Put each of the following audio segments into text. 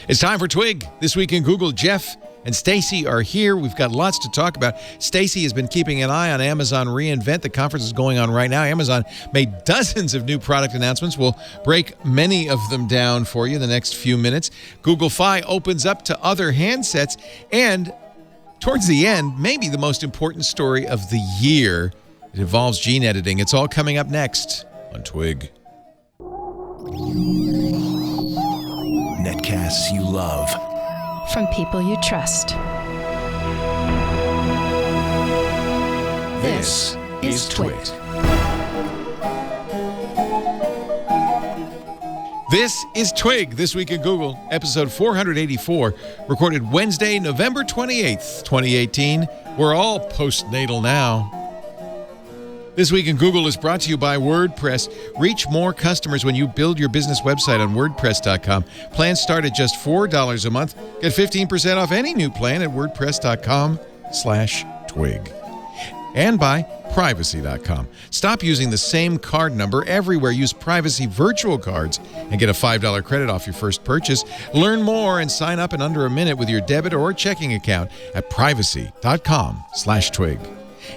It's time for Twig. This week in Google, Jeff and Stacey are here. We've got lots to talk about. Stacey has been keeping an eye on Amazon reInvent. The conference is going on right now. Amazon made dozens of new product announcements. We'll break many of them down for you in the next few minutes. Google Fi opens up to other handsets. And towards the end, maybe the most important story of the year. It involves gene editing. It's all coming up next on Twig. Netcasts you love. From people you trust. This is Twig. This is Twig, This Week in Google, episode 484, recorded Wednesday, November 28th, 2018. We're all post-natal now. This Week in Google is brought to you by WordPress. Reach more customers when you build your business website on WordPress.com. Plans start at just $4 a month. Get 15% off any new plan at WordPress.com/twig. And by Privacy.com. Stop using the same card number everywhere. Use Privacy virtual cards and get a $5 credit off your first purchase. Learn more and sign up in under a minute with your debit or checking account at Privacy.com/twig.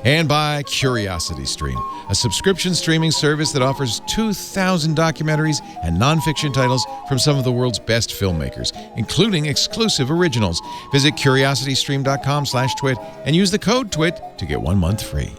And by CuriosityStream, a subscription streaming service that offers 2,000 documentaries and nonfiction titles from some of the world's best filmmakers, including exclusive originals. Visit CuriosityStream.com/twit and use the code TWIT to get 1 month free.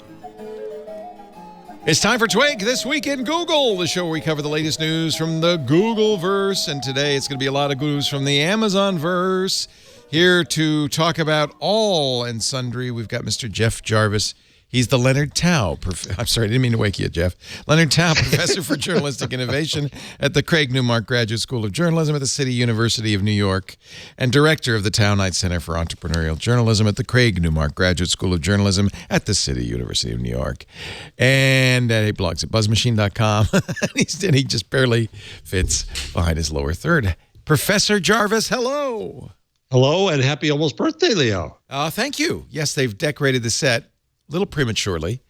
It's time for Twig, This Week in Google, the show where we cover the latest news from the Google-verse. And today it's going to be a lot of news from the Amazon-verse. Here to talk about all and sundry, we've got Mr. Jeff Jarvis. He's the Leonard Tao. I'm sorry, I didn't mean to wake you, Jeff. Leonard Tao, Professor for Journalistic Innovation at the Craig Newmark Graduate School of Journalism at the City University of New York, and Director of the Tao Knight Center for Entrepreneurial Journalism at the Craig Newmark Graduate School of Journalism at the City University of New York. And he blogs at buzzmachine.com. And he just barely fits behind his lower third. Professor Jarvis, hello. Hello, and happy almost birthday, Leo. Thank you. Yes, they've decorated the set a little prematurely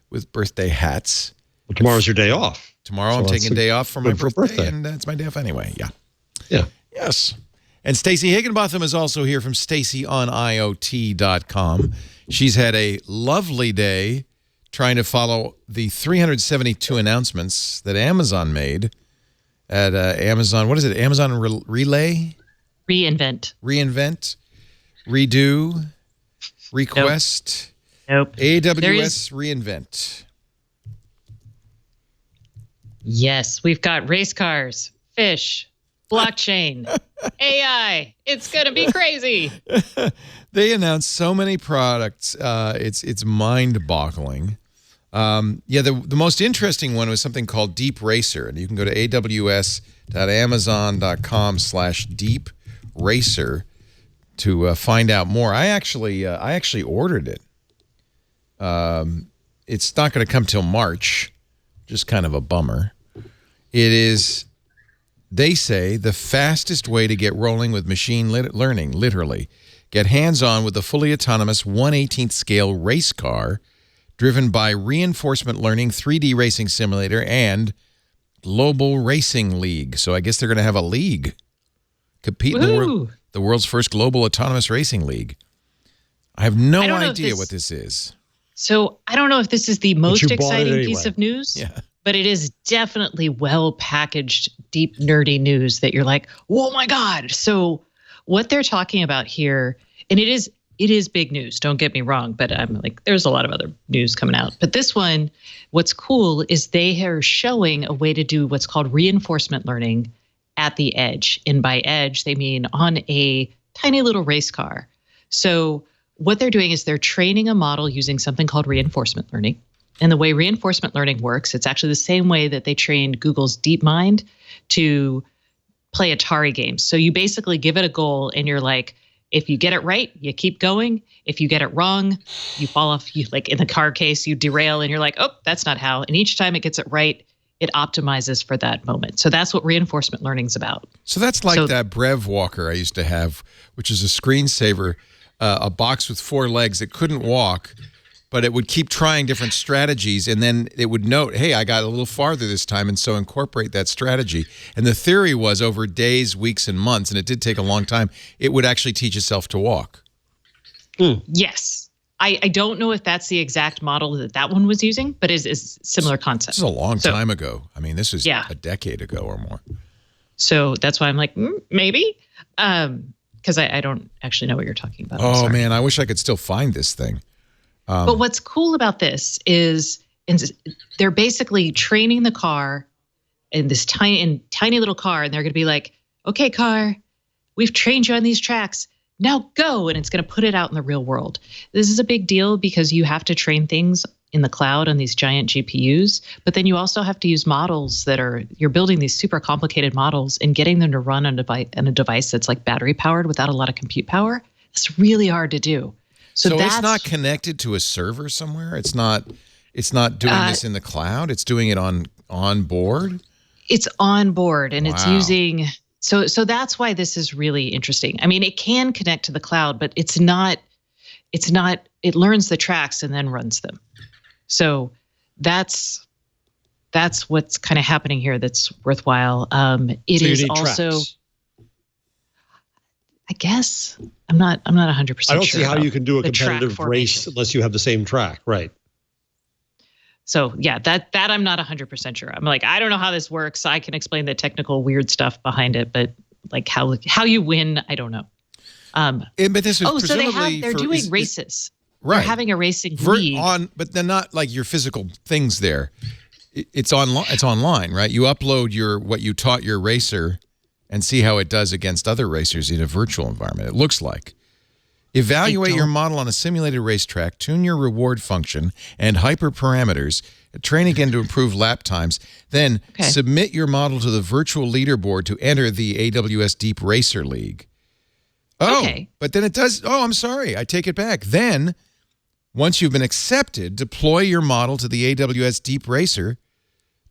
with birthday hats. Well, tomorrow's your day off. Tomorrow I'm taking a day off for my birthday, and it's my day off anyway. Yeah. Yeah. Yes. And Stacey Higginbotham is also here from StaceyOnIoT.com. She's had a lovely day trying to follow the 372 announcements that Amazon made at Amazon. What is it? Amazon Relay? Reinvent, redo, request, nope. AWS reInvent. Yes, we've got race cars, fish, blockchain, AI. It's going to be crazy. They announced so many products. It's mind-boggling. The most interesting one was something called Deep Racer, and you can go to aws.amazon.com/deep Racer to find out more. I actually ordered it. It's not going to come till March, just kind of a bummer. It is, they say, the fastest way to get rolling with machine learning, literally. Get hands-on with the fully autonomous 1/18th scale race car driven by reinforcement learning, 3D racing simulator, and Global Racing League. So I guess they're going to have a league. Compete in the world's first global autonomous racing league. I have no idea what this is. So I don't know if this is the most exciting piece of news, but it is definitely well-packaged, deep, nerdy news that you're like, oh my God. So what they're talking about here, and it is big news, don't get me wrong, but I'm like, there's a lot of other news coming out. But this one, what's cool is they are showing a way to do what's called reinforcement learning at the edge. And by edge, they mean on a tiny little race car. So what they're doing is they're training a model using something called reinforcement learning. And the way reinforcement learning works, it's actually the same way that they trained Google's DeepMind to play Atari games. So you basically give it a goal and you're like, if you get it right, you keep going. If you get it wrong, you fall off. You, like in the car case, you derail and you're like, oh, that's not how. And each time it gets it right, it optimizes for that moment. So that's what reinforcement learning is about. So that's like that Brev walker I used to have, which is a screensaver, a box with 4 legs that couldn't walk. but it would keep trying different strategies, and then it would note, hey, I got a little farther this time, and so incorporate that strategy. And the theory was over days, weeks, and months, and it did take a long time, it would actually teach itself to walk. Yes. I don't know if that's the exact model that one was using, but it is similar concept. This is a long time ago. I mean, this was a decade ago or more. So that's why I'm like, maybe. Because I don't actually know what you're talking about. Oh, man, I wish I could still find this thing. But what's cool about this is they're basically training the car in this tiny little car, and they're going to be like, okay, car, we've trained you on these tracks. Now go, and it's going to put it out in the real world. This is a big deal because you have to train things in the cloud on these giant GPUs, but then you also have to use models you're building these super complicated models and getting them to run on a device that's like battery powered without a lot of compute power. It's really hard to do. So it's not connected to a server somewhere? It's not doing this in the cloud? It's doing it on board? It's on board, and it's using... So that's why this is really interesting. I mean, it can connect to the cloud, but it learns the tracks and then runs them. So that's what's kind of happening here that's worthwhile. It is also tracks. I guess I'm not 100% sure. I don't see how you can do a competitive race unless you have the same track, right? So yeah, that I'm not 100% sure. I'm like, I don't know how this works. I can explain the technical weird stuff behind it, but like how you win, I don't know. But this is they're doing races. Right. They're having a racing league. But they're not like your physical things there. It's online, right? You upload what you taught your racer and see how it does against other racers in a virtual environment. It looks like. Evaluate your model on a simulated racetrack, tune your reward function and hyperparameters, train again to improve lap times, then submit your model to the virtual leaderboard to enter the AWS Deep Racer League. But then it does, I'm sorry, I take it back. Then, once you've been accepted, deploy your model to the AWS Deep Racer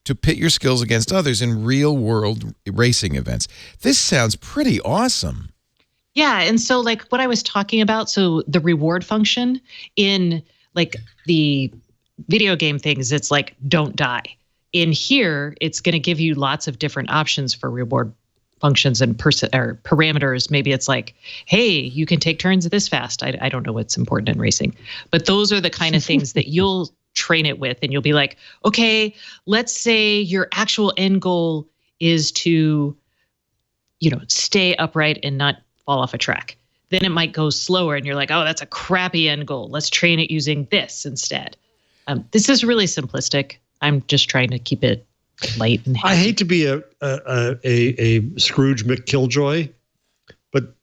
to pit your skills against others in real-world racing events. This sounds pretty awesome. Yeah, and so like what I was talking about, so the reward function in like the video game things, it's like don't die. In here, it's going to give you lots of different options for reward functions and parameters. Maybe it's like, hey, you can take turns this fast. I don't know what's important in racing, but those are the kind of things that you'll train it with, and you'll be like, okay, let's say your actual end goal is to, stay upright and not fall off a track. Then it might go slower and you're like, oh, that's a crappy end goal. Let's train it using this instead. This is really simplistic. I'm just trying to keep it light and happy. I hate to be a Scrooge McKilljoy, but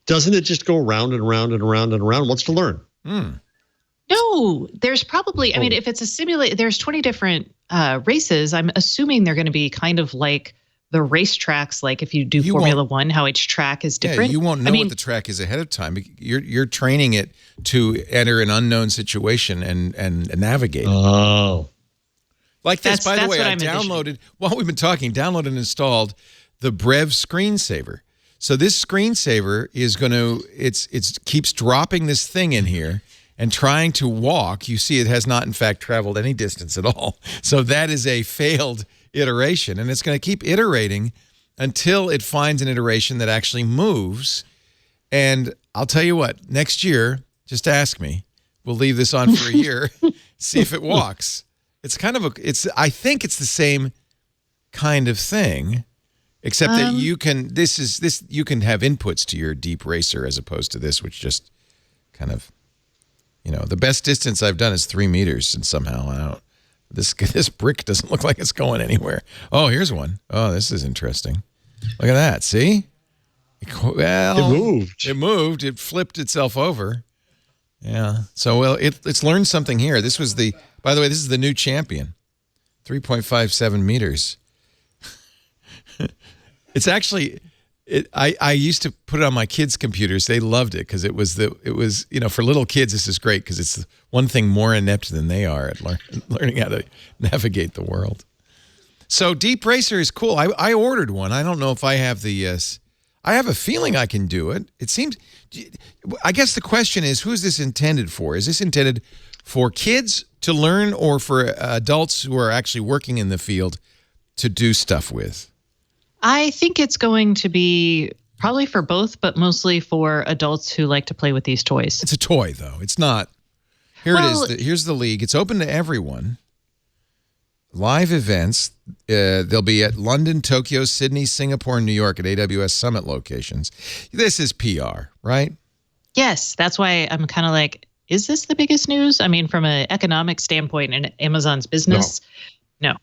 doesn't it just go round and round and round and around? What's to learn? No, there's probably, I mean, if it's a simulate, there's 20 different races. I'm assuming they're going to be kind of like the racetracks, like if you do Formula One, how each track is different. Yeah, you won't know what the track is ahead of time. You're training it to enter an unknown situation and navigate it. Oh. Like this, by the way, I downloaded, while we've been talking, downloaded and installed the Brev screensaver. So this screensaver is going to, it keeps dropping this thing in here and trying to walk. You see it has not, in fact, traveled any distance at all. So that is a failed iteration, and it's going to keep iterating until it finds an iteration that actually moves. And I'll tell you what, next year, just ask me. We'll leave this on for a year, see if it walks. It's kind of I think it's the same kind of thing, except that you can you can have inputs to your Deep Racer as opposed to this, which just kind of, the best distance I've done is 3 meters, and somehow this brick doesn't look like it's going anywhere. Oh, here's one. Oh, this is interesting. Look at that. See? Well, it moved. It moved. It flipped itself over. Yeah. So, it's learned something here. This was by the way, this is the new champion. 3.57 meters. It's actually, I used to put it on my kids' computers. They loved it because it was for little kids, this is great because it's one thing more inept than they are at learning how to navigate the world. So Deep Racer is cool. I ordered one. I don't know if I have I have a feeling I can do it. It seems, I guess the question is, who is this intended for? Is this intended for kids to learn or for adults who are actually working in the field to do stuff with? I think it's going to be probably for both, but mostly for adults who like to play with these toys. It's a toy, though. It's not. Here it is. Here's the league. It's open to everyone. Live events. They'll be at London, Tokyo, Sydney, Singapore, and New York at AWS Summit locations. This is PR, right? Yes. That's why I'm kind of like, is this the biggest news? I mean, from an economic standpoint in Amazon's business, no.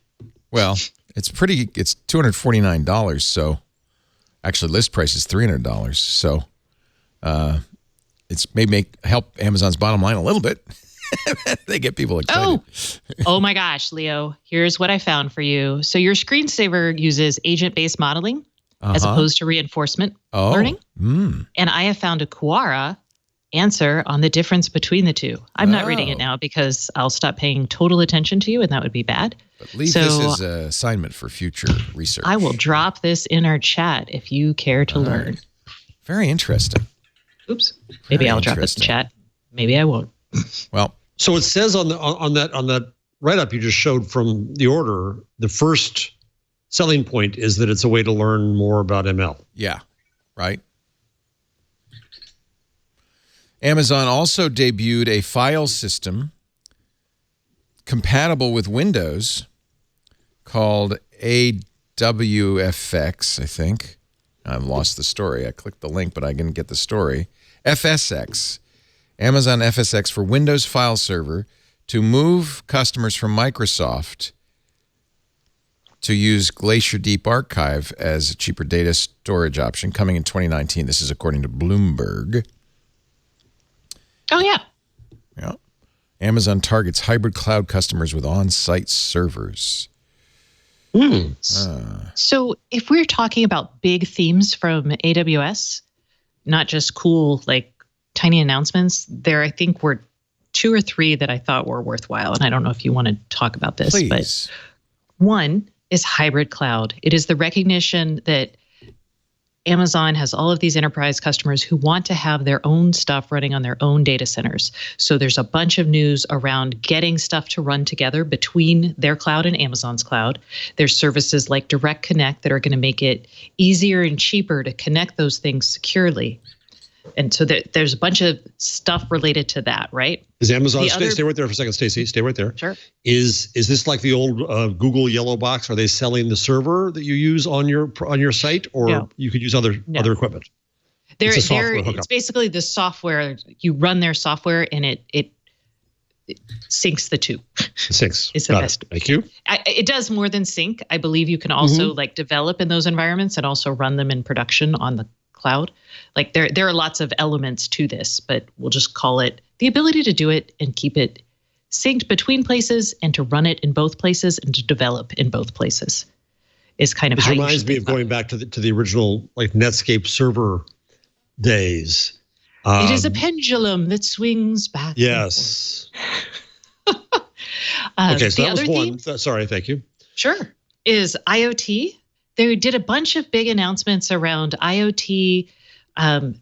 Well, it's $249. So actually list price is $300. So it's may help Amazon's bottom line a little bit. They get people excited. Oh my gosh, Leo. Here's what I found for you. So your screensaver uses agent-based modeling as opposed to reinforcement learning. And I have found a Quora answer on the difference between the two. I'm not reading it now because I'll stop paying total attention to you, and that would be bad. But leave this as an assignment for future research. I will drop this in our chat if you care to learn. Right. Very interesting. Oops. Maybe I'll drop it in chat. Maybe I won't. Well, so it says on that write-up you just showed from the order, the first selling point is that it's a way to learn more about ML. Yeah, right. Amazon also debuted a file system compatible with Windows called AWFX, I think. I've lost the story. I clicked the link, but I didn't get the story. FSX. Amazon FSX for Windows File Server to move customers from Microsoft to use Glacier Deep Archive as a cheaper data storage option coming in 2019. This is according to Bloomberg. Oh, yeah. Yeah. Amazon targets hybrid cloud customers with on-site servers. So if we're talking about big themes from AWS, not just cool, like tiny announcements, there I think were 2 or 3 that I thought were worthwhile. And I don't know if you want to talk about this, Please. But one is hybrid cloud. It is the recognition that Amazon has all of these enterprise customers who want to have their own stuff running on their own data centers. So there's a bunch of news around getting stuff to run together between their cloud and Amazon's cloud. There's services like Direct Connect that are going to make it easier and cheaper to connect those things securely. And so there's a bunch of stuff related to that, right? Is Amazon, stay right there for a second, Stacey, stay right there. Sure. Is this like the old Google yellow box? Are they selling the server that you use on your site, or you could use other equipment? It's basically the software. You run their software and it syncs the two. Syncs. It's the best. Thank you. It does more than sync. I believe you can also like develop in those environments and also run them in production on the cloud. Like there are lots of elements to this, but we'll just call it the ability to do it and keep it synced between places and to run it in both places and to develop in both places is kind of how you should think about it. It reminds me of going back to the original like Netscape server days. It is a pendulum that swings back. Yes. Okay, so that was one. Sorry, thank you. Sure. Is IoT. They did a bunch of big announcements around IoT. And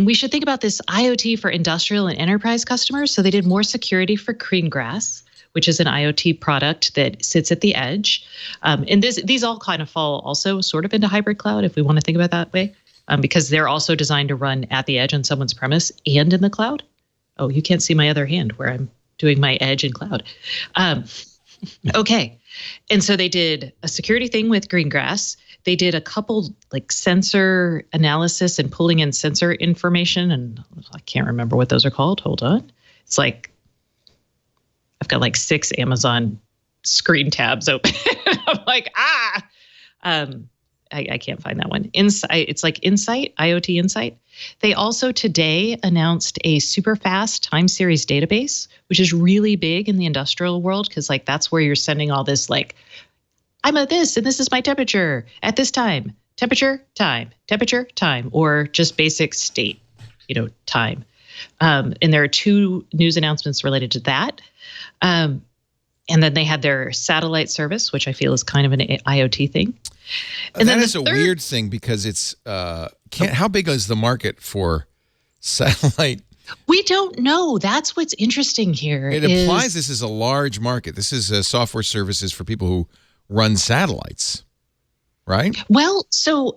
we should think about this IoT for industrial and enterprise customers. So they did more security for Greengrass, which is an IoT product that sits at the edge. And these all kind of fall also sort of into hybrid cloud, if we want to think about it that way, because they're also designed to run at the edge on someone's premise and in the cloud. Oh, you can't see my other hand where I'm doing my edge and cloud. Okay. And so they did a security thing with Greengrass. They did a couple like sensor analysis and pulling in sensor information. And I can't remember what those are called. Hold on. It's like, I've got like 6 Amazon screen tabs open. I'm like, I can't find that one. It's like Insight, IoT Insight. They also today announced a super fast time series database, which is really big in the industrial world because like that's where you're sending all this like, I'm at this and this is my temperature at this time, temperature, time, or just basic state, time. And there are 2 news announcements related to that. And then they had their satellite service, which I feel is kind of an IoT thing. And that is a weird thing because it's how big is the market for satellite? We don't know. That's what's interesting here. It implies this is a large market. This is software services for people who run satellites, right? Well, so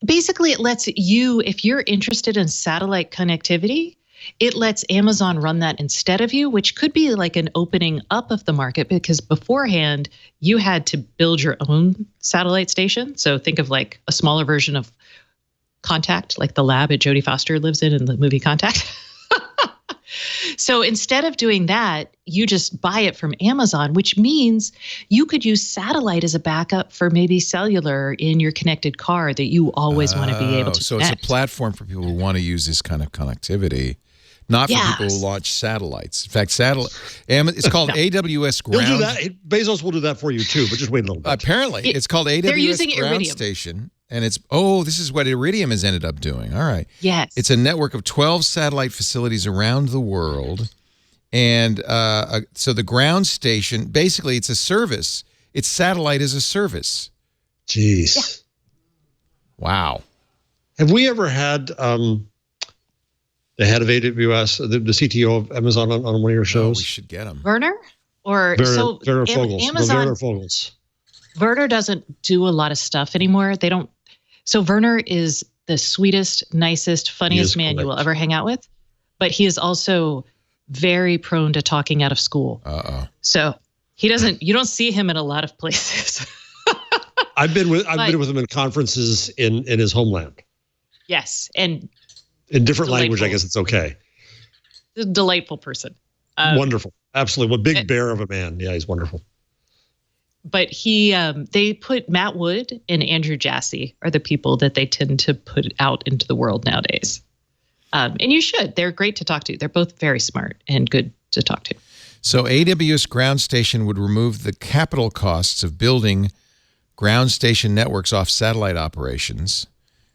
basically it lets you, if you're interested in satellite connectivity, it lets Amazon run that instead of you, which could be like an opening up of the market because beforehand you had to build your own satellite station. So think of like a smaller version of Contact, like the lab that Jodie Foster lives in the movie Contact. So instead of doing that, you just buy it from Amazon, which means you could use satellite as a backup for maybe cellular in your connected car that you always want to be able to connect. It's a platform for people who want to use this kind of connectivity, not for people who launch satellites. In fact, it's called AWS Ground. He'll do that. Bezos will do that for you too, but just wait a little bit. Apparently, it's called AWS Ground Iridium. Station. And this is what Iridium has ended up doing. All right. Yes. It's a network of 12 satellite facilities around the world. And so the ground station, basically it's a service. It's satellite as a service. Jeez. Yeah. Wow. Have we ever had the head of AWS, the CTO of Amazon on one of your shows? We should get him. Werner? Werner Vogels. Amazon, Werner Vogels. Werner doesn't do a lot of stuff anymore. They don't. So Werner is the sweetest, nicest, funniest man you will ever hang out with. But he is also very prone to talking out of school. So he doesn't, you don't see him in a lot of places. I've been with him in conferences in his homeland. Yes. And in different language, I guess it's okay. A delightful person. Wonderful. Absolutely. What big bear of a man. Yeah, he's wonderful. But they put Matt Wood and Andrew Jassy are the people that they tend to put out into the world nowadays. And you should. They're great to talk to. They're both very smart and good to talk to. So AWS Ground Station would remove the capital costs of building ground station networks off satellite operations.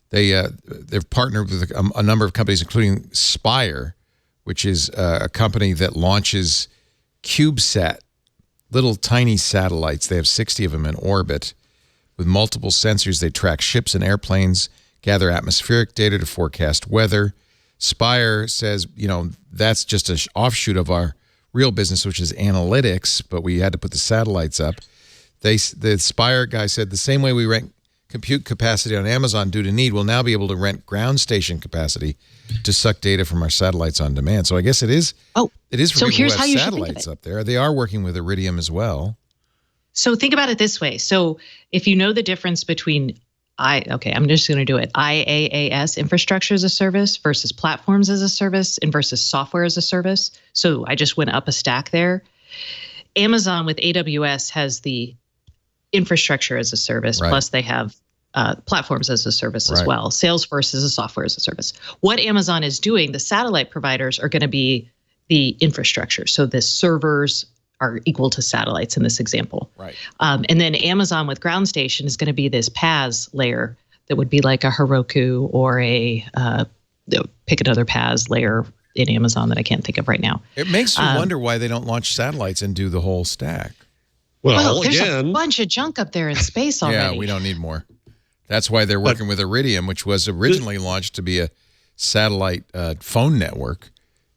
They've partnered with a number of companies, including Spire, which is a company that launches CubeSat, little tiny satellites. They have 60 of them in orbit. With multiple sensors, they track ships and airplanes, gather atmospheric data to forecast weather. Spire says, that's just an offshoot of our real business, which is analytics, but we had to put the satellites up. The Spire guy said the same way we rent compute capacity on Amazon due to need, we'll now be able to rent ground station capacity to suck data from our satellites on demand. So I guess it is. It is for people who have satellites up there. They are working with Iridium as well. So think about it this way. So if you know the difference between I'm just going to do it. IaaS, infrastructure as a service, versus platforms as a service, and versus software as a service. So I just went up a stack there. Amazon with AWS has the infrastructure as a service, plus they have platforms as a service as well. Salesforce is a software as a service. What Amazon is doing, the satellite providers are going to be the infrastructure. So the servers are equal to satellites in this example. And then Amazon with ground station is going to be this PaaS layer that would be like a Heroku or pick another PaaS layer in Amazon that I can't think of right now. It makes you wonder why they don't launch satellites and do the whole stack. Well, there's a bunch of junk up there in space already. Yeah, we don't need more. That's why they're working with Iridium, which was originally launched to be a satellite phone network,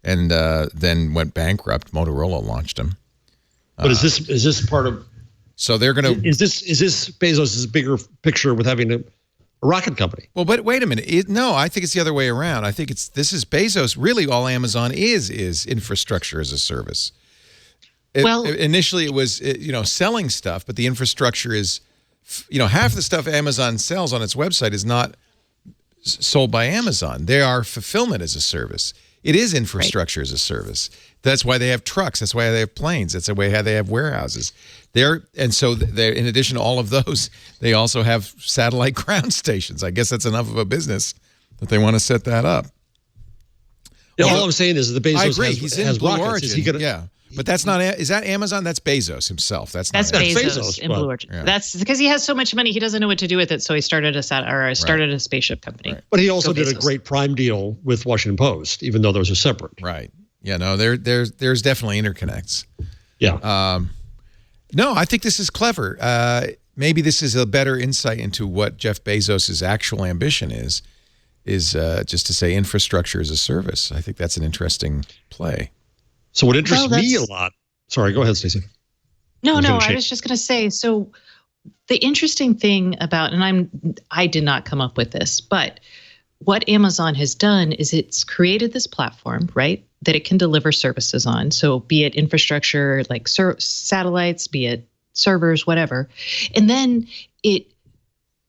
and then went bankrupt. Motorola launched them. But is this part of? So they're going to. Is this Bezos' bigger picture with having a rocket company? Well, but wait a minute. No, I think it's the other way around. I think this is Bezos. Really, all Amazon is infrastructure as a service. Initially it was selling stuff, but the infrastructure is, half the stuff Amazon sells on its website is not sold by Amazon. They are fulfillment as a service. It is infrastructure as a service. That's why they have trucks. That's why they have planes. That's the way how they have warehouses. In addition to all of those, they also have satellite ground stations. I guess that's enough of a business that they want to set that up. All I'm saying is that the Bezos has Blue rockets. Origin. Is he gonna? Yeah. But that's not. Is that Amazon? That's Bezos himself. That's Bezos in Blue Origin. Yeah. That's because he has so much money, he doesn't know what to do with it. So he started a spaceship company. But he also did a great Prime deal with Washington Post, even though those are separate. Right. Yeah. No. There's definitely interconnects. Yeah. No, I think this is clever. maybe this is a better insight into what Jeff Bezos' actual ambition is just to say infrastructure as a service. I think that's an interesting play. So what interests me a lot. Sorry, go ahead, Stacey. No, I was just going to say, so the interesting thing about, and I did not come up with this, but what Amazon has done is it's created this platform, right, that it can deliver services on. So be it infrastructure like satellites, be it servers, whatever. And then it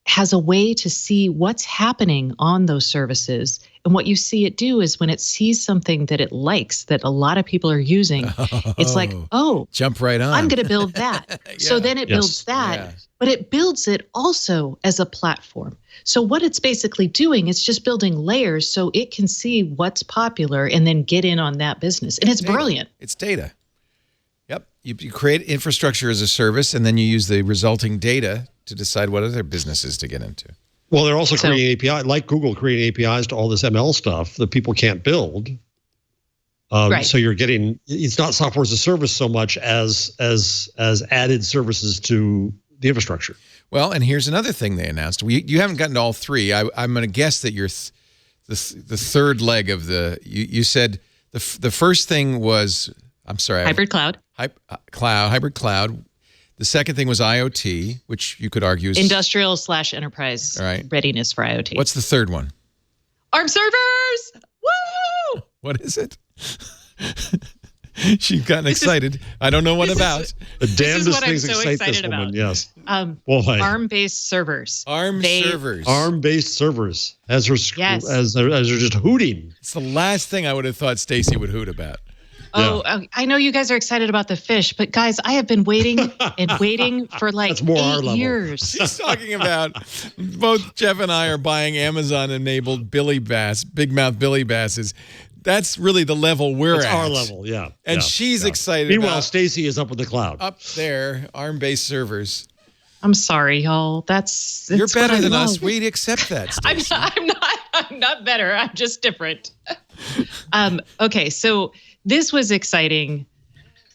has a way to see what's happening on those services. And what you see it do is when it sees something that it likes, that a lot of people are using, it's like, oh, jump right on. I'm going to build that. Yeah. So then it builds that, but it builds it also as a platform. So what it's basically doing is just building layers so it can see what's popular and then get in on that business. And it's brilliant. It's data. Yep. You create infrastructure as a service, and then you use the resulting data to decide what other businesses to get into. Well, they're also creating API, like Google creating APIs to all this ML stuff that people can't build. Right. So you're getting, it's not software as a service so much as added services to the infrastructure. Well, and here's another thing they announced. You haven't gotten to all three. I'm going to guess that you're the third leg of the. You said the first thing was, I'm sorry, hybrid cloud. Hybrid cloud. The second thing was IoT, which you could argue is industrial/enterprise readiness for IoT. What's the third one? ARM servers. Woo! What is it? She's gotten excited. I don't know what about. The damnedest things excite this woman. About. Yes. ARM-based servers. ARM-based servers. As they're just hooting. It's the last thing I would have thought Stacey would hoot about. Oh, I know you guys are excited about the fish, but guys, I have been waiting and waiting for like 8 years. She's talking about both Jeff and I are buying Amazon-enabled big mouth Billy Basses. That's really the level we're at. It's our level, yeah. And she's excited. Meanwhile, Stacey is up in the cloud. Up there, ARM-based servers. I'm sorry, y'all. You're better than us. We'd accept that, Stacey. I'm not better. I'm just different. Okay, so this was exciting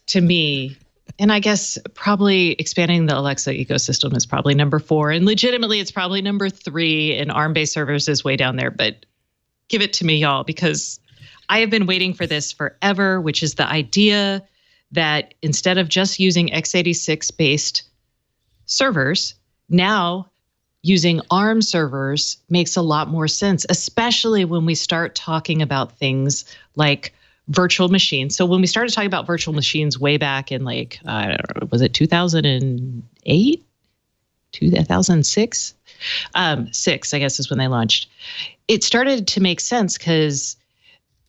to me. And I guess probably expanding the Alexa ecosystem is probably number 4. And legitimately, it's probably number 3. And ARM-based servers is way down there. But give it to me, y'all, because I have been waiting for this forever, which is the idea that instead of just using x86-based servers, now using ARM servers makes a lot more sense, especially when we start talking about things like virtual machines. So when we started talking about virtual machines way back in like, I don't know, was it 2008? 2006? 6, I guess, is when they launched. It started to make sense because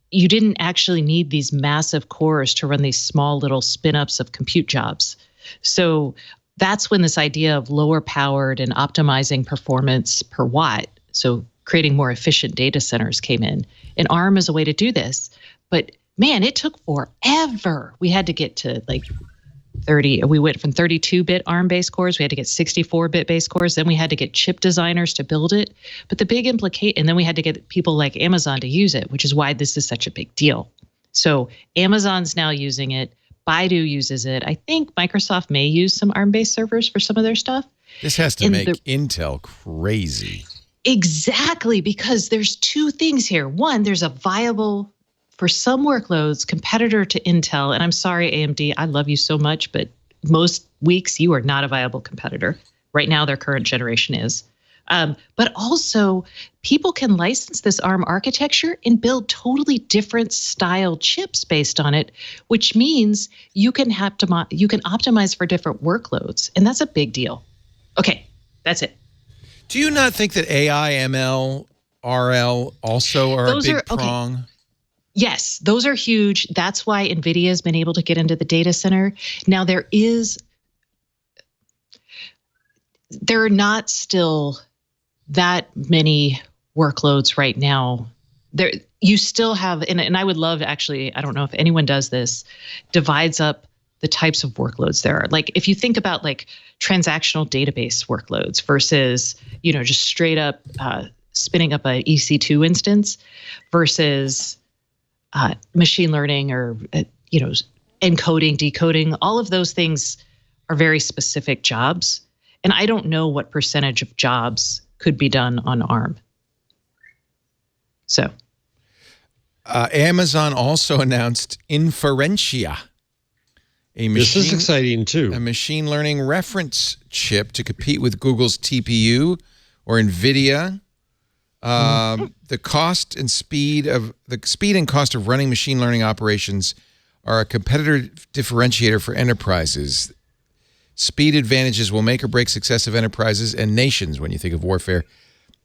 you didn't actually need these massive cores to run these small little spin-ups of compute jobs. So that's when this idea of lower powered and optimizing performance per watt, so creating more efficient data centers, came in. And ARM is a way to do this. But man, it took forever. We had to get to like 30. We went from 32-bit ARM-based cores. We had to get 64-bit base cores. Then we had to get chip designers to build it. But the big and then we had to get people like Amazon to use it, which is why this is such a big deal. So Amazon's now using it. Baidu uses it. I think Microsoft may use some ARM-based servers for some of their stuff. This has to make Intel crazy. Exactly, because there's 2 things here. One, there's a viable, for some workloads, competitor to Intel. And I'm sorry, AMD, I love you so much, but most weeks you are not a viable competitor. Right now, their current generation is. But also, people can license this ARM architecture and build totally different style chips based on it, which means you can optimize for different workloads. And that's a big deal. Okay, that's it. Do you not think that AI, ML, RL also are a big prong? Okay. Yes, those are huge. That's why NVIDIA has been able to get into the data center. Now, there are not still that many workloads right now. You still have, and I would love, actually, I don't know if anyone does this, divides up the types of workloads there are. Like if you think about like transactional database workloads versus, just straight up spinning up a EC2 instance versus machine learning or, encoding, decoding, all of those things are very specific jobs. And I don't know what percentage of jobs could be done on ARM. So, Amazon also announced Inferentia. This is exciting too. A machine learning reference chip to compete with Google's TPU or NVIDIA. The speed and cost of running machine learning operations are a competitive differentiator for enterprises. Speed advantages will make or break success of enterprises and nations when you think of warfare.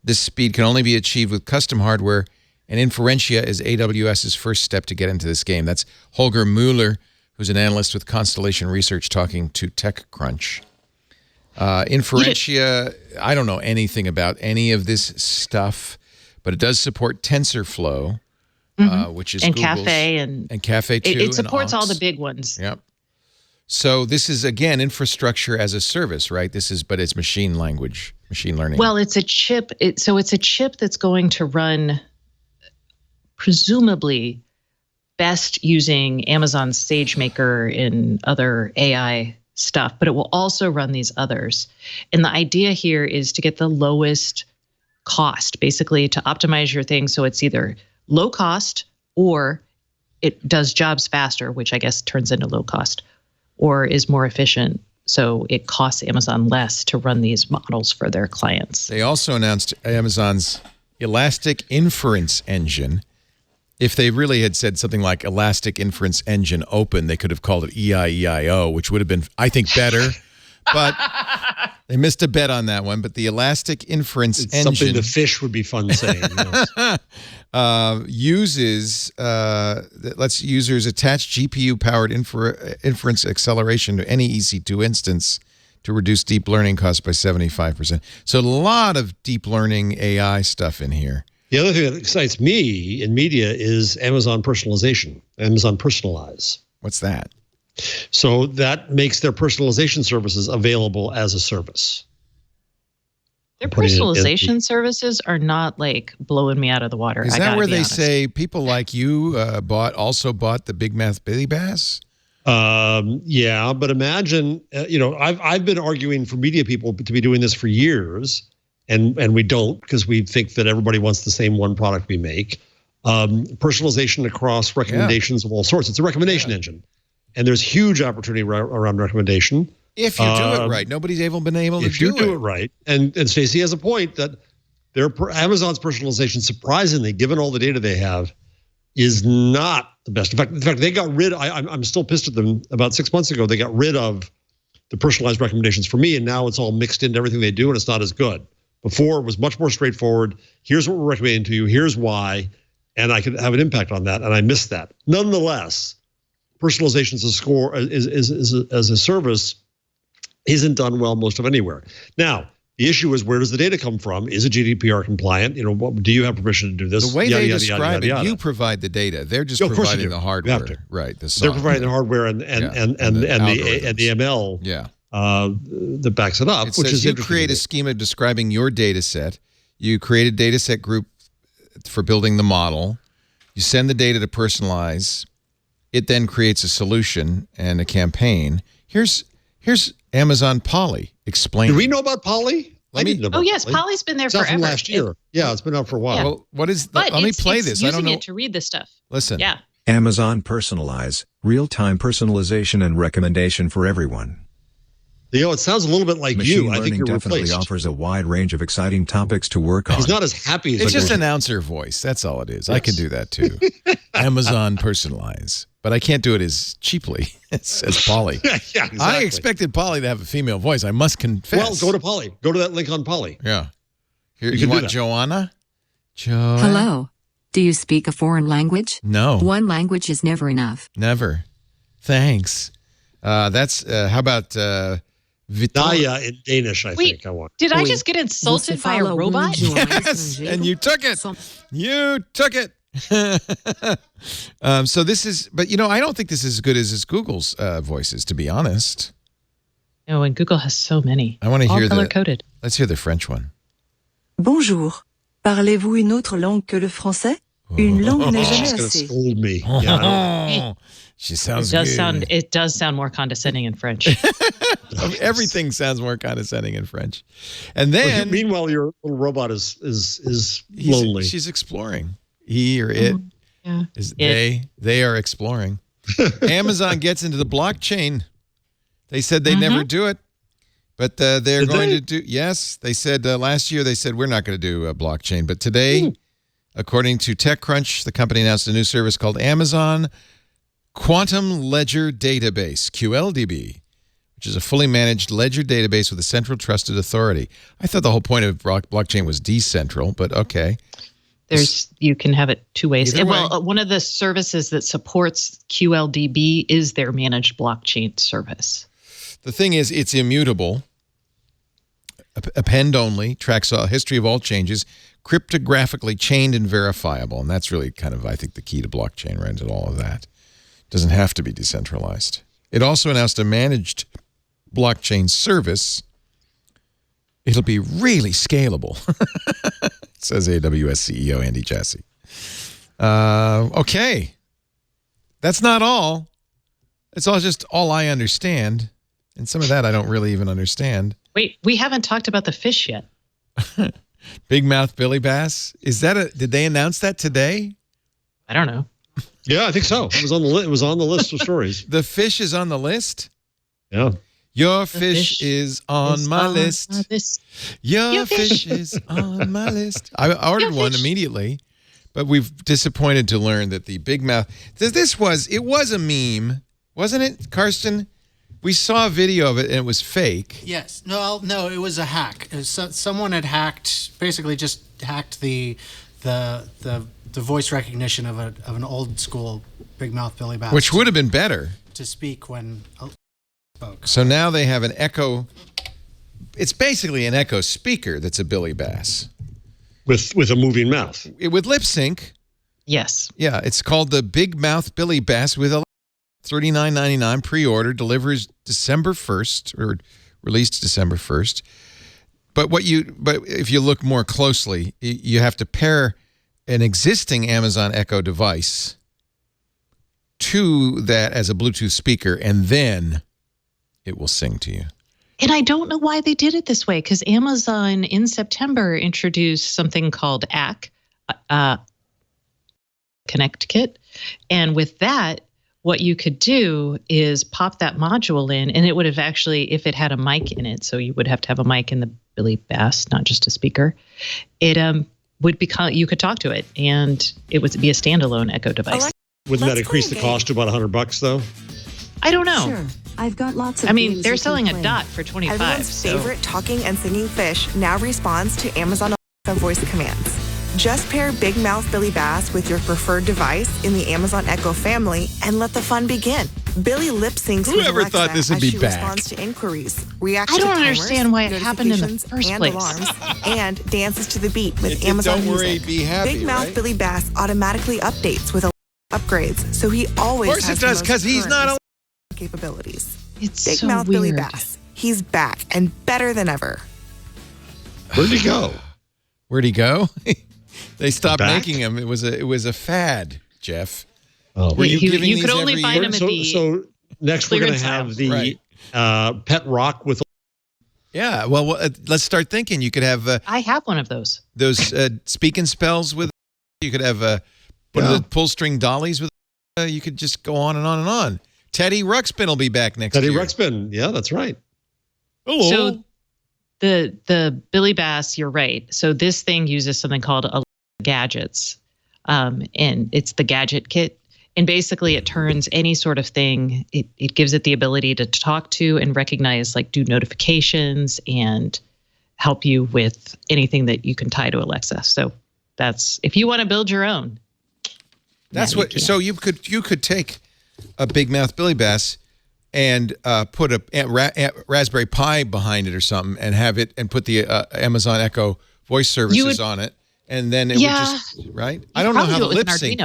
This speed can only be achieved with custom hardware, and Inferentia is AWS's first step to get into this game. That's Holger Mueller, who's an analyst with Constellation Research, talking to TechCrunch. Inferentia, I don't know anything about any of this stuff, but it does support TensorFlow, which is and Google's, Cafe and Cafe too. It supports all the big ones. Yep. So this is again infrastructure as a service, right? But it's machine learning. Well, it's a chip. It's a chip that's going to run, presumably, best using Amazon SageMaker and other AI stuff, but it will also run these others. And the idea here is to get the lowest cost, basically to optimize your thing so it's either low cost or it does jobs faster, which I guess turns into low cost, or is more efficient. So it costs Amazon less to run these models for their clients. They also announced Amazon's Elastic Inference Engine. If they really had said something like Elastic Inference Engine Open, they could have called it EIEIO, which would have been, I think, better. But they missed a bet on that one. But the Elastic Inference Engine... Something the fish would be fun saying. lets users attach GPU-powered inference acceleration to any EC2 instance to reduce deep learning costs by 75%. So a lot of deep learning AI stuff in here. The other thing that excites me in media is Amazon personalization, Amazon Personalize. What's that? So that makes their personalization services available as a service. Their personalization services are not like blowing me out of the water. Is that where they say people like you also bought the Big Mac Billy Bass? Yeah, but imagine, I've been arguing for media people to be doing this for years. And we don't, because we think that everybody wants the same one product we make. Personalization across recommendations of all sorts. It's a recommendation engine. And there's huge opportunity around recommendation. If you do it right. Nobody's been able to do it. If you do it right. And Stacey has a point that Amazon's personalization, surprisingly, given all the data they have, is not the best. In fact, they got rid. I'm still pissed at them. About 6 months ago, they got rid of the personalized recommendations for me, and now it's all mixed into everything they do, and it's not as good. Before, it was much more straightforward. Here's what we're recommending to you. Here's why. And I could have an impact on that. And I missed that. Nonetheless, personalization as a service isn't done well most of anywhere. Now, the issue is, where does the data come from? Is it GDPR compliant? Do you have permission to do this? The way they describe it, you provide the data. They're just providing the hardware. Right. They're providing the hardware and the ML. Yeah. That backs it up, which is you create a schema describing your data set. You create a data set group for building the model. You send the data to Personalize. It then creates a solution and a campaign. Here's Amazon Polly explaining. Do we know about Polly? Yes, Polly's been there forever. From last year. It's been out for a while. Yeah. Well, what is? Let me play this. I don't know. It to read this stuff. Listen. Yeah. Amazon Personalize, real-time personalization and recommendation for everyone. It sounds a little bit like Machine you. I think you're definitely replaced. Offers a wide range of exciting topics to work on. He's not as happy as it's just announcer voice. That's all it is. Yes. I can do that too. Amazon Personalize, but I can't do it as cheaply as Polly. Yeah, exactly. I expected Polly to have a female voice. I must confess. Well, go to Polly. Go to that link on Polly. Yeah. Here, you want Joanna? Hello. Do you speak a foreign language? No. One language is never enough. Never. Thanks. That's how about Vidaya in Danish, I think I want. Did I just get insulted by a robot? Yes, and you took it. You took it. So this is, but I don't think this is as good as Google's voices, to be honest. No, and Google has so many. I want to hear color-coded. Let's hear the French one. Bonjour. Parlez-vous une autre langue que le français? Une langue n'est jamais She's going to assez. scold me. Yeah, She sounds good. It does sound more condescending in French. Everything sounds more condescending in French. And then, meanwhile, your little robot is lonely. She's exploring. He or it is they are exploring. Amazon gets into the blockchain. They said they'd never do it, but they're going to do. Yes, they said last year. They said we're not going to do a blockchain, but today, according to TechCrunch, the company announced a new service called Amazon Quantum Ledger Database (QLDB), which is a fully managed ledger database with a central trusted authority. I thought the whole point of blockchain was decentral, but okay. You can have it two ways. Either way. Well, one of the services that supports QLDB is their managed blockchain service. The thing is, it's immutable, append only, tracks a history of all changes, cryptographically chained and verifiable. And that's really kind of, I think, the key to blockchain, right? To all of that. Doesn't have to be decentralized. It also announced a managed blockchain service. It'll be really scalable, says AWS CEO Andy Jassy. Okay. That's not all. It's all just all I understand. And some of that I don't really even understand. Wait, we haven't talked about the fish yet. Big mouth Billy Bass. Did they announce that today? I don't know. Yeah, I think so. It was on the list of stories. The fish is on the list? Yeah. Your fish is on my list. Your fish is on my list. I ordered one immediately, but we've disappointed to learn that the big mouth. It was a meme, wasn't it, Karsten? We saw a video of it and it was fake. Yes. No, it was a hack. Someone had basically just hacked the voice recognition of an old school big mouth Billy Bass, which would have been better to speak when spoke. So now they have an Echo. It's basically an Echo speaker that's a Billy Bass with a moving mouth with lip sync. Yes. Yeah, it's called the Big Mouth Billy Bass with a $39.99 pre-order, delivers December 1st or released December 1st. But if you look more closely, you have to pair an existing Amazon Echo device to that as a Bluetooth speaker, and then it will sing to you. And I don't know why they did it this way, because Amazon in September introduced something called AC, Connect Kit. And with that, what you could do is pop that module in, and it would have actually, if it had a mic in it, so you would have to have a mic in the Billy Bass, not just a speaker, it would become, you could talk to it, and it would be a standalone Echo device. Wouldn't that increase the cost to about $100 though? I don't know. Sure. I've got lots of they're selling a dot for $25. Everyone's favorite talking and singing fish now responds to Amazon Alexa voice commands. Just pair Big Mouth Billy Bass with your preferred device in the Amazon Echo family and let the fun begin. Billy lip syncs with Whoever Alexa thought this would be as she back? responds to inquiries, reacts I to don't timers, understand why it happened in the first and place. alarms, and dances to the beat with It Amazon don't worry, Music. be happy, Big Mouth right? Billy Bass automatically updates with upgrades, so he always Of course has it does, the most because he's not current capabilities. It's Big so Mouth weird. Billy Bass. He's back and better than ever. Where'd he go? Where'd he go? They stopped Back? making him. It was a fad, Jeff. Oh. Were you giving you these could only every find year? him at the So next we're going to clearance have aisle. the Pet Rock with. Yeah, well, let's start thinking. You could have I have one of those. those speak and spells with. You could have one of the pull string dollies with. You could just go on and on and on. Teddy Ruxpin will be back next Teddy year. Ruxpin. Yeah, that's right. Hello. So the Billy Bass, you're right. So this thing uses something called a gadgets, and it's the gadget kit. And basically it turns any sort of thing, it gives it the ability to talk to and recognize, like do notifications and help you with anything that you can tie to Alexa. So that's, if you want to build your own. That's now what. you can. So you could take a Big Mouth Billy Bass and put a Raspberry Pi behind it or something, and have it and put the Amazon Echo voice services on it, and then it would just right. I don't know how the lip sync.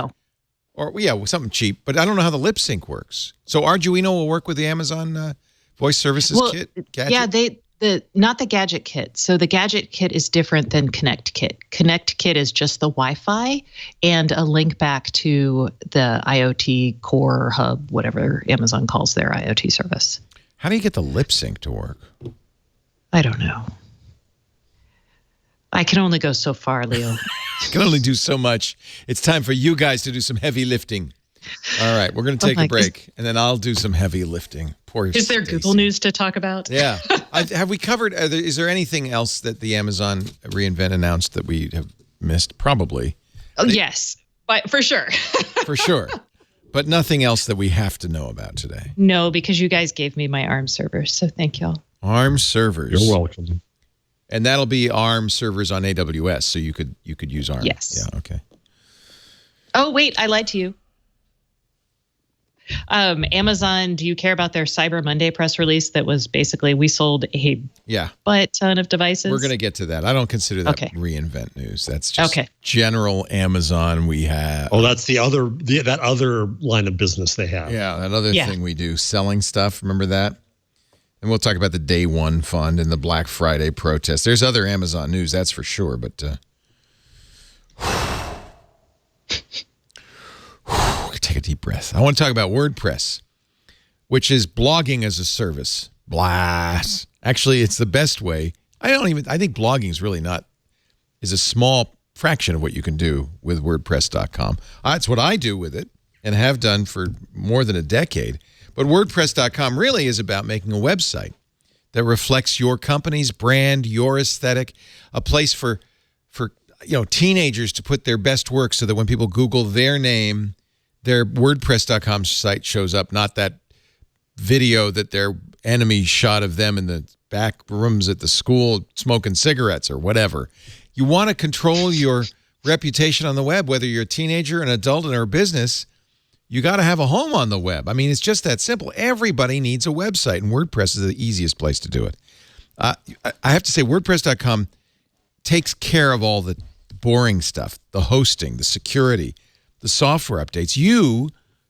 Or something cheap, but I don't know how the lip sync works. So Arduino will work with the Amazon voice services kit. Gadget? Yeah, not the gadget kit. So the gadget kit is different than Connect Kit. Connect Kit is just the Wi-Fi and a link back to the IoT Core Hub, whatever Amazon calls their IoT service. How do you get the lip sync to work? I don't know. I can only go so far, Leo. You can only do so much. It's time for you guys to do some heavy lifting. All right, we're going to take a break, and then I'll do some heavy lifting. Poor Is there Stacey. Google news to talk about? Yeah. Have we covered, is there anything else that the Amazon reInvent announced that we have missed? Probably. Oh, yes, but for sure. For sure. But nothing else that we have to know about today. No, because you guys gave me my ARM servers, so thank y'all. ARM servers. You're welcome. And that'll be ARM servers on AWS, so you could use ARM. Yes. Yeah, okay. Oh, wait, I lied to you. Amazon, do you care about their Cyber Monday press release that was basically we sold a butt ton of devices? We're going to get to that. I don't consider that reInvent news. That's just general Amazon we have. Oh, that's that other line of business they have. Yeah, that other thing we do, selling stuff. Remember that? And we'll talk about the Day One Fund and the Black Friday protest. There's other Amazon news, that's for sure. But take a deep breath. I want to talk about WordPress, which is blogging as a service. Blast. Actually, it's the best way. I think blogging is a small fraction of what you can do with WordPress.com. That's what I do with it and have done for more than a decade. But WordPress.com really is about making a website that reflects your company's brand, your aesthetic, a place for teenagers to put their best work so that when people Google their name, their WordPress.com site shows up, not that video that their enemy shot of them in the back rooms at the school smoking cigarettes or whatever. You want to control your reputation on the web, whether you're a teenager, an adult, or a business. You got to have a home on the web. I mean, it's just that simple. Everybody needs a website, and WordPress is the easiest place to do it. I have to say, WordPress.com takes care of all the boring stuff, the hosting, the security, the software updates. You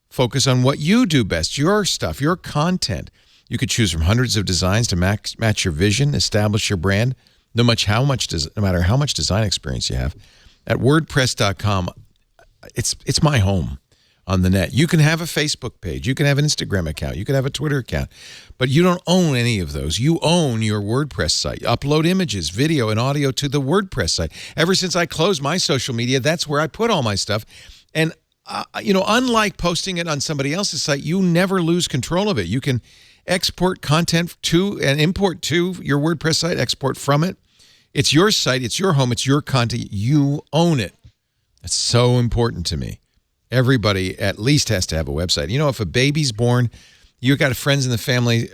focus on what you do best, your stuff, your content. You could choose from hundreds of designs to match your vision, establish your brand, no matter how much design experience you have. At WordPress.com, it's my home on the net. You can have a Facebook page. You can have an Instagram account. You can have a Twitter account. But you don't own any of those. You own your WordPress site. You upload images, video, and audio to the WordPress site. Ever since I closed my social media, that's where I put all my stuff. And, unlike posting it on somebody else's site, you never lose control of it. You can export content to and import to your WordPress site, export from it. It's your site. It's your home. It's your content. You own it. That's so important to me. Everybody at least has to have a website. If a baby's born, you've got friends in the family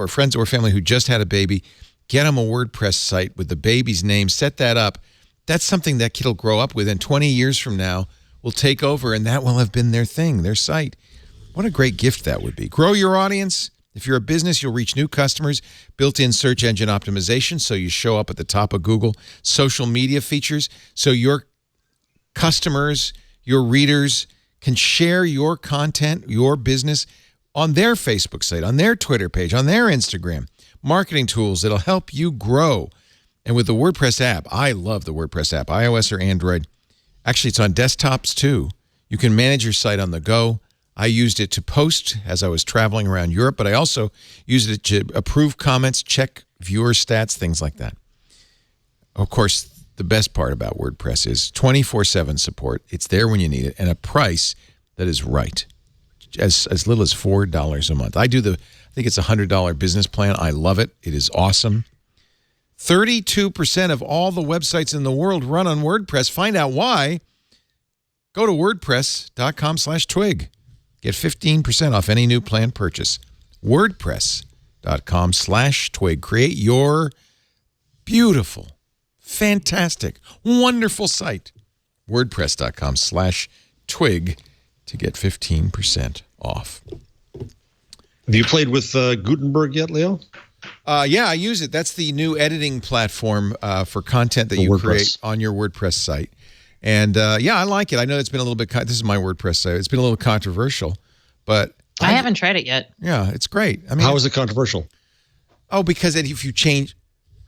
friends or family who just had a baby, get them a WordPress site with the baby's name, set that up. That's something that kid will grow up with, and 20 years from now will take over, and that will have been their thing, their site. What a great gift that would be. Grow your audience. If you're a business, you'll reach new customers, built-in search engine optimization, so you show up at the top of Google, social media features, so your customers, your readers can share your content, your business on their Facebook site, on their Twitter page, on their Instagram. Marketing tools that'll help you grow. And with the WordPress app, I love the WordPress app, iOS or Android. Actually, it's on desktops too. You can manage your site on the go. I used it to post as I was traveling around Europe, but I also used it to approve comments, check viewer stats, things like that. Of course, the best part about WordPress is 24/7 support. It's there when you need it, and a price that is right. As little as $4 a month. I think it's a $100 business plan. I love it. It is awesome. 32% of all the websites in the world run on WordPress. Find out why. Go to WordPress.com/twig. Get 15% off any new plan purchase. WordPress.com/twig. Create your beautiful, fantastic, wonderful site. WordPress.com/twig to get 15% off. Have you played with Gutenberg yet, Leo? Yeah, I use it. That's the new editing platform for content that you create on your WordPress site. And I like it. I know it's been a little bit, this is my WordPress site. It's been a little controversial, but I haven't tried it yet. Yeah, it's great. I mean, how is it controversial? Oh, because if you change,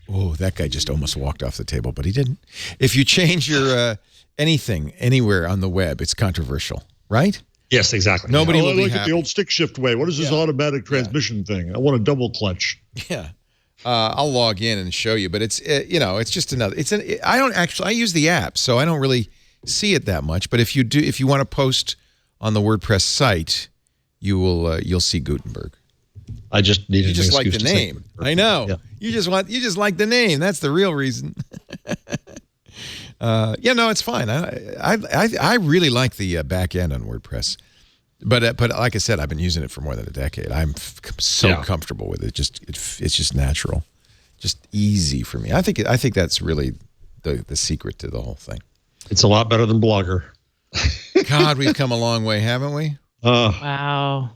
that guy just almost walked off the table, but he didn't. If you change your anything, anywhere on the web, it's controversial, right? Yes, exactly. Nobody I will be like happy. it the old stick shift way. What is this automatic transmission thing? I want a double clutch. Yeah. I'll log in and show you, but it's it's just another. I use the app, so I don't really see it that much. But if you want to post on the WordPress site, you'll see Gutenberg. I just needed. You just like the name. I know. Yeah. You just like the name. That's the real reason. It's fine. I really like the back end on WordPress, but like I said, I've been using it for more than a decade. I'm so comfortable with it. It's just natural, just easy for me. I think that's really the secret to the whole thing. It's a lot better than Blogger. God, we've come a long way, haven't we? Wow.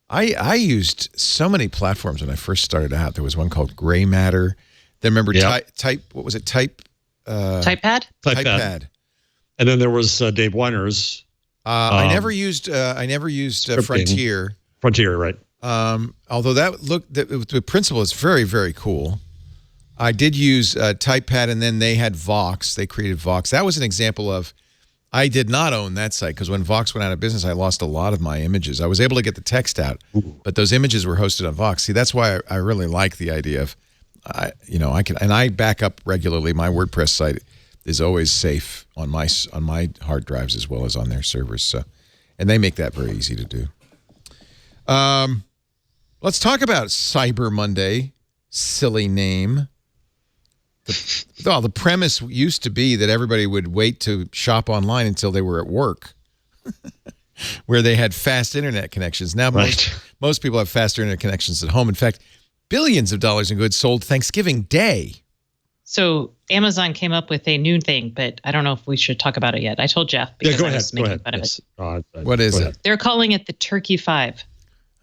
I used so many platforms when I first started out. There was one called Gray Matter. Then remember Type. What was it? TypePad? TypePad. And then there was Dave Weiner's. I never used Frontier. Frontier, right? Although the principle is very, very cool. I did use TypePad, and then they had Vox. They created Vox. That was an example of. I did not own that site because when Vox went out of business, I lost a lot of my images. I was able to get the text out, but those images were hosted on Vox. See, that's why I really like the idea of. I back up regularly. My WordPress site is always safe on my hard drives as well as on their servers. So, and they make that very easy to do. Let's talk about Cyber Monday. Silly name. The premise used to be that everybody would wait to shop online until they were at work, where they had fast internet connections. Now most people have faster internet connections at home. In fact, billions of dollars in goods sold Thanksgiving Day. So Amazon came up with a new thing, but I don't know if we should talk about it yet. I told Jeff because I was making fun of it. What is it? They're calling it the Turkey 5.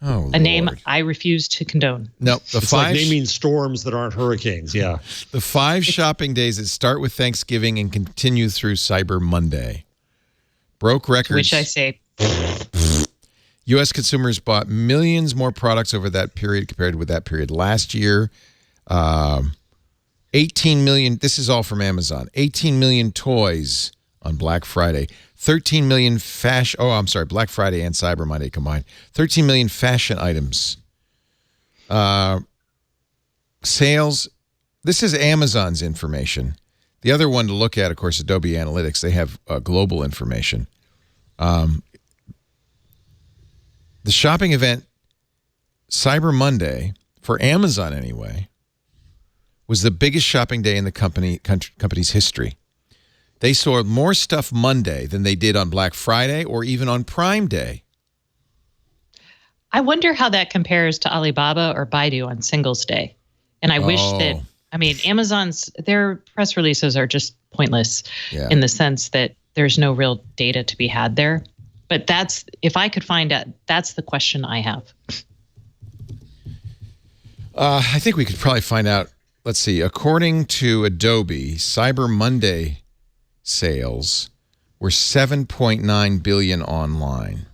Oh, a name I refuse to condone. No, it's like naming storms that aren't hurricanes. Yeah. The 5 shopping days that start with Thanksgiving and continue through Cyber Monday. Broke records. Which I say. U.S. consumers bought millions more products over that period compared with that period last year. 18 million. This is all from Amazon. 18 million toys on Black Friday. 13 million fashion. Oh, I'm sorry. Black Friday and Cyber Monday combined. 13 million fashion items. Sales. This is Amazon's information. The other one to look at, of course, Adobe Analytics. They have global information. The shopping event, Cyber Monday, for Amazon anyway, was the biggest shopping day in the company's history. They sold more stuff Monday than they did on Black Friday or even on Prime Day. I wonder how that compares to Alibaba or Baidu on Singles Day. And I wish that, their press releases are just pointless in the sense that there's no real data to be had there. But if I could find out, that's the question I have. I think we could probably find out. Let's see. According to Adobe, Cyber Monday sales were 7.9 billion online.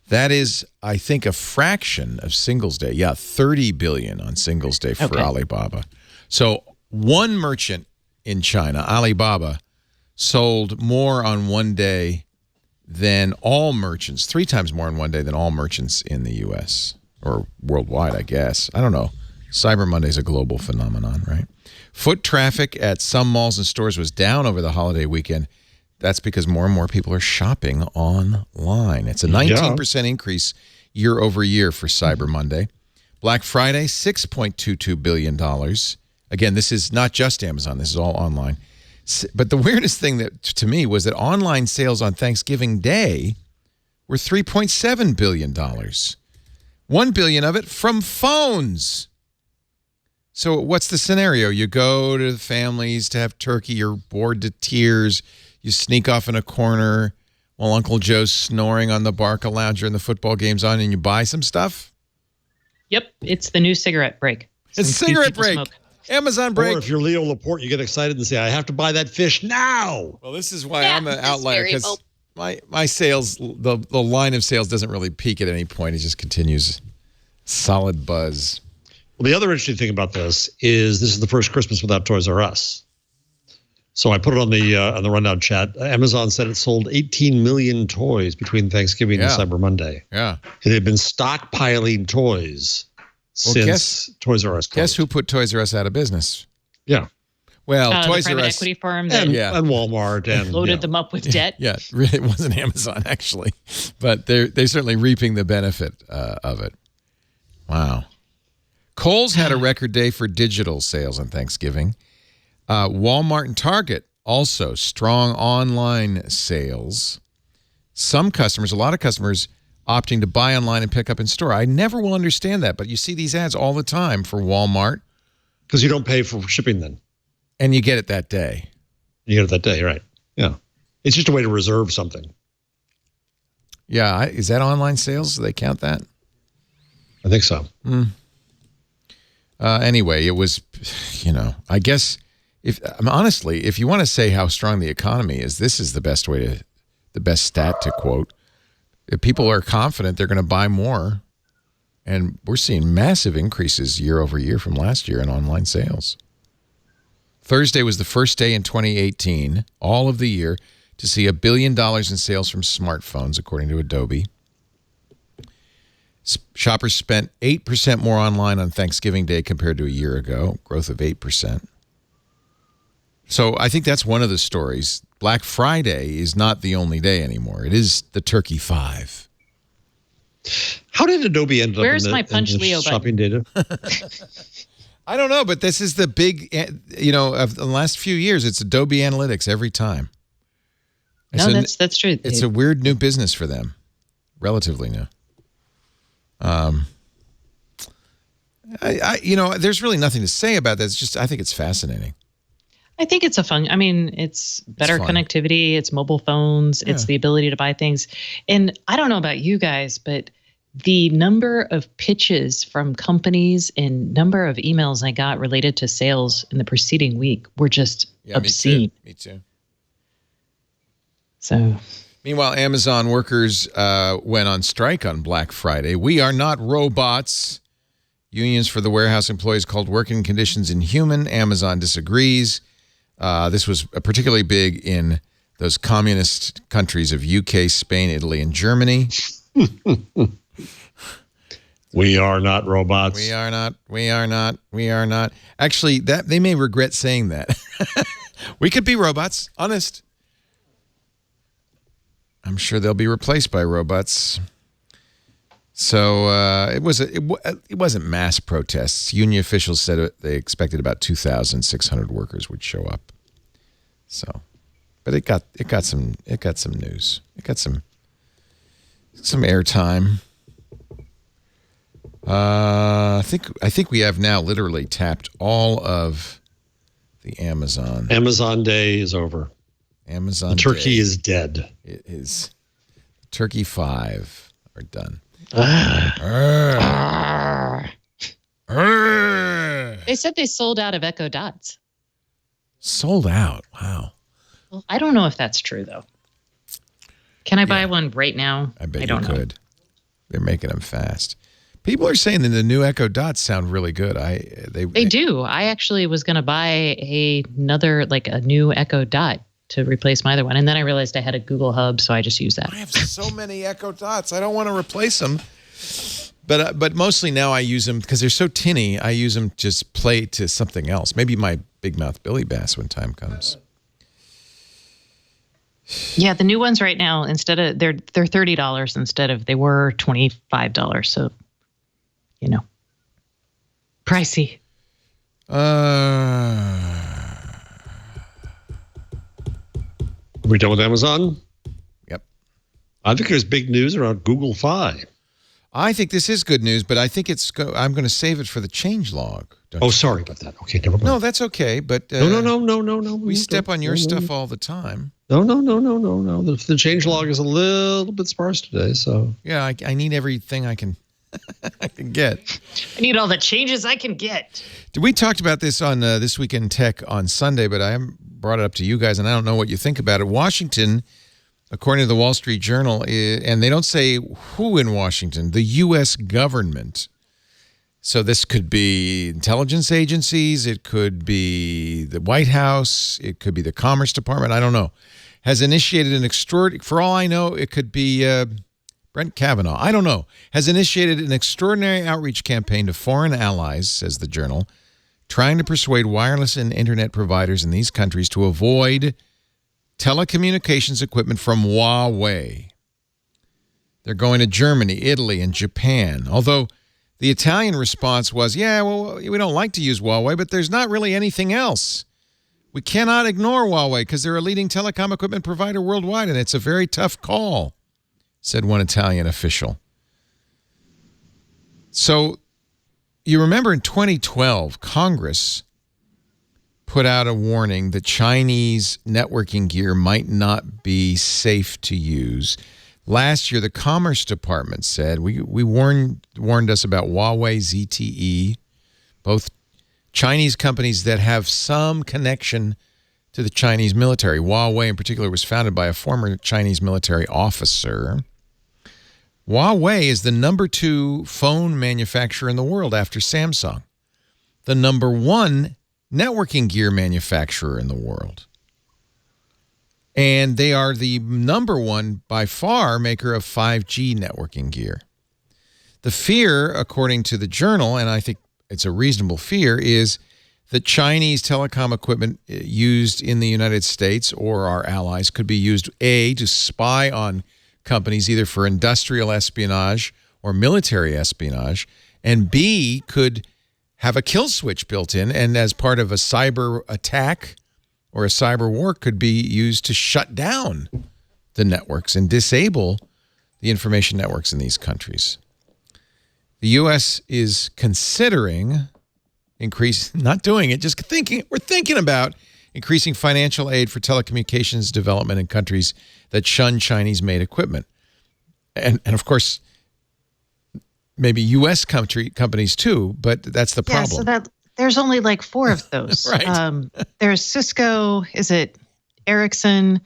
That is, I think, a fraction of Singles Day. Yeah, 30 billion on Singles Day for Alibaba. So one merchant in China, Alibaba, sold more on one day than all merchants, 3 times more in one day than all merchants in the U.S. or worldwide, I guess. I don't know. Cyber Monday is a global phenomenon, right? Foot traffic at some malls and stores was down over the holiday weekend. That's because more and more people are shopping online. It's a 19% increase year over year for Cyber Monday. Black Friday, $6.22 billion. Again, this is not just Amazon. This is all online. But the weirdest thing that to me was that online sales on Thanksgiving Day were $3.7 billion. $1 billion of it from phones. So what's the scenario? You go to the families to have turkey. You're bored to tears. You sneak off in a corner while Uncle Joe's snoring on the Barca lounger and the football game's on, and you buy some stuff? Yep. It's the new cigarette break. It's cigarette break. Smoke. Amazon break. Or if you're Leo Laporte, you get excited and say, I have to buy that fish now. Well, this is why I'm an outlier, because my sales, the line of sales doesn't really peak at any point. It just continues solid buzz. Well, the other interesting thing about this is the first Christmas without Toys R Us. So I put it on the rundown chat. Amazon said it sold 18 million toys between Thanksgiving and Cyber Monday. Yeah. It had been stockpiling toys since Toys R Us closed. Guess who put Toys R Us out of business? Yeah. Well, Toys R R Us equity firm and Walmart and loaded them up with debt. Yeah, it wasn't Amazon actually, but they're certainly reaping the benefit of it. Wow. Kohl's had a record day for digital sales on Thanksgiving. Walmart and Target also strong online sales. Some customers, a lot of customers, opting to buy online and pick up in store. I never will understand that, but you see these ads all the time for Walmart. Because you don't pay for shipping then. And you get it that day. You get it that day, right. Yeah. It's just a way to reserve something. Yeah. Is that online sales? Do they count that? I think so. Anyway, it was, I guess, honestly, if you want to say how strong the economy is, this is the best stat to quote. If people are confident they're going to buy more, and we're seeing massive increases year over year from last year in online sales. Thursday was the first day in 2018, all of the year, to see $1 billion in sales from smartphones, according to Adobe. Shoppers spent 8% more online on Thanksgiving Day compared to a year ago, growth of 8%. So I think that's one of the stories. Black Friday is not the only day anymore. It is the Turkey 5. How did Adobe end up Where's my Punch Leo shopping data? I don't know, but this is the big, of the last few years, it's Adobe Analytics every time. That's true. It's a weird new business for them, relatively new. There's really nothing to say about that. It's just, I think it's fascinating. I think it's it's better connectivity. It's mobile phones. Yeah. It's the ability to buy things. And I don't know about you guys, but the number of pitches from companies and number of emails I got related to sales in the preceding week were just obscene. Me too. So, meanwhile, Amazon workers went on strike on Black Friday. We are not robots. Unions for the warehouse employees called working conditions inhuman. Amazon disagrees. This was particularly big in those communist countries of UK, Spain, Italy, and Germany. We are not robots. We are not. We are not. We are not. Actually, that they may regret saying that. We could be robots, honest. I'm sure they'll be replaced by robots. So it wasn't mass protests. Union officials said they expected about 2,600 workers would show up. So, but it got some news. It got some airtime. I think we have now literally tapped all of the Amazon. Amazon Day is over. Amazon. The turkey Day. is dead. It is. Turkey 5 are done. They said they sold out of Echo Dots. Sold out. Wow. Well, I don't know if that's true though. Can I buy one right now? I bet you could. They're making them fast. People are saying that the new Echo Dots sound really good. They do. I actually was going to buy a new Echo Dot to replace my other one, and then I realized I had a Google Hub, so I just use that. I have so many Echo Dots. I don't want to replace them, but mostly now I use them because they're so tinny. I use them to just play to something else. Maybe my big mouth Billy Bass when time comes. Yeah, the new ones right now they're $30 instead of they were $25. So, pricey. Are we done with Amazon? Yep. I think there's big news around Google Fi. I think this is good news, but I think I'm going to save it for the changelog. Sorry about that. Okay, never mind. No, that's okay. But no. We step on your stuff all the time. No. The changelog is a little bit sparse today, so yeah, I need everything I can get. I need all the changes I can get. We talked about this on This Week in Tech on Sunday, but I haven't brought it up to you guys, and I don't know what you think about it. Washington, according to the Wall Street Journal, and they don't say who in Washington, the U.S. government So this could be intelligence agencies. It could be the White House. It could be the Commerce Department. I don't know. Has initiated an extraordinary, for all I know, it could be Brent Kavanaugh. I don't know. Has initiated an extraordinary outreach campaign to foreign allies, says the Journal, trying to persuade wireless and internet providers in these countries to avoid telecommunications equipment from Huawei. They're going to Germany, Italy, and Japan. Although the Italian response was, yeah, well, we don't like to use Huawei, but there's not really anything else. We cannot ignore Huawei because they're a leading telecom equipment provider worldwide, and it's a very tough call, said one Italian official. So you remember in 2012, Congress put out a warning that Chinese networking gear might not be safe to use. Last year, the Commerce Department said, we warned us about Huawei, ZTE, both Chinese companies that have some connection to the Chinese military. Huawei, in particular, was founded by a former Chinese military officer. Huawei is the number 2 phone manufacturer in the world after Samsung, the number 1 networking gear manufacturer in the world. And they are the number 1, by far, maker of 5G networking gear. The fear, according to the Journal, and I think it's a reasonable fear, is that Chinese telecom equipment used in the United States or our allies could be used, A, to spy on companies either for industrial espionage or military espionage, and B, could have a kill switch built in, and as part of a cyber attack or a cyber war could be used to shut down the networks and disable the information networks in these countries. The U.S. is considering not doing it, just thinking, we're thinking about increasing financial aid for telecommunications development in countries that shun Chinese-made equipment. And of course, maybe U.S. companies too, but that's the problem. Yeah, so there's only like 4 of those. Right. There's Cisco, is it Ericsson?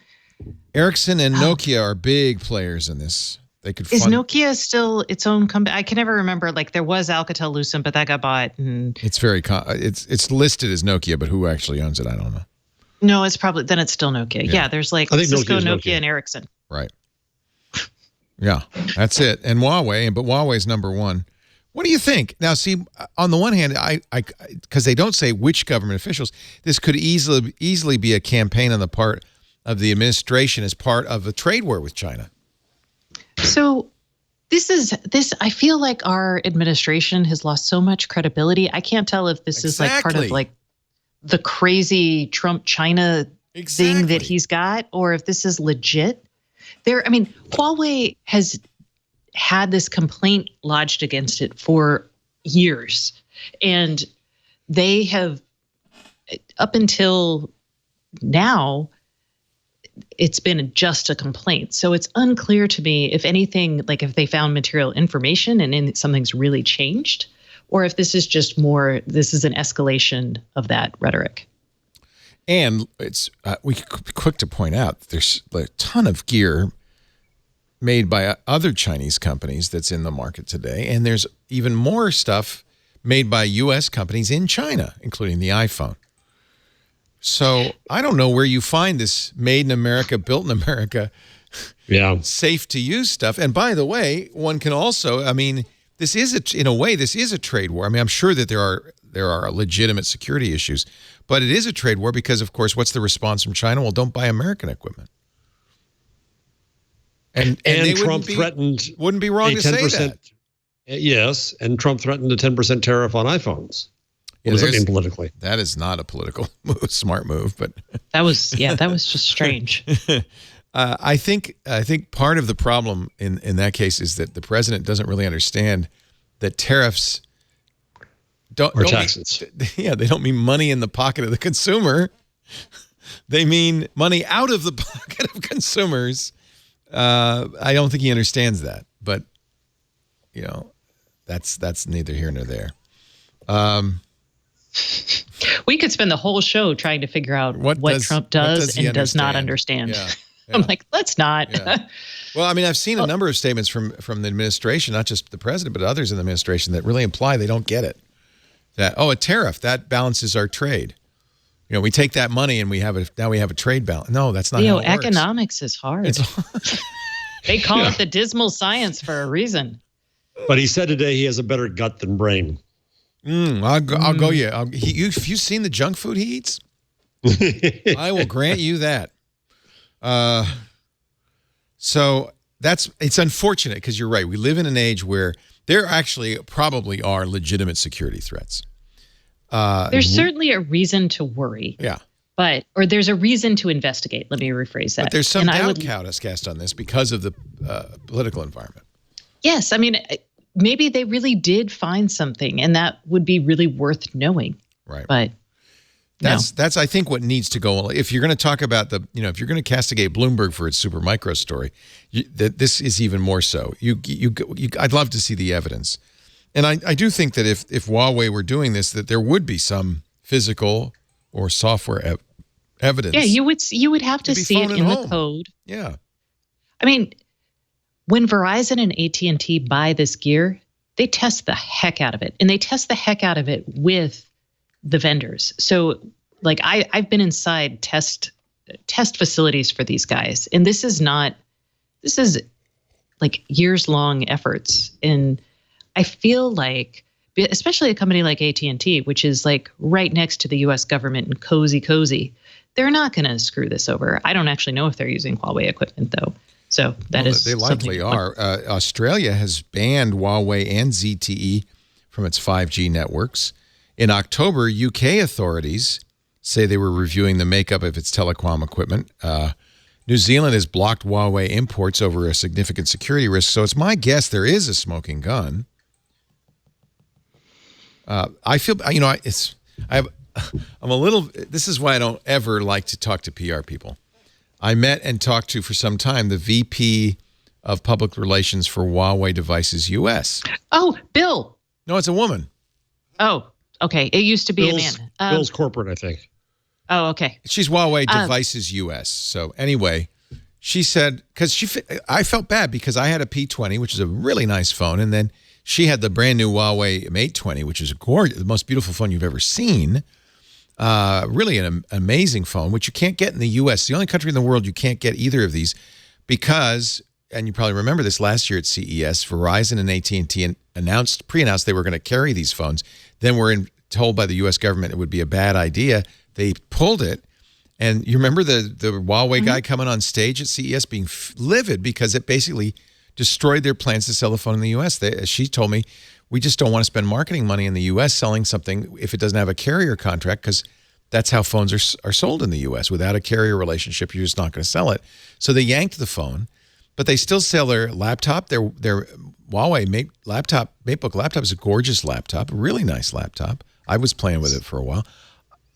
Ericsson and Nokia are big players in this. They could Is Nokia still its own company? I can never remember. Like there was Alcatel-Lucent, but that got bought. And it's it's listed as Nokia, but who actually owns it, I don't know. No, it's still Nokia. Yeah, there's like Cisco, Nokia, and Ericsson. Right. Yeah, that's it. And Huawei, but Huawei's number 1. What do you think? Now, see, on the one hand, because they don't say which government officials, this could easily be a campaign on the part of the administration as part of a trade war with China. So this. I feel like our administration has lost so much credibility. I can't tell if this is like part of like the crazy Trump China thing that he's got, or if this is legit. Huawei has had this complaint lodged against it for years, and they have, up until now, it's been just a complaint. So it's unclear to me if anything, like if they found material information and something's really changed, or if this is just this is an escalation of that rhetoric. And it's we could be quick to point out there's a ton of gear made by other Chinese companies that's in the market today, and there's even more stuff made by U.S. companies in China, including the iPhone. So I don't know where you find this made in America, built in America, safe to use stuff. And by the way, one can also, this is a trade war. I'm sure that there are legitimate security issues, but it is a trade war because, of course, what's the response from China? Well, don't buy American equipment. And Trump wouldn't be wrong to say that. Yes, and Trump threatened a 10% tariff on iPhones. What does that mean politically? That is not a political smart move, but that was just strange. I think part of the problem in that case is that the president doesn't really understand that tariffs don't taxes. They don't mean money in the pocket of the consumer. They mean money out of the pocket of consumers. I don't think he understands that, but that's neither here nor there. We could spend the whole show trying to figure out what Trump does and does not understand. Yeah, I'm like, let's not. Yeah. Well, I mean, I've seen a number of statements from the administration, not just the president, but others in the administration that really imply they don't get it. That, a tariff, that balances our trade. We take that money and now we have a trade balance. No, that's not how it works. Economics is hard. They call it the dismal science for a reason. But he said today he has a better gut than brain. I'll go you. If you've seen the junk food he eats, I will grant you that. So it's unfortunate because you're right. We live in an age where there actually probably are legitimate security threats. There's certainly a reason to worry. Yeah. Or there's a reason to investigate. Let me rephrase that. But there's some doubt cast on this because of the political environment. Yes. I mean, maybe they really did find something, and that would be really worth knowing. Right. But that's I think what needs to go. If you're going to talk about if you're going to castigate Bloomberg for its super micro story, this is even more so. I'd love to see the evidence. And I do think that if Huawei were doing this, that there would be some physical or software evidence. Yeah, you would have to see it in the code. Yeah. I mean, when Verizon and AT&T buy this gear, they test the heck out of it. And they test the heck out of it with the vendors. So, like, I've been inside test facilities for these guys. And this is like years-long efforts. And I feel like, especially a company like AT&T, which is like right next to the U.S. government and cozy, they're not going to screw this over. I don't actually know if they're using Huawei equipment, though. So they likely are. Australia has banned Huawei and ZTE from its 5G networks. In October, UK authorities say they were reviewing the makeup of its telecom equipment. New Zealand has blocked Huawei imports over a significant security risk. So it's my guess there is a smoking gun. I feel, this is why I don't ever like to talk to PR people. I met and talked to for some time the VP of Public Relations for Huawei Devices US. Oh, Bill. No, it's a woman. Oh, okay. It used to be a man. Bill's corporate, I think. Oh, okay. She's Huawei Devices US. So anyway, she said, I felt bad because I had a P20, which is a really nice phone, and then she had the brand new Huawei Mate 20, which is the most beautiful phone you've ever seen. Really an amazing phone, which you can't get in the U.S. The only country in the world you can't get either of these because, and you probably remember this last year at CES, Verizon and AT&T pre-announced they were going to carry these phones. Then were told by the U.S. government it would be a bad idea. They pulled it. And you remember the Huawei guy coming on stage at CES being livid because it basically destroyed their plans to sell the phone in the U.S. She told me, we just don't want to spend marketing money in the U.S. selling something if it doesn't have a carrier contract because that's how phones are sold in the U.S. Without a carrier relationship, you're just not going to sell it. So they yanked the phone, but they still sell their laptop. Their Huawei MateBook laptop is a gorgeous laptop, a really nice laptop. I was playing with it for a while.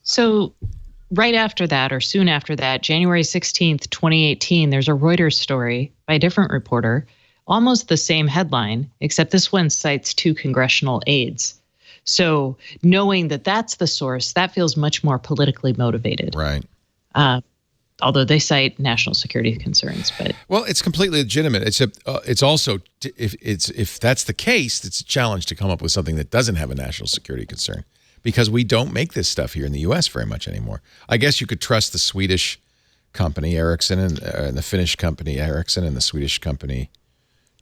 So right after that, or soon after that, January 16th, 2018, there's a Reuters story by a different reporter, almost the same headline, except this one cites 2 congressional aides. So knowing that that's the source, that feels much more politically motivated. Right. Although they cite national security concerns, but well, it's completely legitimate. It's also if that's the case, it's a challenge to come up with something that doesn't have a national security concern because we don't make this stuff here in the U.S. very much anymore. I guess you could trust the Swedish company Ericsson and the Finnish company Ericsson and the Swedish company.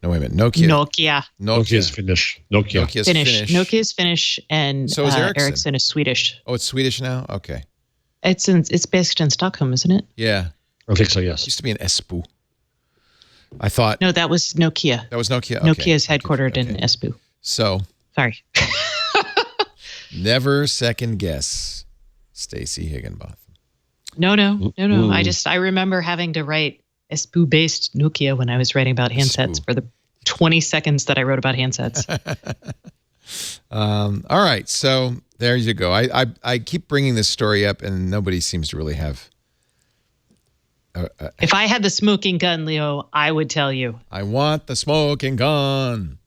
No, wait a minute. Nokia. Nokia's Finnish. Nokia's Finnish, and so is Ericsson is Swedish. Oh, it's Swedish now? Okay. It's based in Stockholm, isn't it? Yeah. I think so, yes. It used to be an Espoo. I thought. No, that was Nokia. That was Nokia? Okay. Nokia is headquartered in Espoo. So. Sorry. Never second guess Stacey Higginbotham. No. I remember having to write Espoo-based Nokia when I was writing about handsets for the 20 seconds that I wrote about handsets. All right, so there you go. I keep bringing this story up, and nobody seems to really have. If I had the smoking gun, Leo, I would tell you. I want the smoking gun.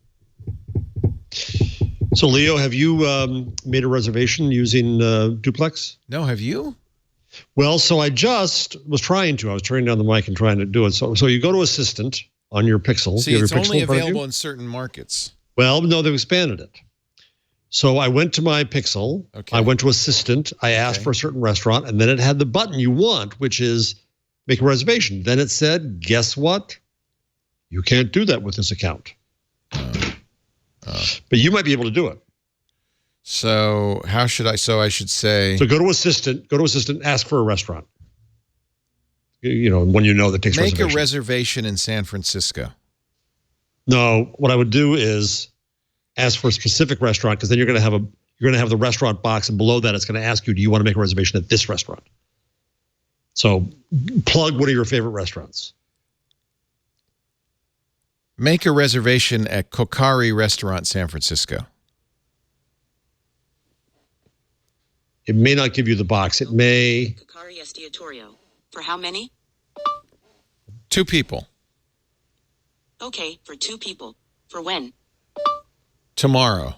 So, Leo, have you made a reservation using Duplex? No, have you? Well, so I just was trying to. I was turning down the mic and trying to do it. So you go to Assistant on your Pixel. See, it's only available in certain markets. Well, no, they've expanded it. So I went to my Pixel. Okay. I went to Assistant. I asked for a certain restaurant, and then it had the button you want, which is make a reservation. Then it said, guess what? You can't do that with this account. But you might be able to do it. So how should I? So I should say. So go to Assistant. Ask for a restaurant. When you know that takes make a reservation in San Francisco. No, what I would do is ask for a specific restaurant, because then you're going to have the restaurant box, and below that it's going to ask you, do you want to make a reservation at this restaurant? So plug one of your favorite restaurants. Make a reservation at Kokari Restaurant, San Francisco. It may not give you the box. It may. Kokari Estiatorio. For how many? 2 people. Okay, for 2 people. For when? Tomorrow.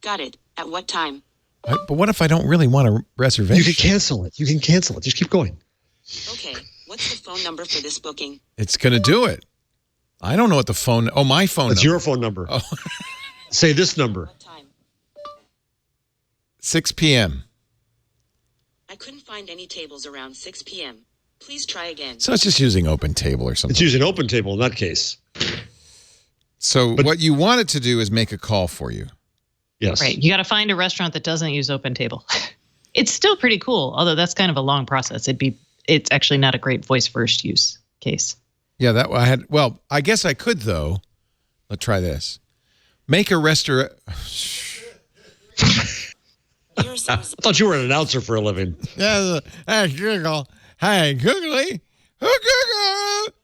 Got it. At what time? But what if I don't really want a reservation? You can cancel it. Just keep going. Okay. What's the phone number for this booking? It's going to do it. I don't know what the phone. Oh, my phone. It's your phone number. Oh. Say this number. What time? 6 p.m. I couldn't find any tables around 6 p.m. Please try again. So it's just using Open Table or something. It's using Open Table in that case. So what you want it to do is make a call for you. Yes. Right. You got to find a restaurant that doesn't use Open Table. It's still pretty cool, although that's kind of a long process. It's actually not a great voice first use case. Yeah, I guess I could though. Let's try this. Make a restaurant. I thought you were an announcer for a living. Yeah. Hey, Google. Hey, Googly. Google.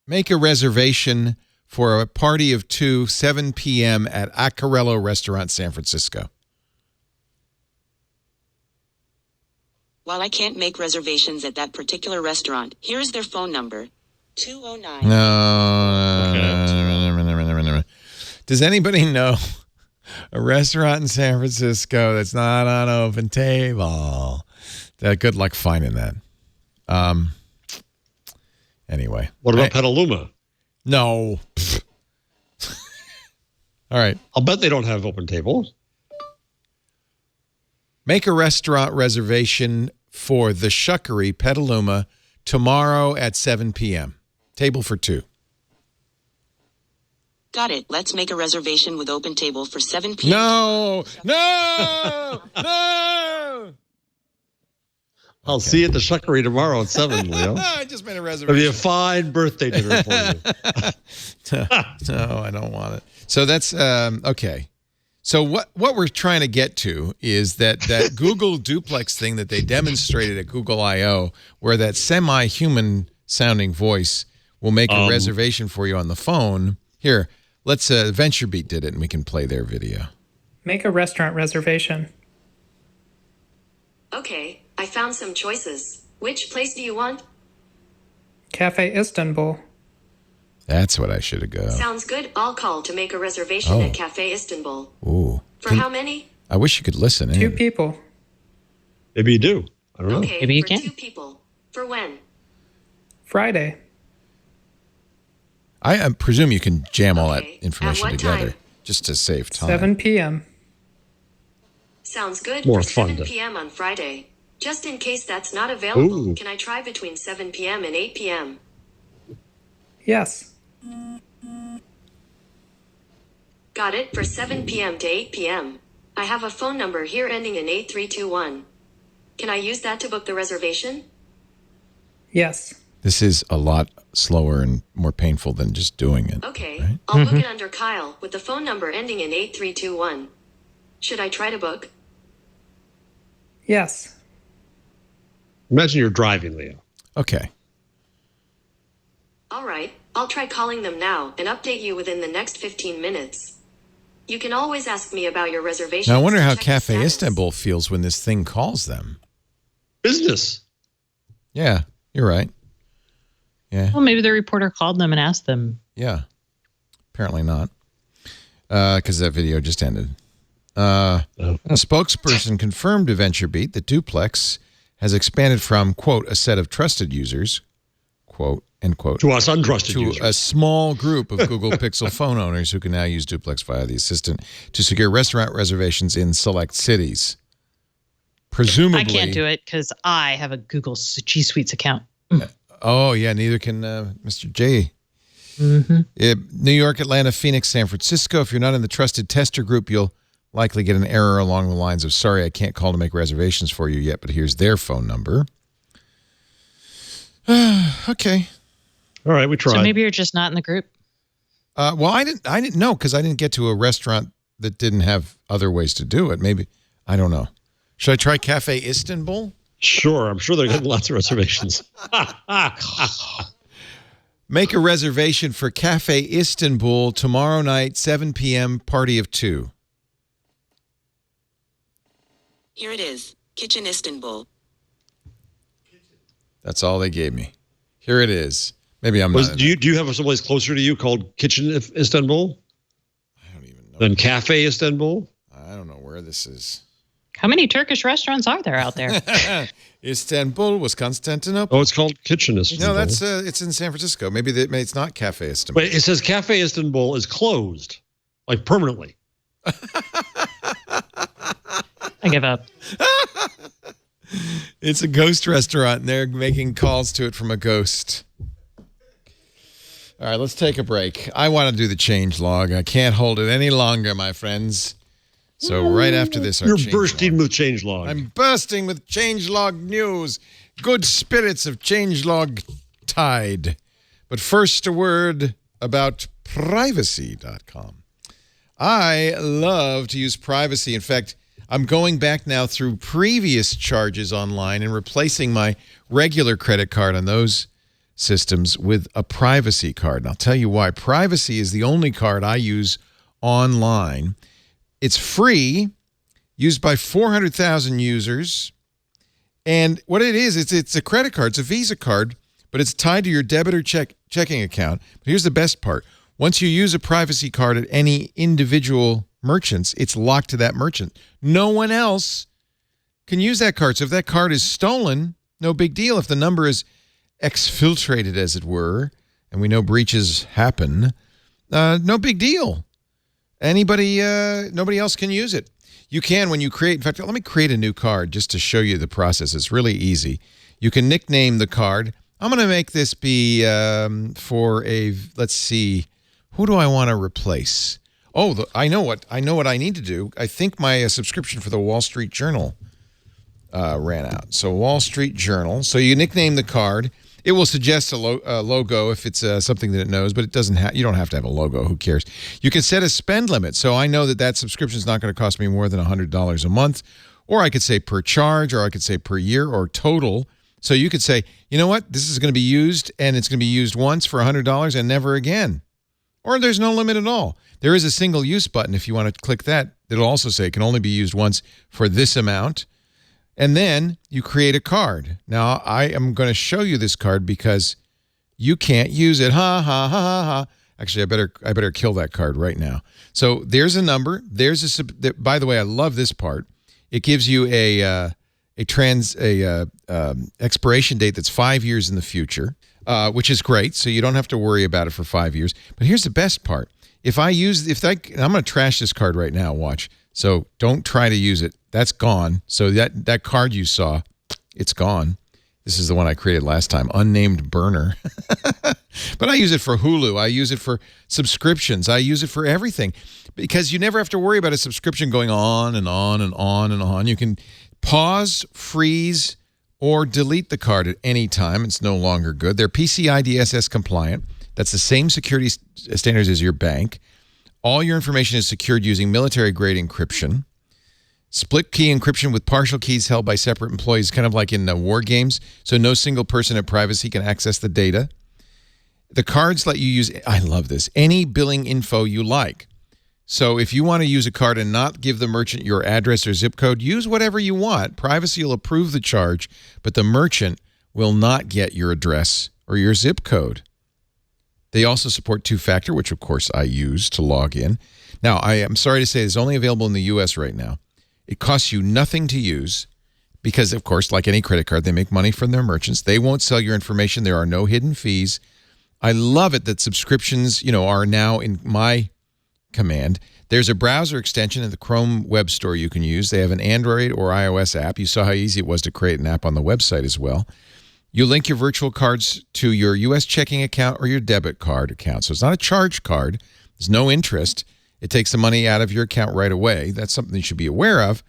Make a reservation for a party of 2, 7 p.m. at Accarello Restaurant, San Francisco. While I can't make reservations at that particular restaurant, here's their phone number. 209. No. Does anybody know a restaurant in San Francisco that's not on Open Table? Good luck finding that. Anyway. What about Petaluma? No. All right. I'll bet they don't have Open Table. Make a restaurant reservation for the Shuckery, Petaluma, tomorrow at 7 p.m. Table for 2. Got it. Let's make a reservation with Open Table for 7 p.m. No. I'll see you at the Shuckery tomorrow at 7, Leo. I just made a reservation. It'll be a fine birthday dinner for you. No, I don't want it. So that's okay. So what we're trying to get to is that Google Duplex thing that they demonstrated at Google I/O, where that semi-human sounding voice will make a reservation for you on the phone. Here, let's VentureBeat did it, and we can play their video. Make a restaurant reservation. Okay, I found some choices. Which place do you want? Cafe Istanbul. That's what I should have go. Sounds good. I'll call to make a reservation at Cafe Istanbul. Ooh. For how many? I wish you could listen. 2 people. Maybe you do. I don't know. Okay, maybe you for can. 2 people. For when? Friday. I presume you can jam all that Okay. information At what together time? just to save time. 7 p.m. Sounds good. More for fun 7 to- p.m. on Friday. Just in case that's not available, Ooh. can I try between 7 p.m. and 8 p.m.? Yes. Got it. For 7 p.m. to 8 p.m. I have a phone number here ending in 8321. Can I use that to book the reservation? Yes. This is a lot slower and more painful than just doing it. Okay. Right? I'll book it under Kyle with the phone number ending in 8321. Should I try to book? Yes. Imagine you're driving, Leo. Okay. All right. I'll try calling them now and update you within the next 15 minutes. You can always ask me about your reservation. Now I wonder how Cafe Istanbul feels when this thing calls them. Business. Yeah, you're right. Yeah. Well, maybe the reporter called them and asked them. Yeah. Apparently not. Because that video just ended. A spokesperson confirmed to VentureBeat that Duplex has expanded from, quote, a set of trusted users, quote, end quote, to us untrusted users, to a small group of Google Pixel phone owners who can now use Duplex via the assistant to secure restaurant reservations in select cities. Presumably, I can't do it because I have a Google G Suites account. Oh, yeah, neither can Mr. J. New York, Atlanta, Phoenix, San Francisco. If you're not in the trusted tester group, you'll likely get an error along the lines of, sorry, I can't call to make reservations for you yet, but here's their phone number. Okay. All right, we tried. So maybe you're just not in the group? Well, I didn't know because I didn't get to a restaurant that didn't have other ways to do it. Maybe, I don't know. Should I try Cafe Istanbul? Sure, I'm sure they're getting lots of reservations. Make a reservation for Cafe Istanbul tomorrow night, 7 p.m., party of 2. Here it is, Kitchen Istanbul. That's all they gave me. Here it is. Maybe I'm not. Do you have someplace closer to you called Kitchen Istanbul? I don't even know. Than Cafe Istanbul? I don't know where this is. How many Turkish restaurants are there out there? Istanbul was Constantinople. Oh, it's called Kitchen Istanbul. No, that's it's in San Francisco. Maybe it's not Cafe Istanbul. Wait, it says Cafe Istanbul is closed, like permanently. I give up. It's a ghost restaurant, and they're making calls to it from a ghost. All right, let's take a break. I want to do the change log. I can't hold it any longer, my friends. So right after this, you're bursting with changelog. I'm bursting with changelog news. Good spirits of changelog tide. But first, a word about privacy.com. I love to use privacy. In fact, I'm going back now through previous charges online and replacing my regular credit card on those systems with a privacy card. And I'll tell you why. Privacy is the only card I use online. It's free, used by 400,000 users. And what it is, it's a credit card. It's a Visa card, but it's tied to your debit or checking account. But here's the best part. Once you use a privacy card at any individual merchants, it's locked to that merchant. No one else can use that card. So if that card is stolen, no big deal. If the number is exfiltrated, as it were, and we know breaches happen, no big deal. Nobody else can use it. You can when you create. In fact, let me create a new card just to show you the process. It's really easy. You can nickname the card. I'm going to make this be for a. Let's see. Who do I want to replace? Oh, I know what I need to do. I think my subscription for the Wall Street Journal ran out. So Wall Street Journal. So you nickname the card. It will suggest a logo if it's something that it knows, but it doesn't have. You don't have to have a logo. Who cares? You can set a spend limit, so I know that subscription is not going to cost me more than $100 a month, or I could say per charge, or I could say per year, or total. So you could say, you know what, this is going to be used, and it's going to be used once for $100 and never again, or there's no limit at all. There is a single use button if you want to click that. It'll also say it can only be used once for this amount. And then you create a card. Now, I am going to show you this card because you can't use it. Ha, ha, ha, ha, ha. Actually, I better kill that card right now. So there's a number. By the way, I love this part. It gives you a expiration date that's 5 years in the future, which is great. So you don't have to worry about it for 5 years. But here's the best part. I'm going to trash this card right now. Watch. So don't try to use it. That's gone. So that card you saw, it's gone. This is the one I created last time, unnamed burner. But I use it for Hulu. I use it for subscriptions. I use it for everything because you never have to worry about a subscription going on and on and on and on. You can pause, freeze, or delete the card at any time. It's no longer good. They're PCI DSS compliant. That's the same security standards as your bank. All your information is secured using military-grade encryption. Split key encryption with partial keys held by separate employees, kind of like in war games, so no single person at privacy can access the data. The cards let you use, I love this, any billing info you like. So if you want to use a card and not give the merchant your address or zip code, use whatever you want. Privacy will approve the charge, but the merchant will not get your address or your zip code. They also support two-factor, which of course I use to log in. Now, I am sorry to say it's only available in the U.S. right now. It costs you nothing to use because, of course, like any credit card, they make money from their merchants. They won't sell your information. There are no hidden fees. I love it that subscriptions, are now in my command. There's a browser extension in the Chrome web store you can use. They have an Android or iOS app. You saw how easy it was to create an app on the website as well. You link your virtual cards to your U.S. checking account or your debit card account. So it's not a charge card. There's no interest. It takes the money out of your account right away. That's something you should be aware of.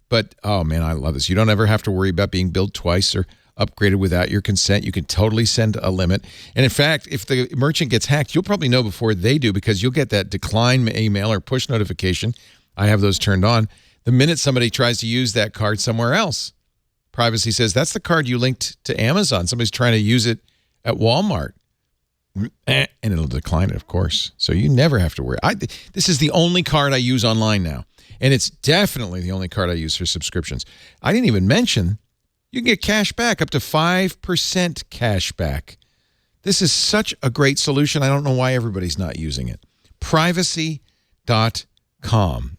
But, oh, man, I love this. You don't ever have to worry about being billed twice or upgraded without your consent. You can totally send a limit. And, in fact, if the merchant gets hacked, you'll probably know before they do because you'll get that decline email or push notification. I have those turned on. The minute somebody tries to use that card somewhere else, privacy says, that's the card you linked to Amazon. Somebody's trying to use it at Walmart. And it'll decline it, of course. So you never have to worry. This is the only card I use online now. And it's definitely the only card I use for subscriptions. I didn't even mention you can get cash back, up to 5% cash back. This is such a great solution. I don't know why everybody's not using it. Privacy.com.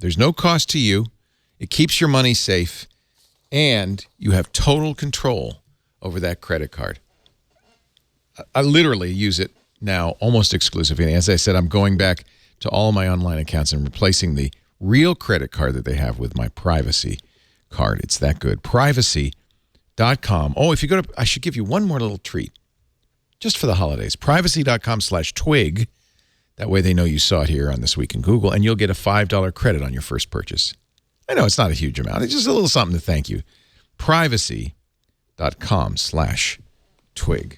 There's no cost to you. It keeps your money safe. And you have total control over that credit card. I literally use it now almost exclusively. And as I said, I'm going back to all my online accounts and replacing the real credit card that they have with my privacy card. It's that good. Privacy.com. Oh, if you go to, I should give you one more little treat just for the holidays. Privacy.com/twig. That way they know you saw it here on This Week in Google, and you'll get a $5 credit on your first purchase. I know it's not a huge amount. It's just a little something to thank you. Privacy.com/twig.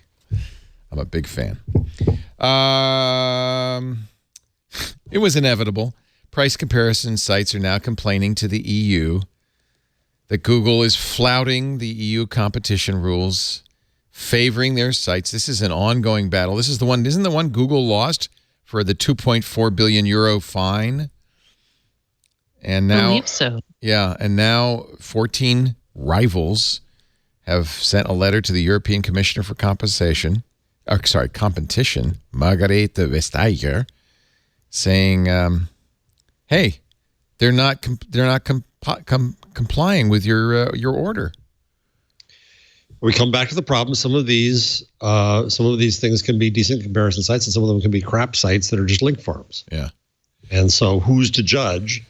I'm a big fan. It was inevitable. Price comparison sites are now complaining to the EU that Google is flouting the EU competition rules, favoring their sites. This is an ongoing battle. This is the one, isn't the one Google lost for the 2.4 billion euro fine? And now, I believe so. Yeah, and now 14 rivals have sent a letter to the European Commissioner for Competition, Margarete Vestager, saying, "Hey, they're not complying with your order." We come back to the problem. Some of these things can be decent comparison sites, and some of them can be crap sites that are just link farms. Yeah, and so who's to judge?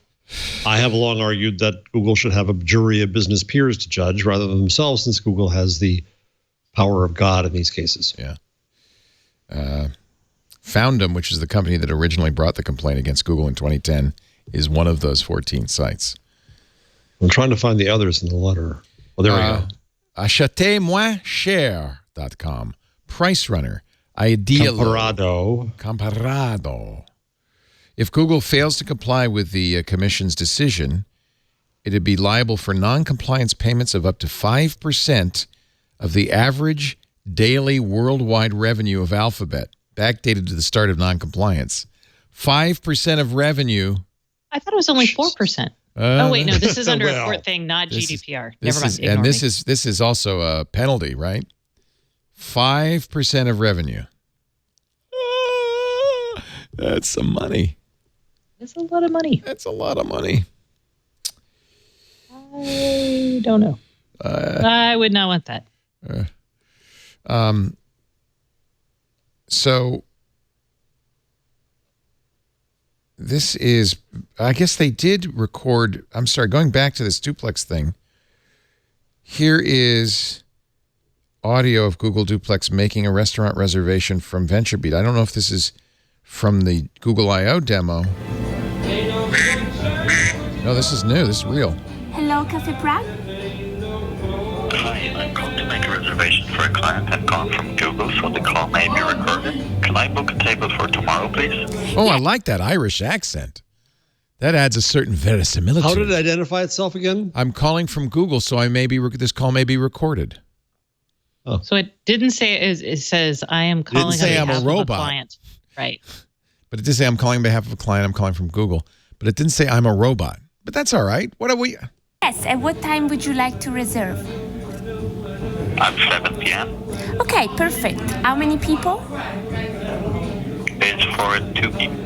I have long argued that Google should have a jury of business peers to judge rather than themselves, since Google has the power of God in these cases. Yeah. Foundum, which is the company that originally brought the complaint against Google in 2010, is one of those 14 sites. I'm trying to find the others in the letter. Well, there we go. Achetemoincher.com. Price Runner. Idealo. Comparado. If Google fails to comply with the Commission's decision, it would be liable for non-compliance payments of up to 5% of the average daily worldwide revenue of Alphabet, backdated to the start of non-compliance. 5% of revenue. I thought it was only 4%. Oh, wait, no, this is under a court thing, not GDPR. Never mind. And this is also a penalty, right? 5% of revenue. That's some money. It's a lot of money. That's a lot of money. I don't know. I would not want that. So this is, I guess they did record, I'm sorry, going back to this Duplex thing. Here is audio of Google Duplex making a restaurant reservation from VentureBeat. I don't know if this is from the Google I.O. demo. No, this is new. This is real. Hello, Cafe Prague? Hi, I'm calling to make a reservation for a client I've gone from Google, so the call may be recorded. Can I book a table for tomorrow, please? Oh, I like that Irish accent. That adds a certain verisimilitude. How did it identify itself again? I'm calling from Google, so this call may be recorded. Oh. So it didn't say it says I am calling on behalf of a client. Right. But it did say I'm calling on behalf of a client. I'm calling from Google. But it didn't say I'm a robot. But that's all right. What are we? Yes, at what time would you like to reserve? At 7 p.m. Okay, perfect. How many people? It's for 2 people.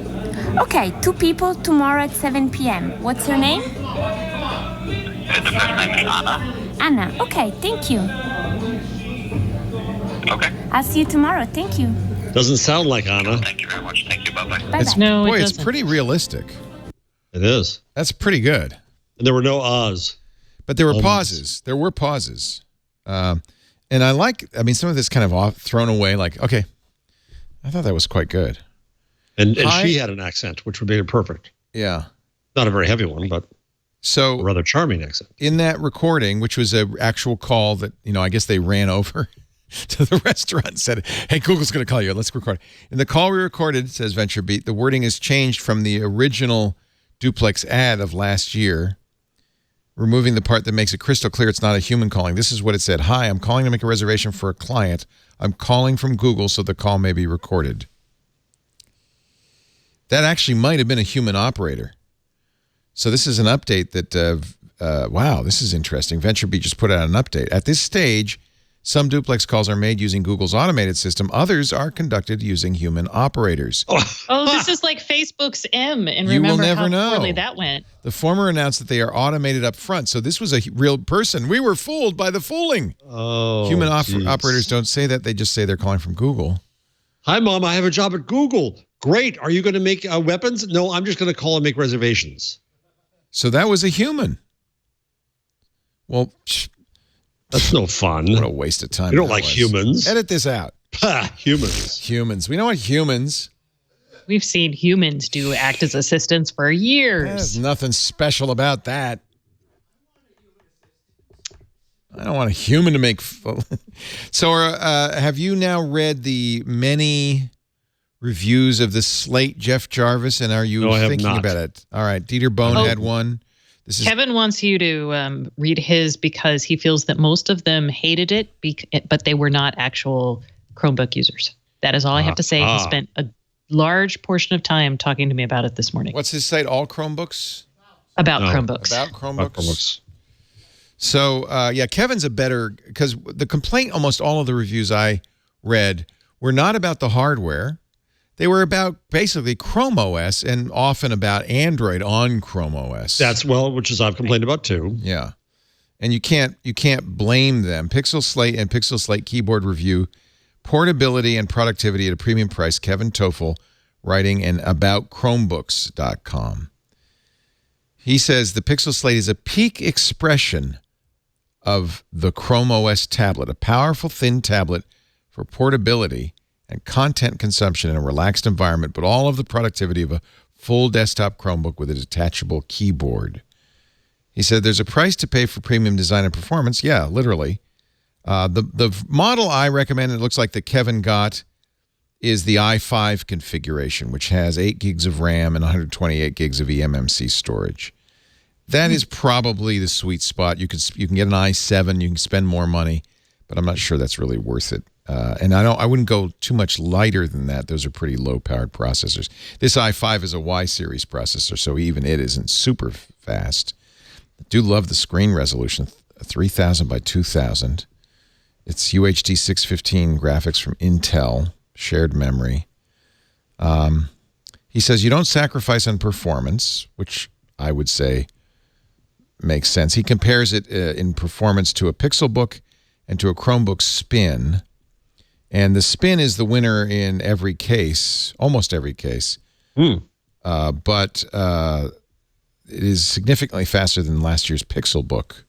Okay, 2 people tomorrow at 7 p.m. What's your name? The first name is Anna. Anna. Okay, thank you. Okay. I'll see you tomorrow. Thank you. Doesn't sound like Anna. Thank you very much. Thank you. Bye-bye. No, it's pretty realistic. It is. That's pretty good. And there were no ahs. But there were pauses. There were pauses. And some of this kind of thrown away, like, okay, I thought that was quite good. And she had an accent, which would be perfect. Yeah. Not a very heavy one, but a rather charming accent. In that recording, which was an actual call that, I guess they ran over to the restaurant and said, hey, Google's going to call you. Let's record. In the call we recorded, says VentureBeat, the wording has changed from the original Duplex ad of last year, removing the part that makes it crystal clear it's not a human calling. This is what it said. Hi, I'm calling to make a reservation for a client. I'm calling from Google, so the call may be recorded. That actually might have been a human operator. So this is an update that, wow, this is interesting. VentureBeat just put out an update. At this stage, some duplex calls are made using Google's automated system. Others are conducted using human operators. Oh, this is like Facebook's M. And You will remember never how know. poorly that went. The former announced that they are automated up front. So this was a real person. We were fooled by the fooling. Oh, human operators don't say that. They just say they're calling from Google. Hi, Mom. I have a job at Google. Great. Are you going to make weapons? No, I'm just going to call and make reservations. So that was a human. Well, that's no fun. What a waste of time. You don't like humans. Edit this out. Humans. Humans. We don't want humans. We've seen humans act as assistants for years. There's nothing special about that. I don't want a human to make... So have you now read the many reviews of the Slate Jeff Jarvis, and are you thinking about it? All right. Dieter Bohn had one. Kevin wants you to read his because he feels that most of them hated it, but they were not actual Chromebook users. That is all I have to say. He spent a large portion of time talking to me about it this morning. What's his site? All Chromebooks? About Chromebooks. About Chromebooks. So, Kevin's a better, because the complaint, almost all of the reviews I read were not about the hardware. They were about basically Chrome OS and often about Android on Chrome OS. Which is I've complained about too. Yeah. And you can't blame them. Pixel Slate and Pixel Slate Keyboard Review, portability and productivity at a premium price. Kevin Toffel writing in aboutchromebooks.com. He says the Pixel Slate is a peak expression of the Chrome OS tablet, a powerful thin tablet for portability and content consumption in a relaxed environment, but all of the productivity of a full desktop Chromebook with a detachable keyboard. He said there's a price to pay for premium design and performance. Yeah, literally. The model I recommend, it looks like that Kevin got, is the i5 configuration, which has 8 gigs of RAM and 128 gigs of eMMC storage. That is probably the sweet spot. You can get an i7, you can spend more money, but I'm not sure that's really worth it. And I wouldn't go too much lighter than that. Those are pretty low-powered processors. This i5 is a Y series processor, so even it isn't super fast. I do love the screen resolution, 3000 by 2000. It's UHD 615 graphics from Intel, shared memory. He says you don't sacrifice on performance, which I would say makes sense. He compares it in performance to a Pixelbook and to a Chromebook Spin. And the Spin is the winner in every case, almost every case. But it is significantly faster than last year's Pixelbook.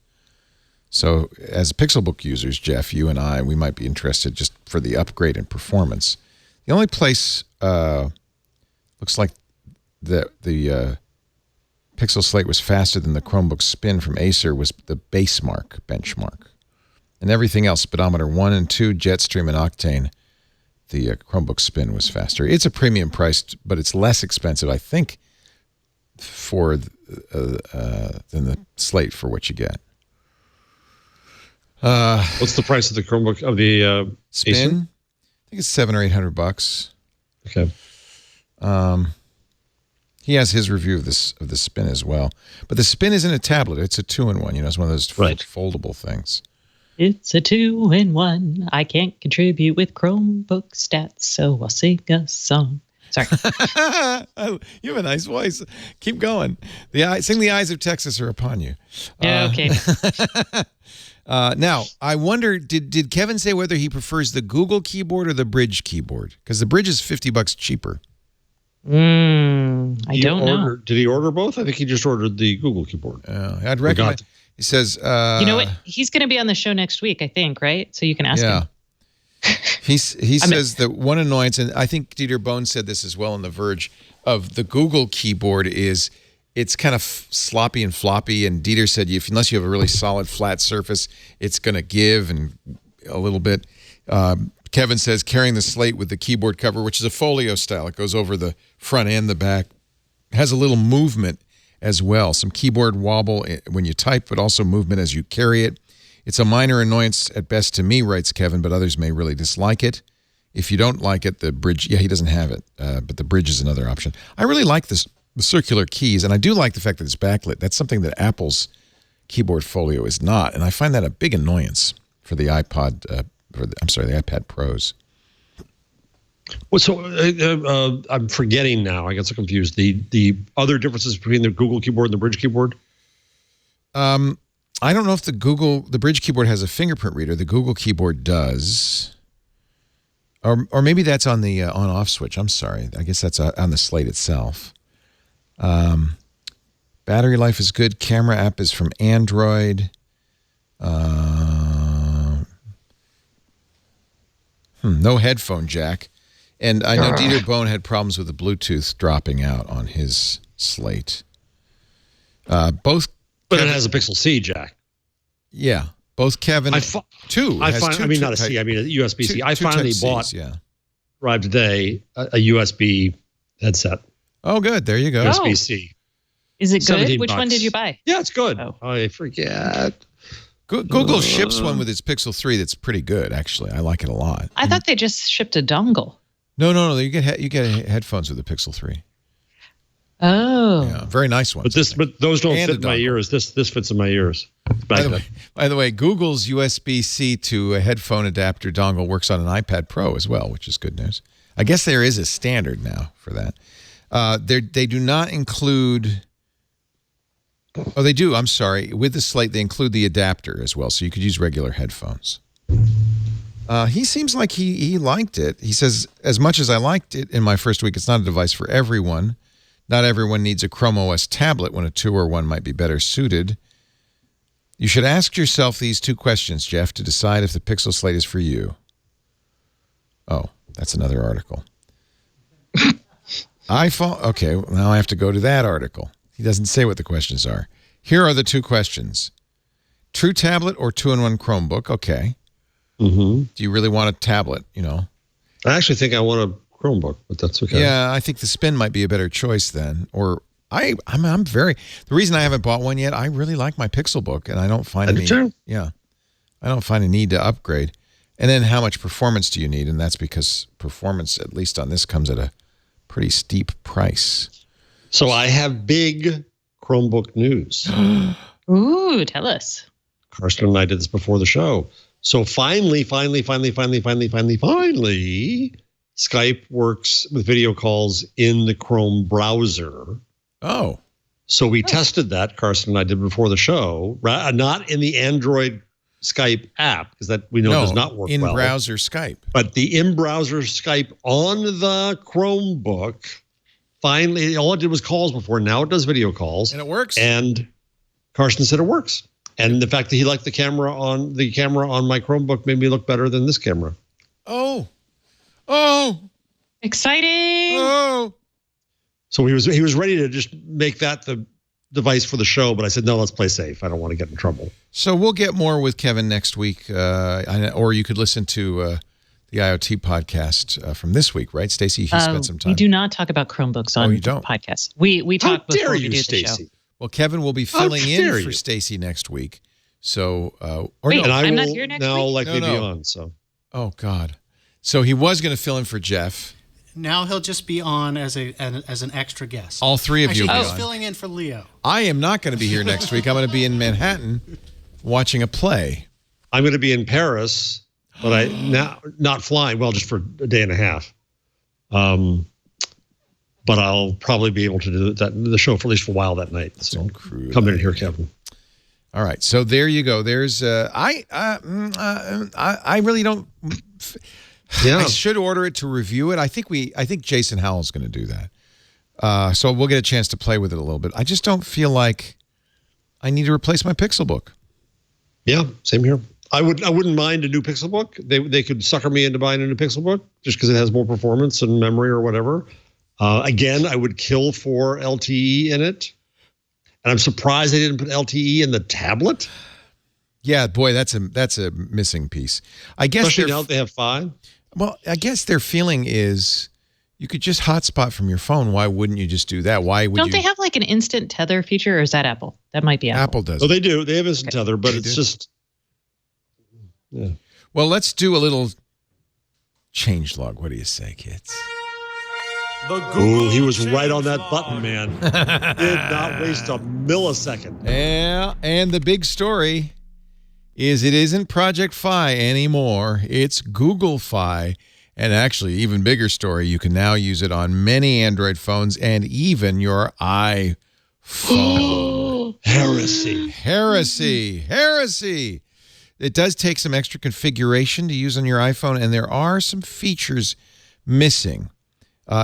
So as Pixelbook users, Jeff, you and I, we might be interested just for the upgrade in performance. The only place looks like the Pixel Slate was faster than the Chromebook Spin from Acer was the Basemark benchmark. And everything else, speedometer 1 and 2, Jetstream and Octane, the Chromebook Spin was faster. It's a premium priced, but it's less expensive, I think, for than the Slate for what you get. What's the price of the Chromebook of the Spin? Acer? I think it's $700 or $800. Okay. He has his review of the Spin as well, but the Spin isn't a tablet; it's a 2-in-1. You know, it's one of those foldable things. It's a 2-in-1. I can't contribute with Chromebook stats, so I'll sing a song. Sorry. You have a nice voice. Keep going. Sing "The Eyes of Texas Are Upon You." Yeah, okay. Now, I wonder, did Kevin say whether he prefers the Google keyboard or the Bridge keyboard? Because the Bridge is $50 cheaper. I don't know. Did he order both? I think he just ordered the Google keyboard. I'd recommend. He says, you know what? He's going to be on the show next week, I think, right? So you can ask him. He says that one annoyance, and I think Dieter Bohn said this as well on The Verge, of the Google keyboard is it's kind of sloppy and floppy. And Dieter said, unless you have a really solid flat surface, it's going to give and a little bit. Kevin says carrying the Slate with the keyboard cover, which is a folio style. It goes over the front and the back. Has a little movement as well. Some keyboard wobble when you type, but also movement as you carry it. It's a minor annoyance at best to me, writes Kevin, but others may really dislike it. If you don't like it, the Bridge, he doesn't have it, but the Bridge is another option. I really like the circular keys, and I do like the fact that it's backlit. That's something that Apple's keyboard folio is not, and I find that a big annoyance for the iPad Pros. Well, so I'm forgetting now. I got so confused. The other differences between the Google keyboard and the Bridge keyboard? I don't know if the Bridge keyboard has a fingerprint reader. The Google keyboard does. Or maybe that's on the on-off switch. I'm sorry. I guess that's on the Slate itself. Battery life is good. Camera app is from Android. No headphone jack. And I know Dieter Bohn had problems with the Bluetooth dropping out on his Slate. But it has a Pixel C jack. Yeah. Both Kevin two. Not a C. I mean a USB-C. I finally bought, arrived today, a USB headset. Oh, good. There you go. USB-C. Is it good? Which one did you buy? Yeah, it's good. Oh. I forget. Google ships one with its Pixel 3 that's pretty good, actually. I like it a lot. I thought they just shipped a dongle. No. You get headphones with the Pixel 3. Oh, yeah, very nice ones. But those don't fit in my ears. This fits in my ears. By the way, Google's USB-C to a headphone adapter dongle works on an iPad Pro as well, which is good news. I guess there is a standard now for that. They do not include. Oh, they do. I'm sorry. With the Slate, they include the adapter as well, so you could use regular headphones. He seems like he liked it. He says, as much as I liked it in my first week, it's not a device for everyone. Not everyone needs a Chrome OS tablet when a 2-in-1 might be better suited. You should ask yourself these two questions, Jeff, to decide if the Pixel Slate is for you. Oh, that's another article. Okay, well, now I have to go to that article. He doesn't say what the questions are. Here are the two questions. True tablet or 2-in-1 Chromebook? Okay. Mm-hmm. Do you really want a tablet, I actually think I want a Chromebook, but that's okay. Yeah, I think the Spin might be a better choice then. Or I'm very. The reason I haven't bought one yet, I really like my Pixel Book, and I don't find I don't find a need to upgrade. And then how much performance do you need? And that's because performance, at least on this, comes at a pretty steep price. So I have big Chromebook news. Ooh, tell us. Karsten and I did this before the show. So finally, Skype works with video calls in the Chrome browser. Oh. So we tested that, Karsten and I did before the show, not in the Android Skype app, because that we know does not work well. In-browser Skype. But the in-browser Skype on the Chromebook, finally, all it did was calls before. Now it does video calls. And it works. And Karsten said it works. And the fact that he liked the camera on my Chromebook made me look better than this camera. Oh. Exciting. Oh. So he was ready to just make that the device for the show, but I said, no, let's play safe. I don't want to get in trouble. So we'll get more with Kevin next week, or you could listen to the IoT podcast from this week, right, Stacey? He spent some time. We do not talk about Chromebooks on podcasts. We talk before we do the show. Well, Kevin will be filling in for Stacey next week. So, I'm not here next week. Now likely be on. So, oh God, so he was going to fill in for Jeff. Now he'll just be on as an extra guest. All three of you will be on. He's filling in for Leo. I am not going to be here next week. I'm going to be in Manhattan watching a play. I'm going to be in Paris, but not flying. Well, just for a day and a half. but I'll probably be able to do the show for at least for a while that night. So come in here, Kevin. All right, so there you go. There's I really don't. Yeah, I should order it to review it. I think Jason Howell's going to do that. So we'll get a chance to play with it a little bit. I just don't feel like I need to replace my Pixelbook. Yeah, same here. I wouldn't mind a new Pixelbook. They could sucker me into buying a new Pixelbook just because it has more performance and memory or whatever. Again, I would kill for LTE in it. And I'm surprised they didn't put LTE in the tablet. Yeah, boy, that's a missing piece. I guess especially now that they have 5. Well, I guess their feeling is you could just hotspot from your phone. Why wouldn't you just do that? Why would Don't they have like an instant tether feature, or is that Apple? That might be Apple. Apple does. Oh, they do. They have instant tether, but it's just. Yeah. Well, let's do a little changelog. What do you say, kids? Ooh, he was right on that button, man. Did not waste a millisecond. Yeah, and the big story is it isn't Project Fi anymore. It's Google Fi. And actually, even bigger story, you can now use it on many Android phones and even your iPhone. Heresy. Heresy. Heresy. It does take some extra configuration to use on your iPhone, and there are some features missing.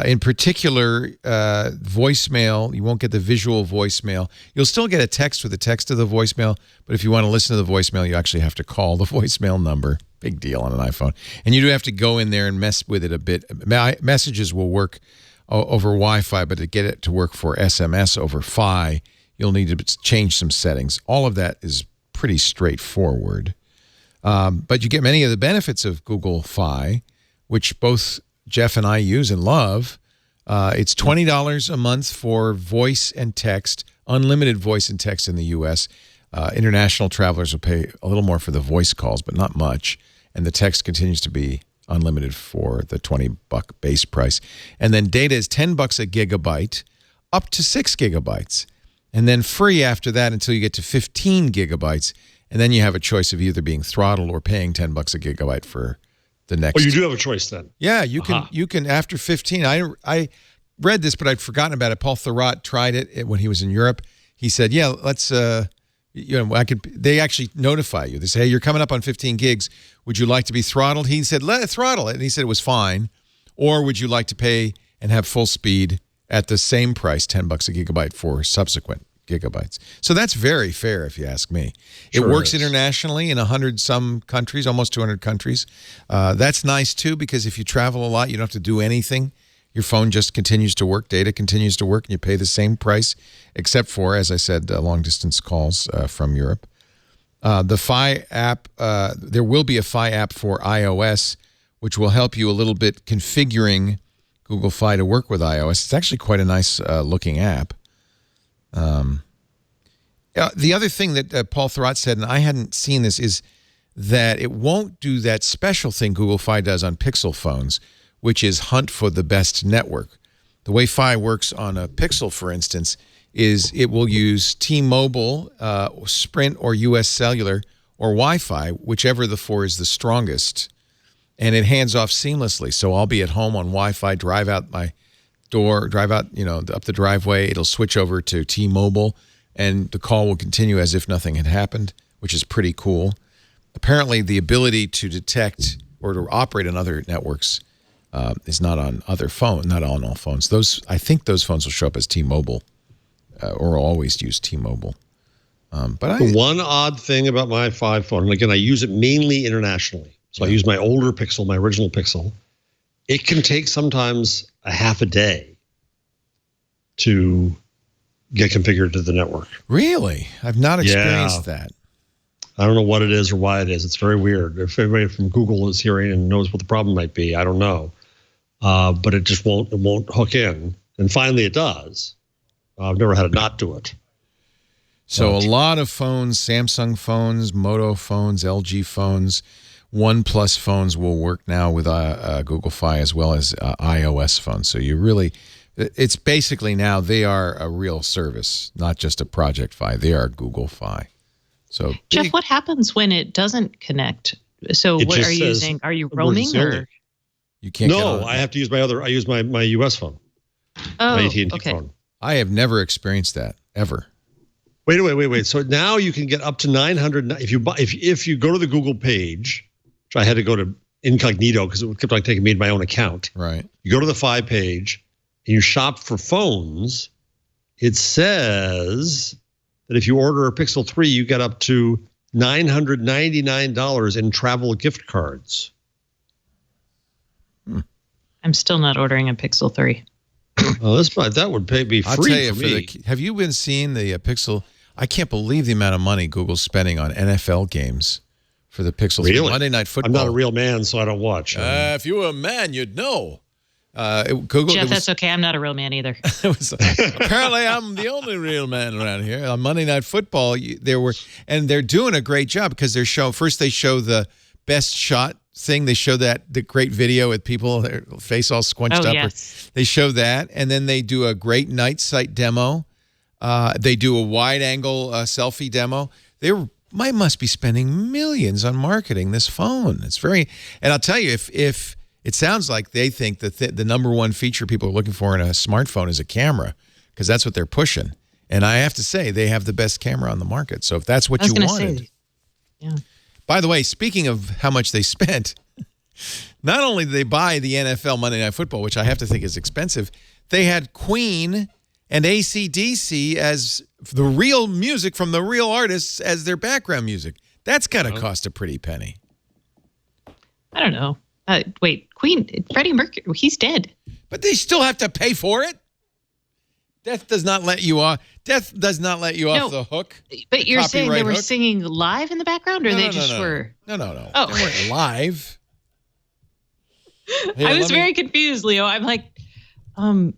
In particular, voicemail. You won't get the visual voicemail. You'll still get a text with the text of the voicemail, but if you want to listen to the voicemail, you actually have to call the voicemail number. Big deal on an iPhone. And you do have to go in there and mess with it a bit. Messages will work over Wi-Fi, but to get it to work for SMS over Fi, you'll need to change some settings. All of that is pretty straightforward. But you get many of the benefits of Google Fi, which both Jeff and I use and love. It's $20 a month for voice and text, unlimited voice and text in the U.S. International travelers will pay a little more for the voice calls, but not much. And the text continues to be unlimited for the $20 base price. And then data is $10 a gigabyte, up to 6 gigabytes. And then free after that until you get to 15 gigabytes. And then you have a choice of either being throttled or paying $10 a gigabyte for the next. Oh, you do have a choice then. Yeah, you can. You can after 15. I read this, but I'd forgotten about it. Paul Thurrott tried it when he was in Europe. He said, "Yeah, let's. I could." They actually notify you. They say, "Hey, you're coming up on 15 gigs. Would you like to be throttled?" He said, "Let it throttle it," and he said it was fine. Or would you like to pay and have full speed at the same price, $10 a gigabyte for subsequent gigabytes? So that's very fair, if you ask me. Sure, it works internationally in 100-some countries, almost 200 countries. That's nice, too, because if you travel a lot, you don't have to do anything. Your phone just continues to work, data continues to work, and you pay the same price, except for, as I said, long-distance calls from Europe. The Fi app, there will be a Fi app for iOS, which will help you a little bit configuring Google Fi to work with iOS. It's actually quite a nice looking app. The other thing that Paul Thurrott said, and I hadn't seen this, is that it won't do that special thing Google Fi does on Pixel phones, which is hunt for the best network. The way Fi works on a Pixel, for instance, is it will use T-Mobile, Sprint, or U.S. Cellular, or Wi-Fi, whichever of the four is the strongest, and it hands off seamlessly. So I'll be at home on Wi-Fi, drive out my door, drive out, up the driveway. It'll switch over to T-Mobile, and the call will continue as if nothing had happened, which is pretty cool. Apparently, the ability to detect or to operate on other networks is not on other phones, not on all phones. I think those phones will show up as T-Mobile or always use T-Mobile. But the one odd thing about my Fi phone, and again, I use it mainly internationally. So I use my older Pixel, my original Pixel. It can take sometimes a half a day to get configured to the network. Really? I've not experienced that. I don't know what it is or why it is. It's very weird. If anybody from Google is hearing and knows what the problem might be, I don't know. But it just won't hook in. And finally it does. I've never had it not do it. So a lot of phones, Samsung phones, Moto phones, LG phones, OnePlus phones will work now with Google Fi as well as iOS phones. So it's basically now they are a real service, not just a Project Fi. They are Google Fi. So Jeff, what happens when it doesn't connect? So what are you using? Are you roaming or? You can't. No, I have to use my I use my US phone. My AT&T okay. phone. I have never experienced that ever. Wait. So now you can get up to 900 if you go to the Google page, which I had to go to incognito because it kept on taking me to my own account. Right. You go to the Fi page and you shop for phones. It says that if you order a Pixel 3, you get up to $999 in travel gift cards. I'm still not ordering a Pixel 3. Oh, that would be free. I'll tell you, for me. have you been seeing the Pixel? I can't believe the amount of money Google's spending on NFL games for the Pixel 3. Really? Monday Night Football. I'm not a real man, so I don't watch. If you were a man, you'd know. Google. Jeff, that's okay. I'm not a real man either. Apparently, I'm the only real man around here. On Monday Night Football, they're doing a great job because they show the best shot thing. They show the great video with people, their face all squunched up. Yes. They show that, and then they do a great night sight demo. They do a wide angle selfie demo. They must be spending millions on marketing this phone. And I'll tell you, if it sounds like they think that the number one feature people are looking for in a smartphone is a camera, because that's what they're pushing. And I have to say, they have the best camera on the market. So if that's what you wanted. Yeah. By the way, speaking of how much they spent, not only did they buy the NFL Monday Night Football, which I have to think is expensive, they had Queen and AC/DC as the real music from the real artists as their background music. That's got to cost a pretty penny. I don't know. Wait, Queen, Freddie Mercury, he's dead. But they still have to pay for it. Death does not let you off. Death does not let you off the hook. But you're saying they were hook. singing live in the background, or no, they no, just no. were? No. Oh. They weren't live. I was very confused, Leo. I'm like, did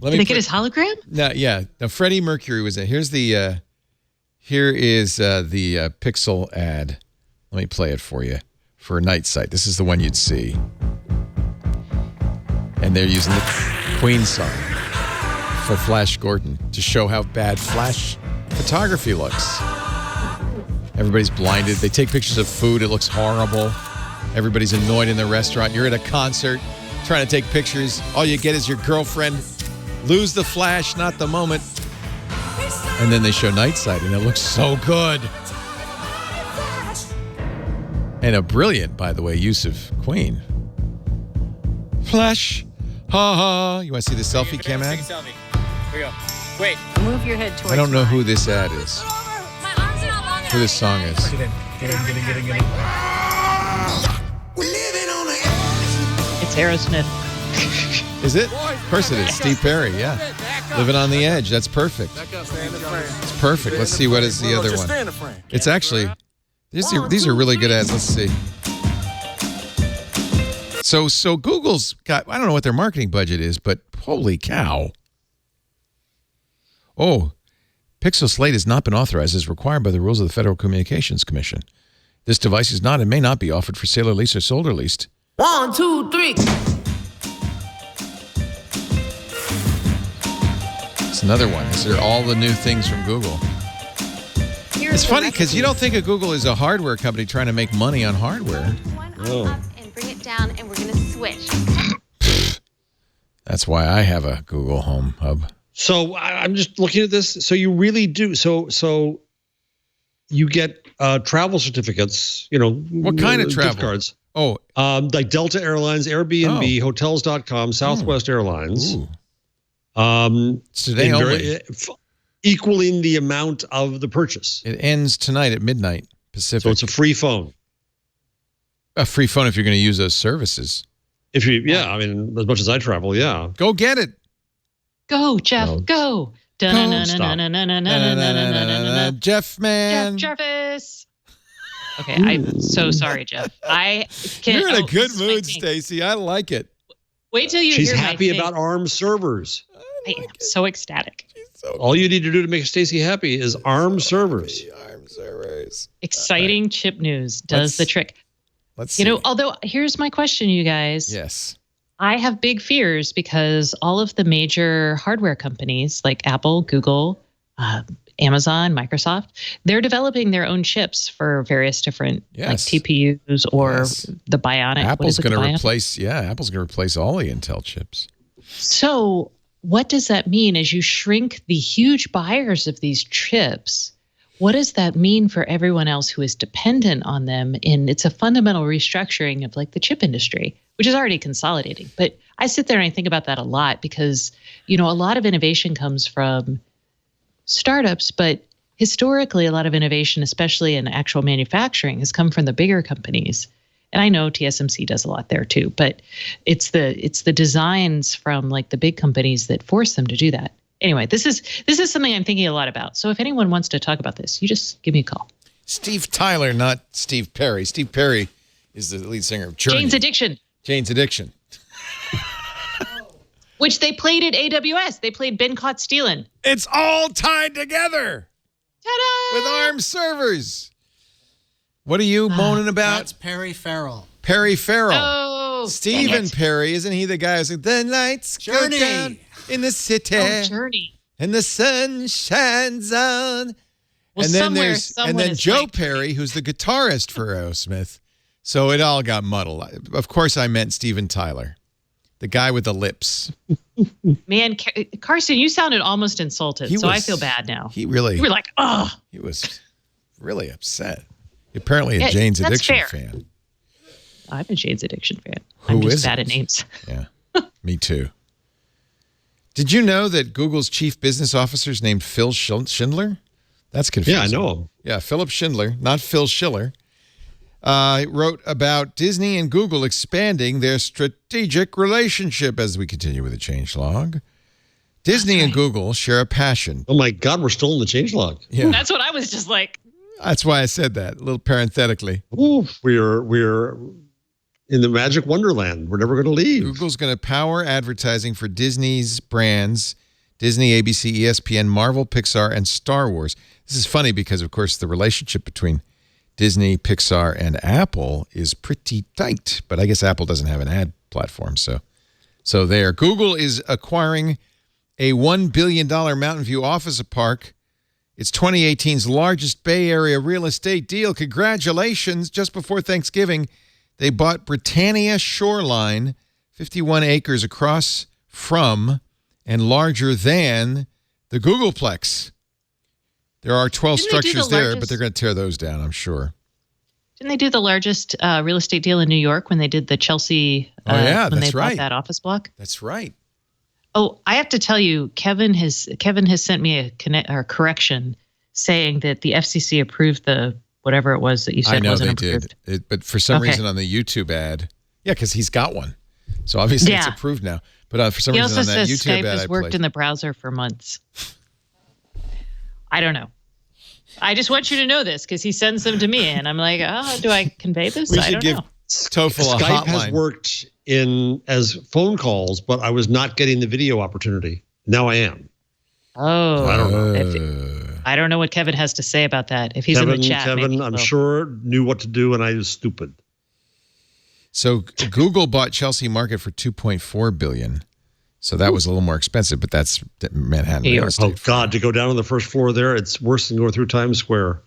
they get his hologram? No, yeah. Now Freddie Mercury was in. Here is the Pixel ad. Let me play it for you for Night Sight. This is the one you'd see, and they're using the Queen song for Flash Gordon to show how bad Flash photography looks. Everybody's blinded. They take pictures of food. It looks horrible. Everybody's annoyed in the restaurant. You're at a concert trying to take pictures. All you get is your girlfriend. Lose the flash, not the moment. And then they show Night Sight, and it looks so good. And a brilliant, by the way, use of Queen. Flash. Ha ha. You want to see the selfie cam ad? Here we go. Wait. Move your head towards I don't know who this ad is. Who this song is. Get in. It's Aerosmith. Is it? Of course it is. Steve Perry, yeah. Living on the Edge. That's perfect. It's perfect. Let's see what is the other one. It's actually, these are really good ads. Let's see. So Google's got, I don't know what their marketing budget is, but holy cow. Oh, Pixel Slate has not been authorized as required by the rules of the Federal Communications Commission. This device is not and may not be offered for sale or lease or sold or leased. 1, 2, 3. It's another one. These are all the new things from Google. It's funny because you don't think of Google as a hardware company trying to make money on hardware. Oh. And bring it down, and we're going to switch. That's why I have a Google Home Hub. So I'm just looking at this. So you really do. So you get travel certificates. What kind of travel? Gift cards. Oh, like Delta Airlines, Airbnb, Hotels.com, Southwest Airlines. Ooh. It's today only. Equaling the amount of the purchase. It ends tonight at midnight Pacific. So it's a free phone. A free phone if you're going to use those services. If you, I mean, as much as I travel, yeah. Go get it. Go, Jeff. Go. Jeff, man. Jeff Jarvis. Okay, I'm so sorry, Jeff. You're in a good mood, Stacey. I like it. Wait till you She's hear happy my about ARM servers. I am so ecstatic. All you need to do to make Stacey happy is ARM servers. ARM servers. Exciting chip news does the trick. Let's see. Although here's my question, you guys. Yes. I have big fears because all of the major hardware companies like Apple, Google, Amazon, Microsoft, they're developing their own chips for various different like TPUs or the Bionic. Apple's going to replace all the Intel chips. So what does that mean as you shrink the huge buyers of these chips? What does that mean for everyone else who is dependent on them? And it's a fundamental restructuring of like the chip industry, which is already consolidating. But I sit there and I think about that a lot because, a lot of innovation comes from startups, but historically a lot of innovation, especially in actual manufacturing, has come from the bigger companies. And I know TSMC does a lot there too, but it's the designs from like the big companies that force them to do that. Anyway, this is something I'm thinking a lot about. So if anyone wants to talk about this, you just give me a call. Steve Tyler, not Steve Perry. Steve Perry is the lead singer of Journey. Jane's Addiction. Which they played at AWS. They played Been Caught Stealing. It's all tied together. Ta-da! With ARM servers. What are you moaning about? That's Perry Farrell. Perry Farrell. Oh, Stephen Perry. Isn't he the guy who's like, the lights go down in the city. Oh, Journey. And the sun shines on. Well, and then Joe Perry, who's the guitarist for Aerosmith. So it all got muddled. Of course, I meant Steven Tyler, the guy with the lips. Man, Carson, you sounded almost insulted, I feel bad now. You were like, oh. He was really upset. Apparently a Jane's Addiction fan. I'm a Jane's Addiction fan. I'm just bad at names. Yeah, me too. Did you know that Google's chief business officer is named Phil Schindler? That's confusing. Yeah, I know him. Yeah, Philip Schindler, not Phil Schiller. Wrote about Disney and Google expanding their strategic relationship as we continue with the changelog. Disney and Google share a passion. Oh my God, we're still in the changelog. Yeah. That's what I was just like. That's why I said that, a little parenthetically. Ooh, we're in the magic wonderland. We're never going to leave. Google's going to power advertising for Disney's brands, Disney, ABC, ESPN, Marvel, Pixar, and Star Wars. This is funny because, of course, the relationship between Disney, Pixar, and Apple is pretty tight. But I guess Apple doesn't have an ad platform, so there. Google is acquiring a $1 billion Mountain View office park. It's 2018's largest Bay Area real estate deal. Congratulations. Just before Thanksgiving, they bought Britannia Shoreline, 51 acres across from and larger than the Googleplex. There are 12 structures there, but they're going to tear those down, I'm sure. Didn't they do the largest real estate deal in New York when they did the Chelsea? When they bought that office block. That's right. Oh, I have to tell you, Kevin has sent me a correction saying that the FCC approved the whatever it was that you said wasn't approved. I know they did, but for some reason on the YouTube ad, because he's got one, so obviously it's approved now. But for some reason on that YouTube ad, he also says Skype has worked in the browser for months. I don't know. I just want you to know this because he sends them to me, and I'm like, oh, do I convey this? I don't know. TOEFL Skype has worked as phone calls, but I was not getting the video opportunity. Now I am. Oh, so I don't know. I don't know what Kevin has to say about that. If he's in the chat, Kevin, I'm sure knew what to do, and I was stupid. So Google bought Chelsea Market for $2.4 billion. So that was a little more expensive, but that's Manhattan real estate. Oh God, to go down on the first floor there, it's worse than going through Times Square.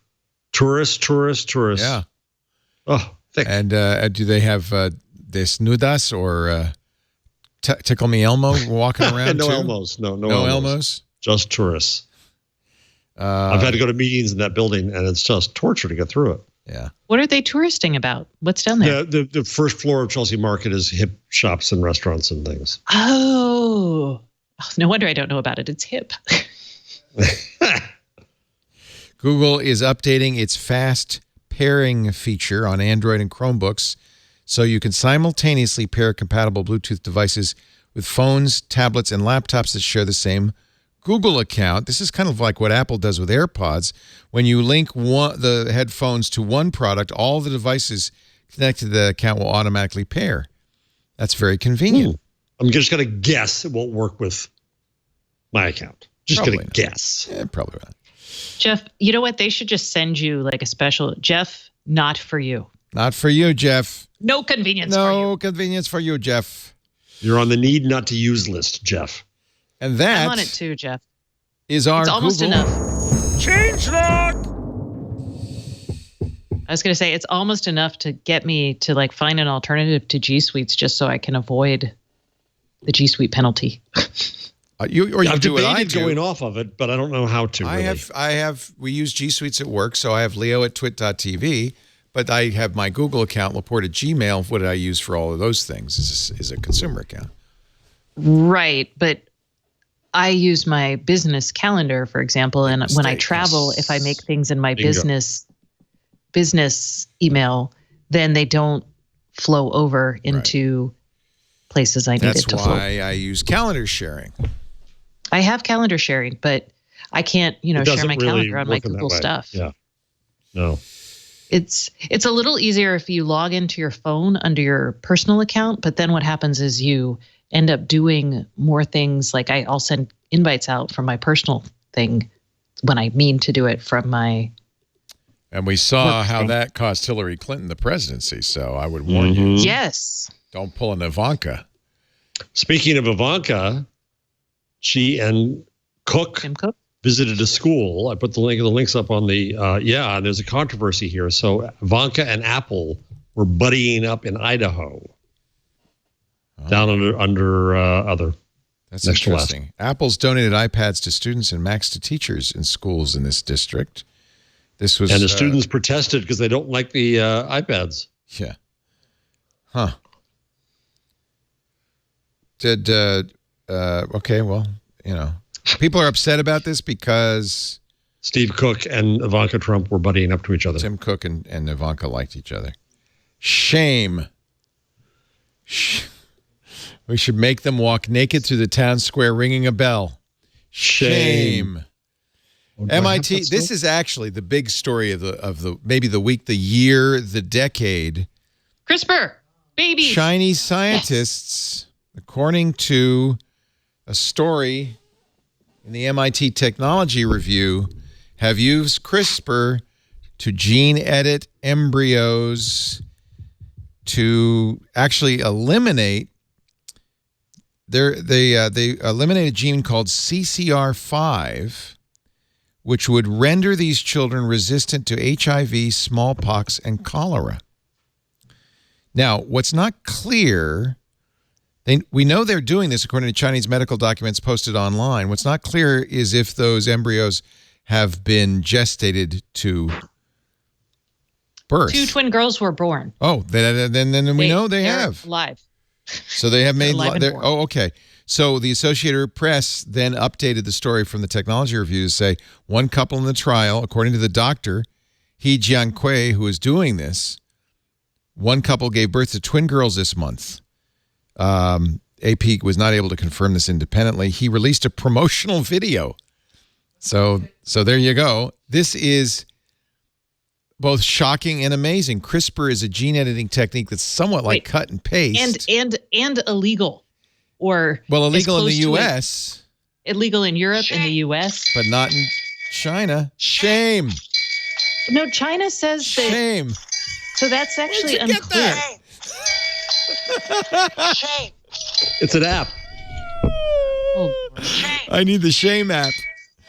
Tourists. Yeah. Oh. And do they have Desnudas or Tickle Me Elmo walking around No too? Elmos. No Elmos. Just tourists. I've had to go to meetings in that building, and it's just torture to get through it. Yeah. What are they touristing about? What's down there? The first floor of Chelsea Market is hip shops and restaurants and things. Oh, no wonder I don't know about it. It's hip. Google is updating its fast pairing feature on Android and Chromebooks so you can simultaneously pair compatible Bluetooth devices with phones, tablets, and laptops that share the same Google account. This is kind of like what Apple does with AirPods. When you link the headphones to one product, all the devices connected to the account will automatically pair. That's very convenient. I'm just going to guess it won't work with my account. Just going to guess. Yeah, probably not. Jeff, you know what? They should just send you like a special, Jeff, not for you. Not for you, Jeff. No convenience for you. No convenience for you, Jeff. You're on the need not to use list, Jeff. And that I'm on it too, Jeff. Is our it's almost Google enough. changelog. I was going to say it's almost enough to get me to like find an alternative to G Suites just so I can avoid G Suite penalty. I've debated going off of it, but I don't know how to. Really. We use G Suites at work, so I have Leo at twit.tv, but I have my Google account, Laporte at Gmail. What did I use for all of those things is a consumer account. Right, but I use my business calendar, for example, and when I travel, if I make things in my business email, then they don't flow over into places I need it to flow. That's why I use calendar sharing. I have calendar sharing, but I can't, share my calendar on my Google stuff. Yeah. No. It's a little easier if you log into your phone under your personal account, but then what happens is you end up doing more things. Like I'll send invites out from my personal thing when I mean to do it from my. And we saw how that cost Hillary Clinton the presidency. So I would warn you. Yes. Don't pull an Ivanka. Speaking of Ivanka, she and Tim Cook visited a school. I put the links up on the, there's a controversy here. So Ivanka and Apple were buddying up in Idaho. Down under other. That's interesting. Apple's donated iPads to students and Macs to teachers in schools in this district. And the students protested because they don't like the iPads. Yeah. Huh. Okay, well, people are upset about this because Steve Cook and Ivanka Trump were buddying up to each other. Tim Cook and Ivanka liked each other. Shame. We should make them walk naked through the town square ringing a bell. Shame. MIT, this is actually the big story of the maybe the week, the year, the decade. CRISPR, babies. Chinese scientists, according to a story in the MIT Technology Review, have used CRISPR to gene edit embryos to actually eliminate. They eliminate a gene called CCR5, which would render these children resistant to HIV, smallpox, and cholera. Now, what's not clear, we know they're doing this according to Chinese medical documents posted online. What's not clear is if those embryos have been gestated to birth. 2 twin girls were born. Oh, then we know they have. Live. So they have made. Oh, okay. So the Associated Press then updated the story from the Technology Review to say one couple in the trial, according to the doctor, He Jiankui, who is doing this, one couple gave birth to twin girls this month. AP was not able to confirm this independently. He released a promotional video. So there you go. This is both shocking and amazing. CRISPR is a gene editing technique that's somewhat like cut and paste. And illegal. Illegal in the U.S. Illegal in Europe and the U.S. But not in China. Shame. No, China says that. Shame. So that's actually unclear. Shame. It's an app. Oh, I need the Shame app.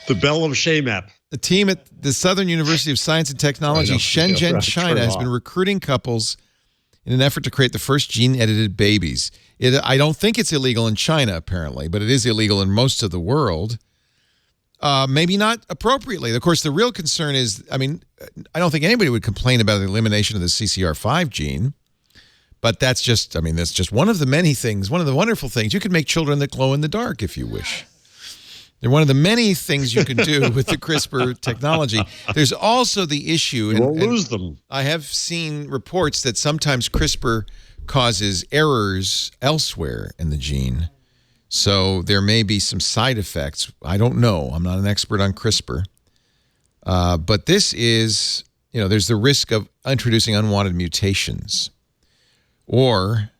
The Bell of Shame app. The team at the Southern University of Science and Technology, Shenzhen, China, has been recruiting couples in an effort to create the first gene-edited babies. I don't think it's illegal in China, apparently, but it is illegal in most of the world. Maybe not appropriately. Of course, the real concern is, I don't think anybody would complain about the elimination of the CCR5 gene, but that's just one of the many things, one of the wonderful things. You can make children that glow in the dark if you wish. They're one of the many things you can do with the CRISPR technology. There's also the issue. You won't lose them. I have seen reports that sometimes CRISPR causes errors elsewhere in the gene. So there may be some side effects. I don't know. I'm not an expert on CRISPR. But this is, there's the risk of introducing unwanted mutations. Or,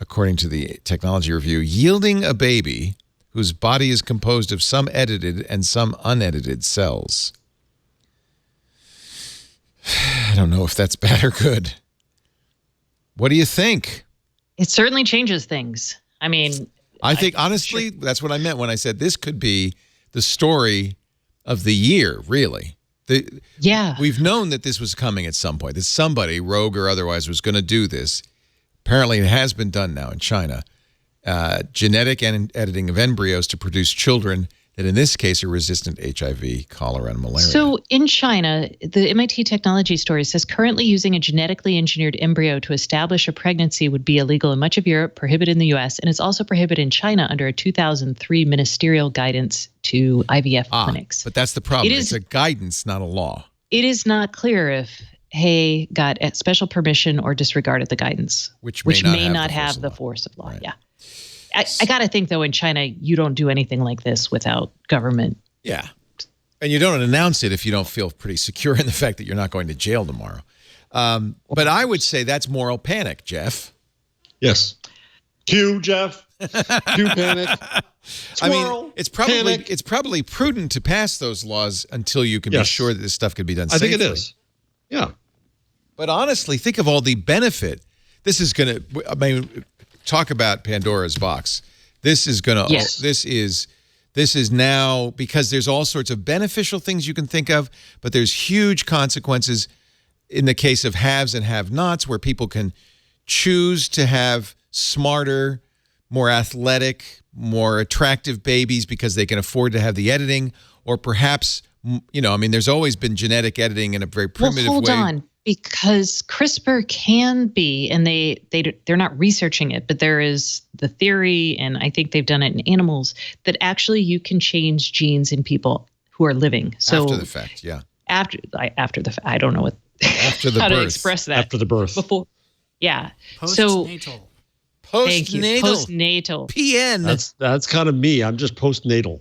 according to the Technology Review, yielding a baby whose body is composed of some edited and some unedited cells. I don't know if that's bad or good. What do you think? It certainly changes things. I think, honestly, that's what I meant when I said this could be the story of the year, really. We've known that this was coming at some point, that somebody, rogue or otherwise, was going to do this. Apparently, it has been done now in China. genetic editing of embryos to produce children that in this case are resistant to HIV, cholera, and malaria. So in China, the MIT technology story says currently using a genetically engineered embryo to establish a pregnancy would be illegal in much of Europe, prohibited in the U.S., and it's also prohibited in China under a 2003 ministerial guidance to IVF clinics. But that's the problem. It's a guidance, not a law. It is not clear if Hay got special permission or disregarded the guidance, which may not have the force of law. Right. Yeah. I got to think, though, in China, you don't do anything like this without government. Yeah. And you don't announce it if you don't feel pretty secure in the fact that you're not going to jail tomorrow. But I would say that's moral panic, Jeff. Yes. Cue, Jeff. Cue panic. I mean, it's probably prudent to pass those laws until you can be sure that this stuff could be done safely. I think it is. Yeah. But honestly, think of all the benefit. This is going to, I mean, talk about Pandora's box. This is going to, this is now, because there's all sorts of beneficial things you can think of, but there's huge consequences in the case of haves and have-nots, where people can choose to have smarter, more athletic, more attractive babies because they can afford to have the editing, or perhaps, you know, I mean, there's always been genetic editing in a very primitive way. Hold on. Because CRISPR can be, and they're not researching it, but there is the theory, and I think they've done it in animals, that actually you can change genes in people who are living. So after the fact, yeah. After the fact, I don't know what after the how birth. to express that. After the birth. Before, yeah. Post-natal. Postnatal. PN. That's kind of me. I'm just postnatal.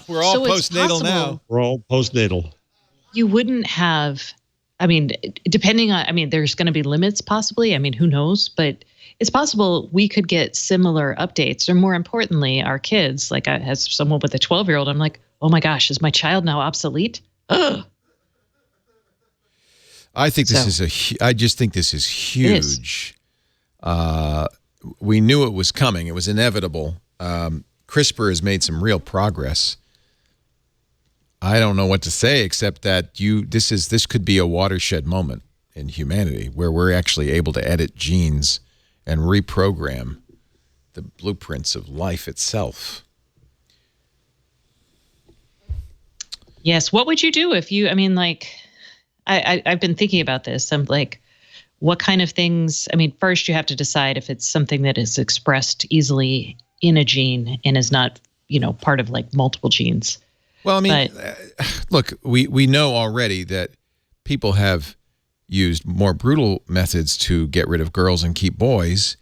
We're all postnatal now. We're all postnatal. You wouldn't have. I mean, depending on, I mean, there's going to be limits possibly. I mean, who knows? But it's possible we could get similar updates, or more importantly, our kids. Like, as someone with a 12-year-old, I'm like, oh my gosh, is my child now obsolete? Ugh. I think I just think this is huge. We knew it was coming. It was inevitable. CRISPR has made some real progress. I don't know what to say except that this could be a watershed moment in humanity where we're actually able to edit genes and reprogram the blueprints of life itself. Yes. What would you do if you, I mean, like, I've been thinking about this. I'm like, what kind of things, I mean, first you have to decide if it's something that is expressed easily in a gene and is not, you know, part of like multiple genes. Well, I mean, look, we know already that people have used more brutal methods to get rid of girls and keep boys.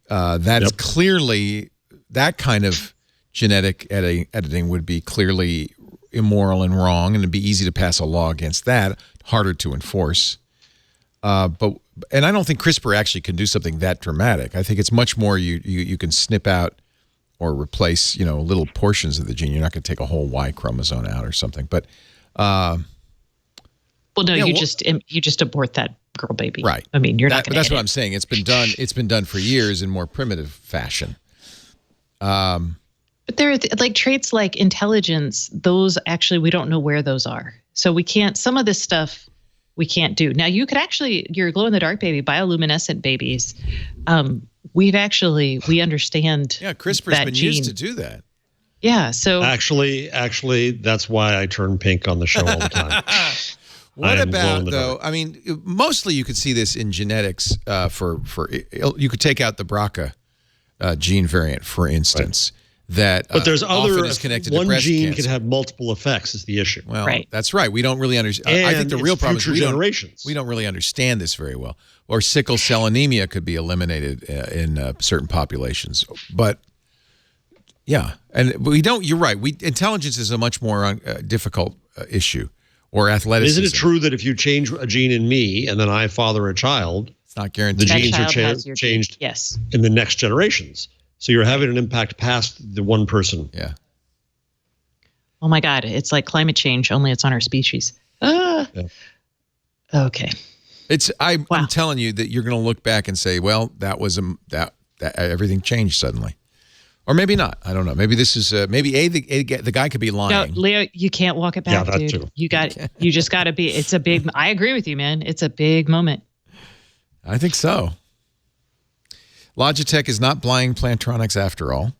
That's clearly, that kind of genetic editing would be clearly immoral and wrong, and it'd be easy to pass a law against that, harder to enforce. And I don't think CRISPR actually can do something that dramatic. I think it's much more you can snip out or replace, you know, little portions of the gene. You're not going to take a whole Y chromosome out or something. But well, no, you just abort that girl baby. Right. I mean, you're not going to. That's what I'm saying. It's been done. It's been done for years in more primitive fashion. But there are like traits like intelligence. Those actually, we don't know where those are. So we can't. Some of this stuff we can't do. Now you could actually, your glow in the dark baby, bioluminescent babies. We understand. Yeah, CRISPR's been used to do that. Yeah, so actually, that's why I turn pink on the show all the time. What about though? I mean, mostly you could see this in genetics. You could take out the BRCA gene variant, for instance. That, but there's other. Is connected one to breast gene cancer. can have multiple effects. Is the issue? Well, that's right. We don't really understand. I think the real problem is we don't really understand this very well. Or sickle cell anemia could be eliminated in certain populations. But yeah, and we don't. You're right. Intelligence is a much more difficult issue, or athleticism. Isn't it true that if you change a gene in me and then I father a child, it's not guaranteed the genes are changed in the next generations? So you're having an impact past the one person. Yeah. Oh my God. It's like climate change, only it's on our species. Yeah. Okay. I'm telling you that you're going to look back and say, well, that was that everything changed suddenly. Or maybe not. I don't know. Maybe this is the guy could be lying. No, Leo, you can't walk it back, dude. Too. You just got to be. It's a big. I agree with you, man. It's a big moment. I think so. Logitech is not buying Plantronics after all.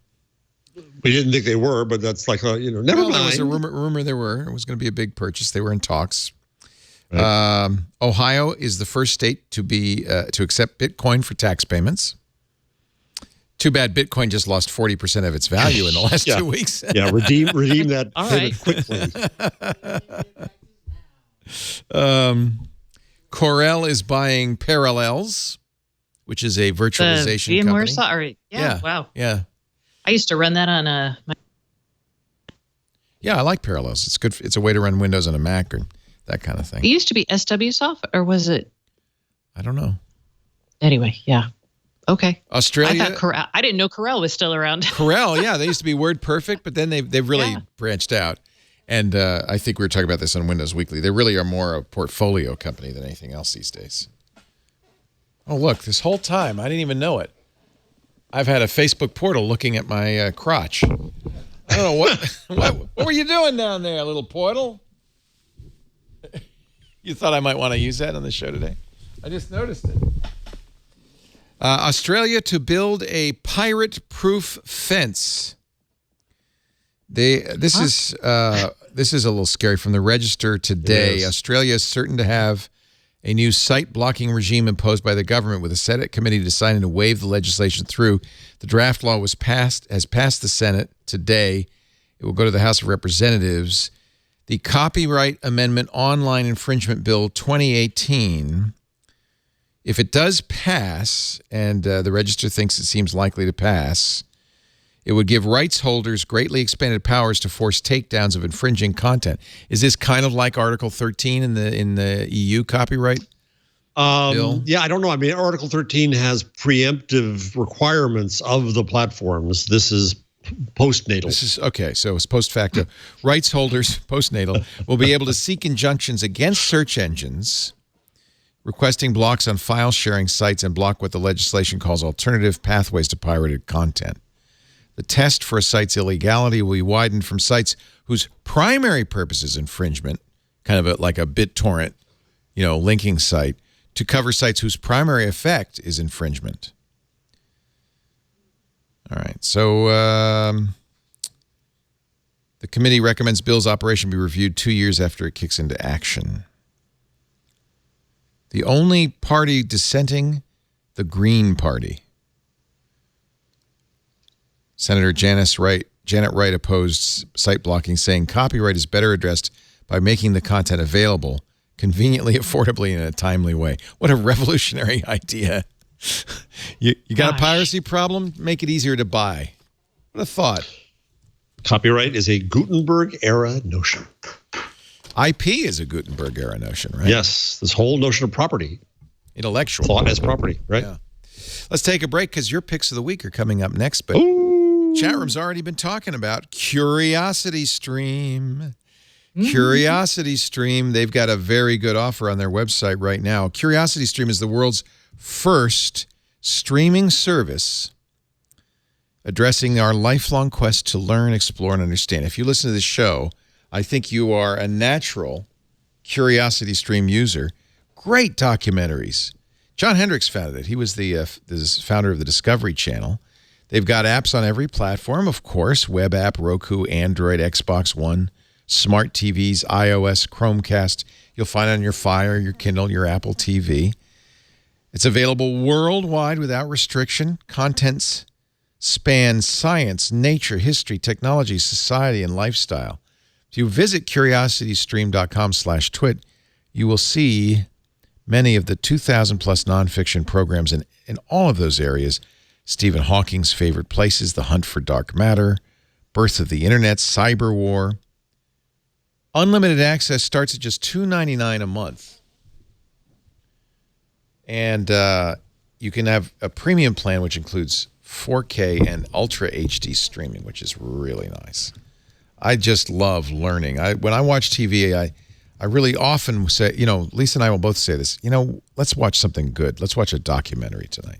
We didn't think they were, but that's like, never mind. There was a rumor there were. It was going to be a big purchase. They were in talks. Right. Ohio is the first state to accept Bitcoin for tax payments. Too bad Bitcoin just lost 40% of its value in the last 2 weeks. Yeah, redeem that payment quickly. Corel is buying Parallels, which is a virtualization company. Wow. Yeah. I used to run that on Yeah, I like Parallels. It's good. It's a way to run Windows on a Mac or that kind of thing. It used to be SWSoft, or was it? I don't know. Anyway, yeah. Okay. Australia. I didn't know Corel was still around. Corel, yeah, they used to be WordPerfect, but then they've really branched out. And I think we were talking about this on Windows Weekly. They really are more a portfolio company than anything else these days. Oh, look, this whole time, I didn't even know it. I've had a Facebook portal looking at my crotch. I don't know what were you doing down there, little portal? You thought I might want to use that on the show today? I just noticed it. Australia to build a pirate-proof fence. This is a little scary. From the Register today, Australia is certain to have a new site blocking regime imposed by the government, with a Senate committee deciding to wave the legislation through. The draft law has passed the Senate today. It will go to the House of Representatives. The Copyright Amendment Online Infringement Bill 2018, if it does pass, and the Register thinks it seems likely to pass, it would give rights holders greatly expanded powers to force takedowns of infringing content. Is this kind of like Article 13 in the EU copyright bill? Yeah, I don't know. I mean, Article 13 has preemptive requirements of the platforms. This is post-natal. So it's post facto. Rights holders, post-natal, will be able to seek injunctions against search engines requesting blocks on file-sharing sites and block what the legislation calls alternative pathways to pirated content. The test for a site's illegality will be widened from sites whose primary purpose is infringement, kind of like a BitTorrent, linking site, to cover sites whose primary effect is infringement. All right. So the committee recommends bill's operation be reviewed 2 years after it kicks into action. The only party dissenting, the Green Party. Senator Janet Wright opposed site blocking, saying copyright is better addressed by making the content available conveniently, affordably, and in a timely way. What a revolutionary idea. You got a piracy problem? Make it easier to buy. What a thought. Copyright is a Gutenberg-era notion. IP is a Gutenberg-era notion, right? Yes, this whole notion of property. Intellectual. Thought as property, right? Yeah. Let's take a break because your picks of the week are coming up next, but chat room's already been talking about CuriosityStream. CuriosityStream, they've got a very good offer on their website right now. CuriosityStream is the world's first streaming service addressing our lifelong quest to learn, explore, and understand. If you listen to this show, I think you are a natural CuriosityStream user. Great documentaries. John Hendricks founded it. He was the founder of the Discovery Channel. They've got apps on every platform, of course, web app, Roku, Android, Xbox One, smart TVs, iOS, Chromecast. You'll find it on your Fire, your Kindle, your Apple TV. It's available worldwide without restriction. Contents span science, nature, history, technology, society, and lifestyle. If you visit curiositystream.com/twit, you will see many of the 2,000-plus nonfiction programs in all of those areas. Stephen Hawking's favorite places, The Hunt for Dark Matter, Birth of the Internet, Cyber War. Unlimited access starts at just $2.99 a month. And you can have a premium plan, which includes 4K and Ultra HD streaming, which is really nice. I just love learning. When I watch TV, I really often say, Lisa and I will both say this, let's watch something good. Let's watch a documentary tonight.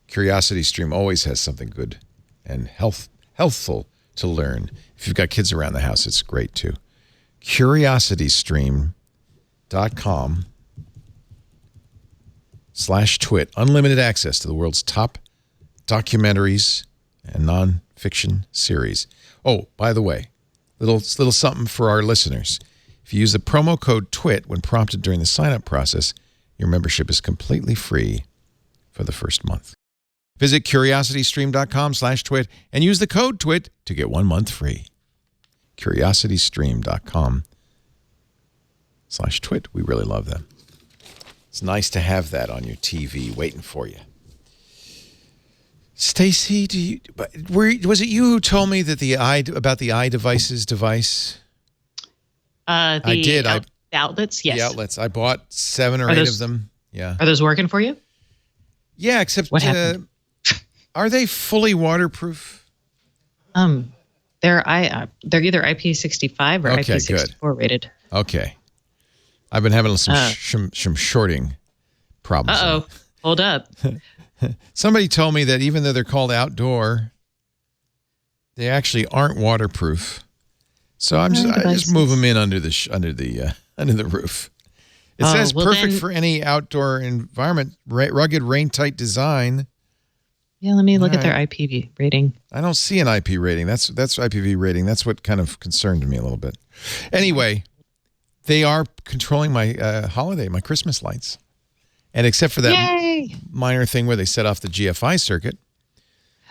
CuriosityStream always has something good and healthful to learn. If you've got kids around the house, it's great too. CuriosityStream.com/twit. /twit. Unlimited access to the world's top documentaries and nonfiction series. Oh, by the way, little something for our listeners. If you use the promo code TWIT when prompted during the sign-up process, your membership is completely free for the first month. Visit CuriosityStream.com/twit and use the code TWIT to get 1 month free. CuriosityStream.com/twit. We really love them. It's nice to have that on your TV waiting for you. Stacey, was it you who told me that about the iDevices device? I did. The outlets, yes. The outlets. I bought 7 or 8 of them. Yeah. Are those working for you? Yeah, except what happened? Are they fully waterproof? They're either IP65 or IP64 rated. Okay. I've been having some shorting problems. Uh-oh. Hold up. Somebody told me that even though they're called outdoor, they actually aren't waterproof. So I just move them in under the roof. It says perfect for any outdoor environment, rugged, rain-tight design. Yeah, let me look at their IP rating. I don't see an IP rating. That's IPv rating. That's what kind of concerned me a little bit. Anyway, they are controlling my my Christmas lights. And except for that minor thing where they set off the GFI circuit.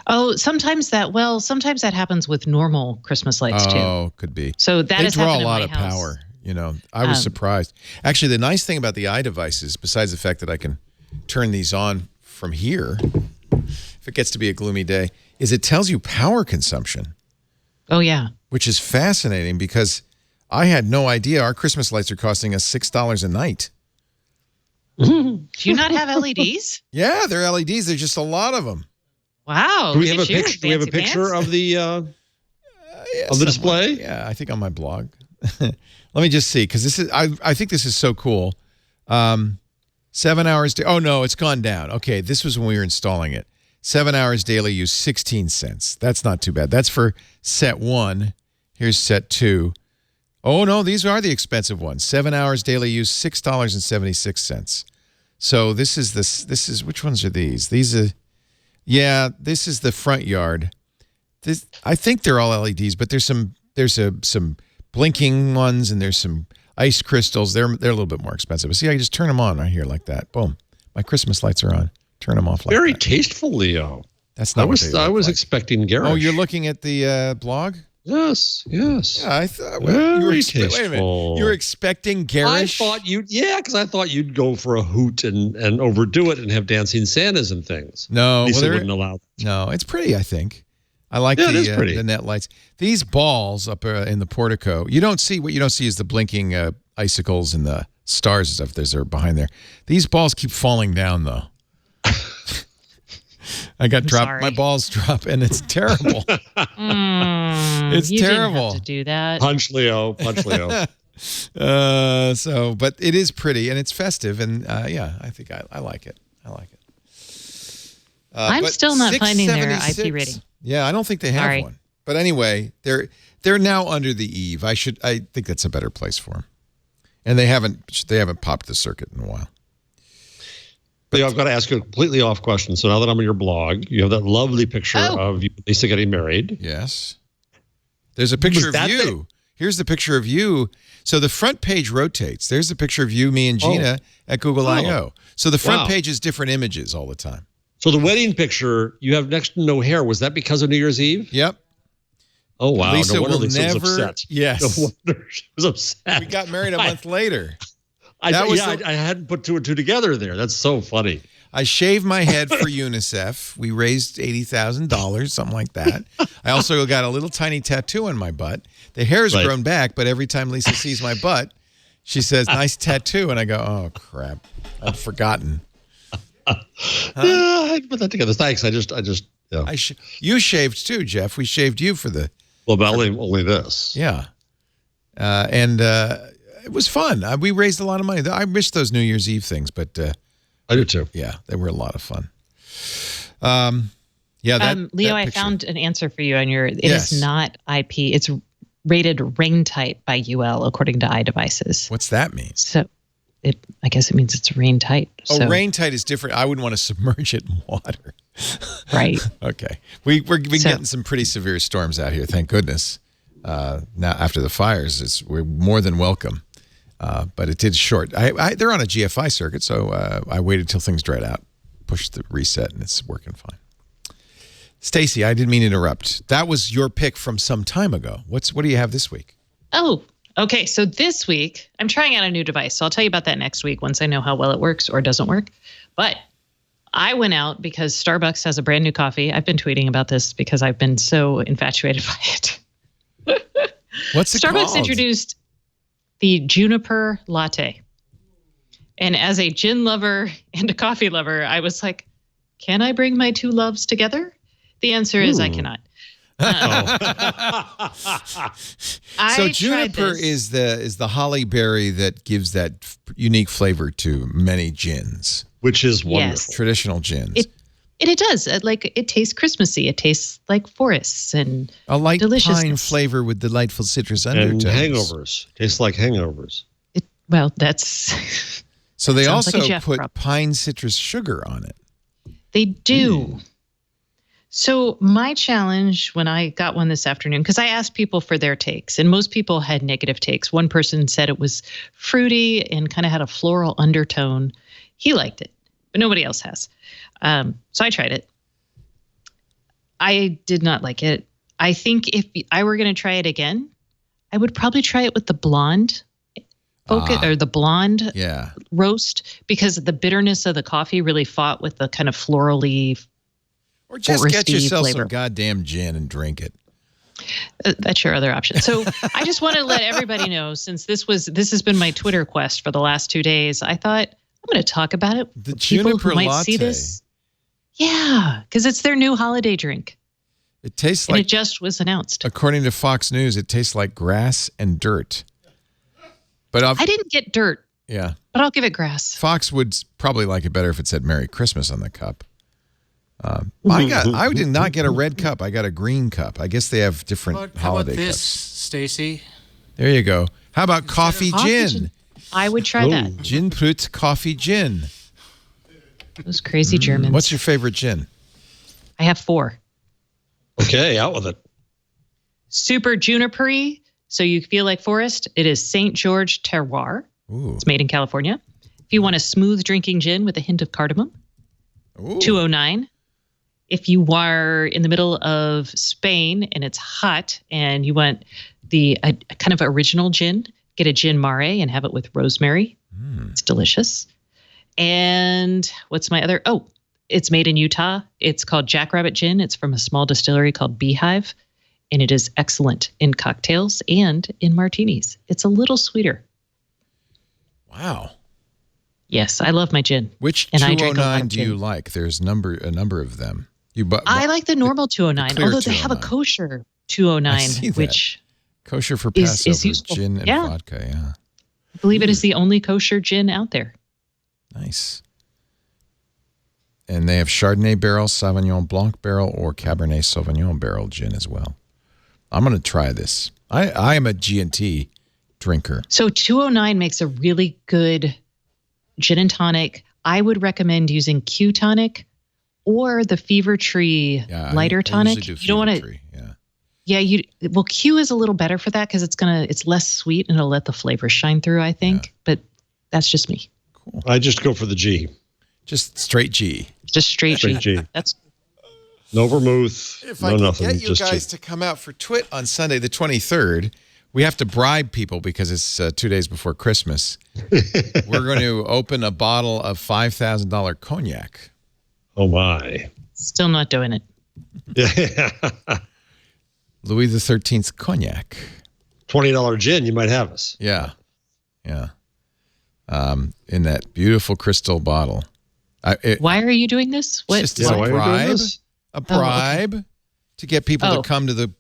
Oh, sometimes that happens with normal Christmas lights too. Oh, could be. So that they draw a lot of power. I was surprised. Actually, the nice thing about the iDevices, besides the fact that I can turn these on from here, if it gets to be a gloomy day, is it tells you power consumption. Oh, yeah. Which is fascinating because I had no idea our Christmas lights are costing us $6 a night. Do you not have LEDs? Yeah, they're LEDs. There's just a lot of them. Wow. Do we have a picture? Do we have a picture of the display? Yeah, I think on my blog. Let me just see, because this is I think this is so cool. 7 hours. Oh no, it's gone down. Okay, this was when we were installing it. 7 hours daily use, 16 cents. That's not too bad. That's for set 1. Here's set 2. Oh no, these are the expensive ones. 7 hours daily use, $6.76. So this is which ones are these? These are, yeah, this is the front yard. I think they're all LEDs, but there's some blinking ones and there's some ice crystals. They're a little bit more expensive. But see, I just turn them on right here like that. Boom, my Christmas lights are on. Turn them off like Very that. tasteful, Leo. That's not. I was expecting garish. Oh, you're looking at the blog? Yes. Yeah, I thought you were tasteful. Wait a minute. You were expecting garish? Because I thought you'd go for a hoot and overdo it and have dancing Santas and things. No, Lisa wouldn't allow that. No, it's pretty, I think. I like the net lights. These balls up in the portico, what you don't see is the blinking icicles and the stars and stuff that are behind there. These balls keep falling down, though. I got dropped. Sorry. My balls drop, and it's terrible. It's you terrible. Didn't have to do that. Punch Leo. But it is pretty, and it's festive, and I think I like it. I'm still not finding their IP rating. Yeah, I don't think they have one. But anyway, they're now under the eave. I think that's a better place for them. And they haven't popped the circuit in a while. Leo, I've got to ask you a completely off question. So now that I'm on your blog, you have that lovely picture of you and Lisa getting married. Yes. There's a picture of you. Here's the picture of you. So the front page rotates. There's the picture of you, me, and Gina at Google I.O. So the front page is different images all the time. So the wedding picture, you have next to no hair. Was that because of New Year's Eve? Yep. Oh, wow. Lisa no wonder will Lisa never. was upset. Yes. No wonder she was upset. We got married a month later. I hadn't put two and two together there. That's so funny. I shaved my head for UNICEF. We raised $80,000, something like that. I also got a little tiny tattoo on my butt. The hair's grown back, but every time Lisa sees my butt, she says, "Nice tattoo," and I go, "Oh crap, I've forgotten." I put that together. Thanks. I just. Yeah. You shaved too, Jeff. We shaved you for the. Well, but only this. Yeah, and it was fun. We raised a lot of money. I missed those New Year's Eve things, but I do too. Yeah, they were a lot of fun. Leo, I found an answer for you on your. It is not IP. It's rated rain tight by UL according to iDevices. What's that mean? So I guess it means it's rain tight. So. Oh, rain tight is different. I wouldn't want to submerge it in water. Right. Okay. We've been getting some pretty severe storms out here, thank goodness. Now, after the fires, we're more than welcome. But it did short. They're on a GFI circuit, so I waited till things dried out, pushed the reset, and it's working fine. Stacey, I didn't mean to interrupt. That was your pick from some time ago. What do you have this week? Oh, okay. So this week, I'm trying out a new device. So I'll tell you about that next week once I know how well it works or doesn't work. But I went out because Starbucks has a brand new coffee. I've been tweeting about this because I've been so infatuated by it. What's it Starbucks called? introduced the Juniper Latte. And as a gin lover and a coffee lover, I was like, can I bring my two loves together? The answer is I cannot. So Juniper is the holly berry that gives that unique flavor to many gins, which is wonderful. Yes. Traditional gins. It does. It tastes Christmassy. It tastes like forests and a light deliciousness. pine flavor with delightful citrus undertones. And hangovers. Tastes like hangovers. That's. So they also put pine citrus sugar on it. They do. So my challenge when I got one this afternoon, because I asked people for their takes, and most people had negative takes. One person said it was fruity and kind of had a floral undertone. He liked it, but nobody else has. So I tried it. I did not like it. I think if I were going to try it again, I would probably try it with the blonde or the blonde roast, because the bitterness of the coffee really fought with the kind of florally. Or just get yourself some goddamn gin and drink it. That's your other option. So I just want to let everybody know, since this has been my Twitter quest for the last 2 days, I thought I'm going to talk about it. The Juniper might Latte. see this. Yeah, because it's their new holiday drink. It tastes like. It just was announced. According to Fox News, it tastes like grass and dirt. But I didn't get dirt. Yeah. But I'll give it grass. Fox would probably like it better if it said Merry Christmas on the cup. I did not get a red cup. I got a green cup. I guess they have different holiday cups. How about this, cups. Stacey? There you go. How about coffee gin? I would try that. Gin Put coffee gin. Those crazy Germans. What's your favorite gin? I have 4. Okay, out with it. Super juniper-y, so you feel like forest. It is St. George Terroir. Ooh. It's made in California. If you want a smooth drinking gin with a hint of cardamom, $2.09. If you are in the middle of Spain and it's hot and you want the kind of original gin, get a gin mare and have it with rosemary. It's delicious. And what's my other? Oh, it's made in Utah. It's called Jackrabbit Gin. It's from a small distillery called Beehive. And it is excellent in cocktails and in martinis. It's a little sweeter. Wow. Yes, I love my gin. Which 209 do you like? There's a number of them. I like the normal 209, although they have a kosher 209, which kosher for Passover, is useful. Gin and vodka. Yeah, I believe it is the only kosher gin out there. Nice. And they have Chardonnay barrel, Sauvignon Blanc barrel, or Cabernet Sauvignon barrel gin as well. I'm going to try this. I am a G&T drinker. So 209 makes a really good gin and tonic. I would recommend using Q tonic or the Fever Tree lighter tonic. You don't want to. Well, Q is a little better for that because it's less sweet and it'll let the flavor shine through, I think. Yeah. But that's just me. Cool. I just go for the G. Just straight G. Just straight G. That's no vermouth. If no I can nothing. get you guys to come out for Twit on Sunday the 23rd, we have to bribe people because it's 2 days before Christmas. We're going to open a bottle of $5,000 cognac. Oh, my. Still not doing it. Yeah. Louis XIII's cognac. $20 gin, you might have us. Yeah. Yeah. In that beautiful crystal bottle. Why are you doing this? What? Just as a bribe to get people to come to the,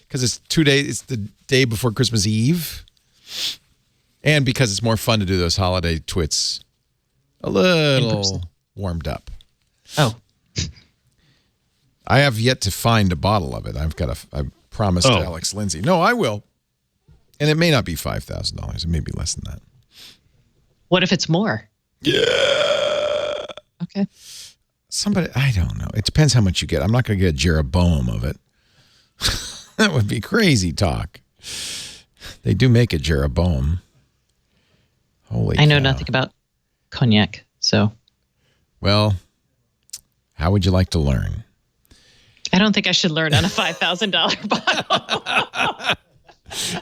because it's 2 days, it's the day before Christmas Eve. And because it's more fun to do those holiday twits a little warmed up. Oh. I have yet to find a bottle of it. I promised Alex Lindsay. No, I will. And it may not be $5,000. It may be less than that. What if it's more? Yeah. Okay. I don't know. It depends how much you get. I'm not going to get a Jeroboam of it. That would be crazy talk. They do make a Jeroboam. Holy I know cow. nothing about cognac, so. Well, how would you like to learn? I don't think I should learn on a $5,000 bottle.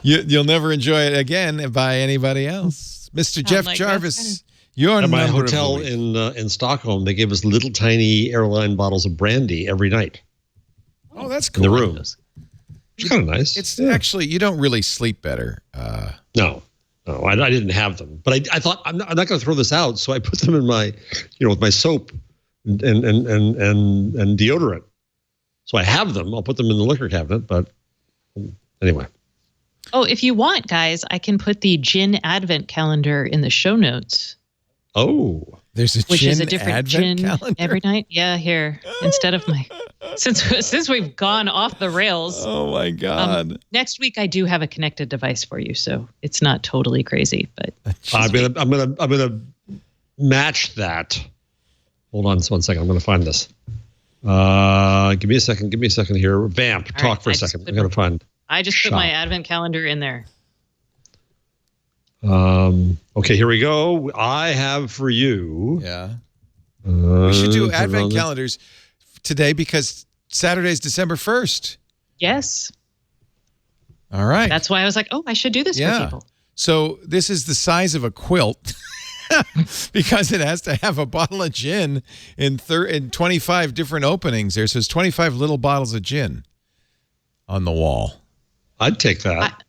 You'll never enjoy it again by anybody else. Mr. Jeff Jarvis, your At my number hotel of the week. in Stockholm, they gave us little tiny airline bottles of brandy every night. Oh, that's cool. In the room. It's kind of nice. It's actually, you don't really sleep better. No, I didn't have them. But I thought, I'm not going to throw this out. So I put them in my, with my soap and deodorant. So I have them. I'll put them in the liquor cabinet. But anyway. Oh, if you want, guys, I can put the gin advent calendar in the show notes. Oh, there's a which gin is a different advent gin calendar? every night. Yeah, here instead of my since we've gone off the rails. Oh my God! Next week I do have a connected device for you, so it's not totally crazy. But I'm gonna match that. Hold on, just 1 second. I'm gonna find this. Give me a second. Give me a second here. Vamp, talk for a second. I'm gonna find. I just put my advent calendar in there. Okay, here we go. I have for you. Yeah. We should do advent calendars today because Saturday's December 1st. Yes. All right. That's why I was like, oh, I should do this for people. So this is the size of a quilt because it has to have a bottle of gin in 25 different openings there. So there's 25 little bottles of gin on the wall. I'd take that.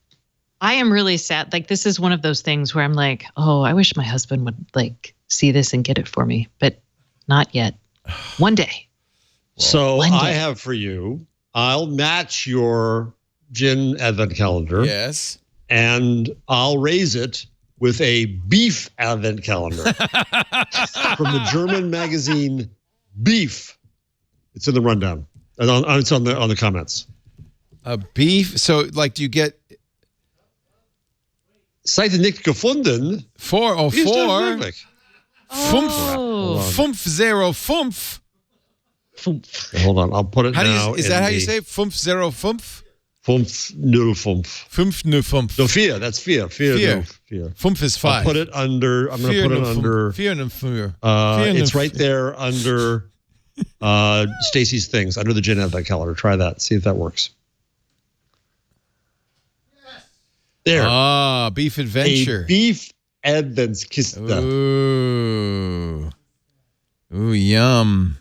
I am really sad. Like, this is one of those things where I'm like, oh, I wish my husband would see this and get it for me, but not yet. One day. So One day. I have for you, I'll match your gin advent calendar. Yes. And I'll raise it with a beef advent calendar from the German magazine Beef. It's in the rundown. And it's on the comments. A beef. So, do you get Seite nicht gefunden? 404. Oh. 505. Hold on, I'll put it now. Is that how you say it? 505? 505. 505. No, 4. That's 4. 4. 5 is 5. I'll put it under. I'm going to put it under. 4. It's right there under Stacey's things, under the gin advent calendar. Try that. See if that works. There. Beef adventure. A beef Adventskiste. Ooh, yum.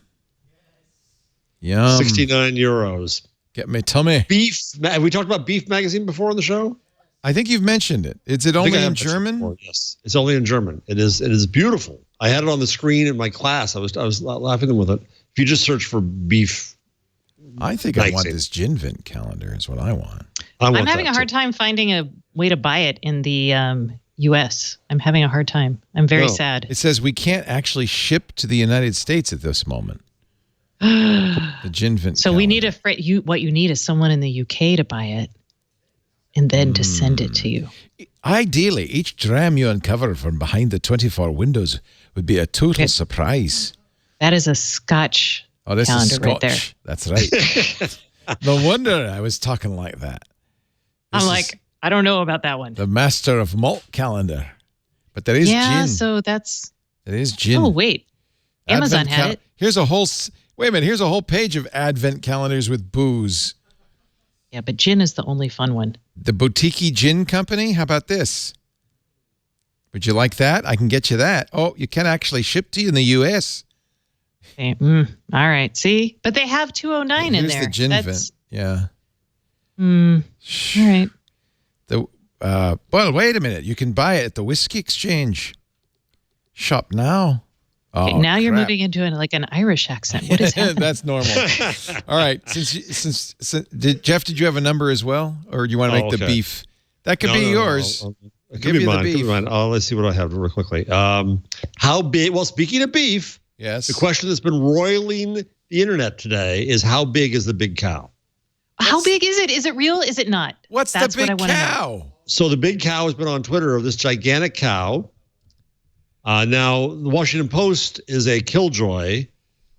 Yum. 69 euros. Get me tummy. Beef. Have we talked about Beef magazine before on the show? I think you've mentioned it. Is it only in German? Yes, it's only in German. It is beautiful. I had it on the screen in my class. I was laughing with it. If you just search for Beef, I think I want this Ginvent calendar. Is what I want. I'm having a hard time finding a way to buy it in the U.S. I'm having a hard time. I'm very sad. It says we can't actually ship to the United States at this moment. The Ginvent. So we need what you need is someone in the UK to buy it, and then to send it to you. Ideally, each dram you uncover from behind the 24 windows would be a total surprise. That is a Scotch this calendar is Scotch. right there. That's right. No wonder I was talking like that. I don't know about that one. The Master of Malt calendar. But there is gin. Yeah, so that's... There is gin. Oh, wait. Amazon had it. Here's a whole... Wait a minute. Here's a whole page of advent calendars with booze. Yeah, but gin is the only fun one. The Boutique Gin Company? How about this? Would you like that? I can get you that. Oh, you can actually ship to you in the U.S. Okay. All right. See? But they have 209 in there. Here's the Ginvent. Yeah. All right. Well, wait a minute. You can buy it at the Whiskey Exchange. Shop now. Okay, now you're moving into an Irish accent. What is happening? That's normal. All right. Jeff, did you have a number as well, or do you want to make the beef? That could be yours. It could be mine. Could be mine. Let's see what I have real quickly. How big? Well, speaking of beef, yes. The question that's been roiling the internet today is how big is the big cow? How big is it? Is it real? Is it not? What's the big cow? So the big cow has been on Twitter of this gigantic cow. Now, the Washington Post is a killjoy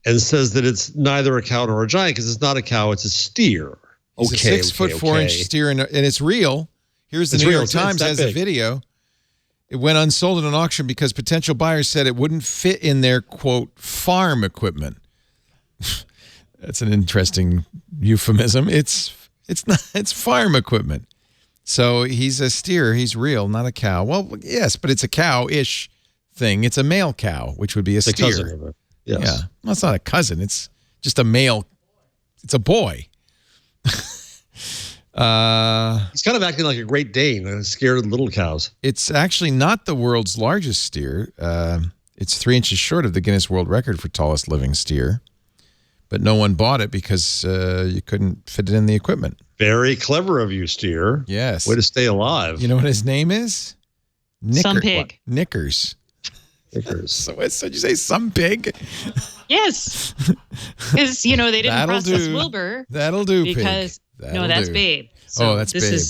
and says that it's neither a cow nor a giant because it's not a cow, it's a steer. It's a 6 foot 4 inch steer, and it's real. Here's the New York Times has a video. It went unsold at an auction because potential buyers said it wouldn't fit in their, quote, farm equipment. That's an interesting euphemism. It's farm equipment. So he's a steer. He's real, not a cow. Well, yes, but it's a cow-ish thing. It's a male cow, which would be a steer. Cousin of it. Yes. Yeah. Well, it's not a cousin. It's just a male. It's a boy. He's kind of acting like a Great Dane, scared of little cows. It's actually not the world's largest steer. It's 3 inches short of the Guinness World Record for tallest living steer. But no one bought it because you couldn't fit it in the equipment. Very clever of you, steer. Yes. Way to stay alive. You know what his name is? Some pig. Knickers. Knickers. So did you say some pig? Yes. Because, they didn't process Wilbur. That'll do, because, pig. No, that's Babe. So that's Babe.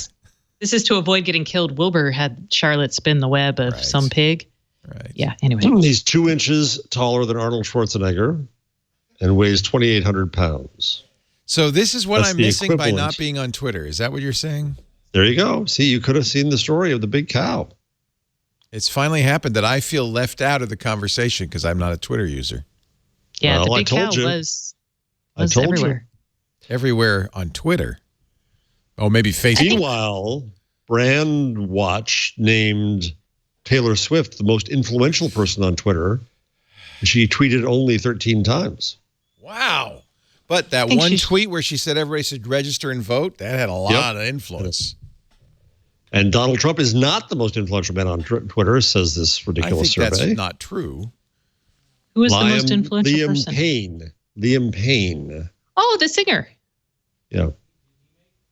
This is to avoid getting killed. Wilbur had Charlotte spin the web of some pig. Right. Yeah, anyway. He's 2 inches taller than Arnold Schwarzenegger and weighs 2,800 pounds. So this is what I'm missing by not being on Twitter. Is that what you're saying? There you go. See, you could have seen the story of the big cow. It's finally happened that I feel left out of the conversation because I'm not a Twitter user. Yeah, the big cow was everywhere. Everywhere on Twitter. Oh, maybe Facebook. Meanwhile, Brandwatch named Taylor Swift the most influential person on Twitter. She tweeted only 13 times. Wow. But that one tweet where she said everybody should register and vote, that had a lot of influence. And Donald Trump is not the most influential man on Twitter, says this ridiculous survey. That's not true. Who is the most influential person? Liam Payne. Oh, the singer. Yeah.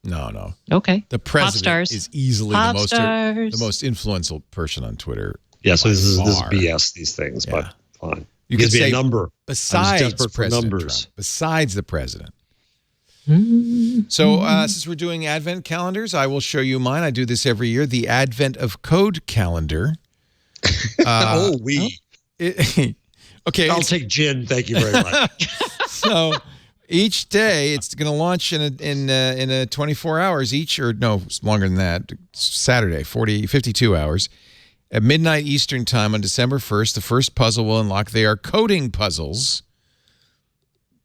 No. Okay. The president is easily the most influential person on Twitter. Yeah, so this is BS, these things, but fine. You could say a number. Besides President Trump. Besides the president. So since we're doing Advent calendars, I will show you mine. I do this every year, the Advent of Code calendar. Okay. I'll take gin. Thank you very much. So each day it's going to launch in 24 hours each, or no, longer than that. Saturday, 52 hours. At midnight Eastern time on December 1st, the first puzzle will unlock. They are coding puzzles.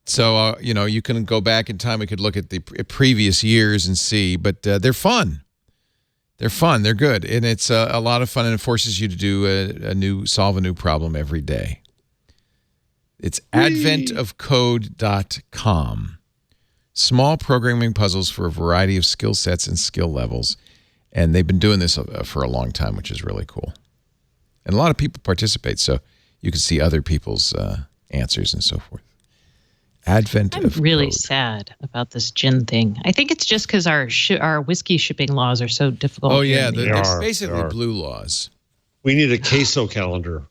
So, you can go back in time. We could look at the previous years and see, but they're fun. They're fun. They're good. And it's a lot of fun, and it forces you to do solve a new problem every day. It's adventofcode.com. Small programming puzzles for a variety of skill sets and skill levels. And they've been doing this for a long time, which is really cool. And a lot of people participate, so you can see other people's answers and so forth. I'm really sad about this gin thing. I think it's just because our whiskey shipping laws are so difficult. Oh, yeah. They're basically blue laws. We need a queso calendar.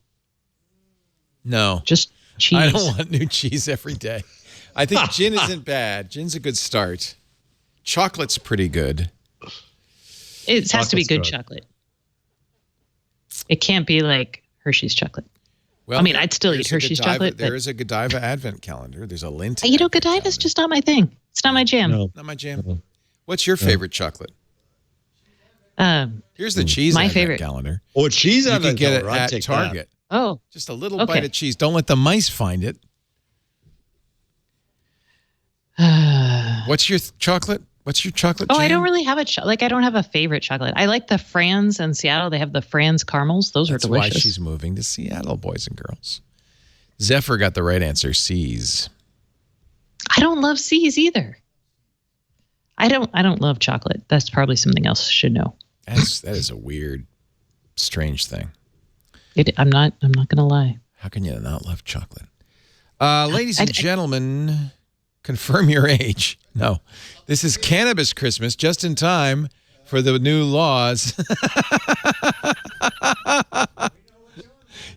No. Just cheese. I don't want new cheese every day. I think gin isn't bad. Gin's a good start. Chocolate's pretty good. It has to be good chocolate. It can't be like Hershey's chocolate. Well, I mean, I'd still eat Hershey's chocolate. There is a Godiva Advent calendar. There's a Lindt. Godiva's just not my thing. It's not my jam. No. Not my jam. What's your favorite chocolate? Here's the cheese my Advent favorite calendar. Oh, cheese you Advent calendar. You can get it at Target. That. Oh. Just a little bite of cheese. Don't let the mice find it. What's your chocolate? What's your chocolate jam? I don't really have I don't have a favorite chocolate. I like the Franz in Seattle. They have the Franz caramels. Those are delicious. That's why she's moving to Seattle, boys and girls. Zephyr got the right answer, C's. I don't love C's either. I don't love chocolate. That's probably something else I should know. That is a weird, strange thing. I'm not going to lie. How can you not love chocolate? Ladies and gentlemen, confirm your age. No, this is Cannabis Christmas, just in time for the new laws.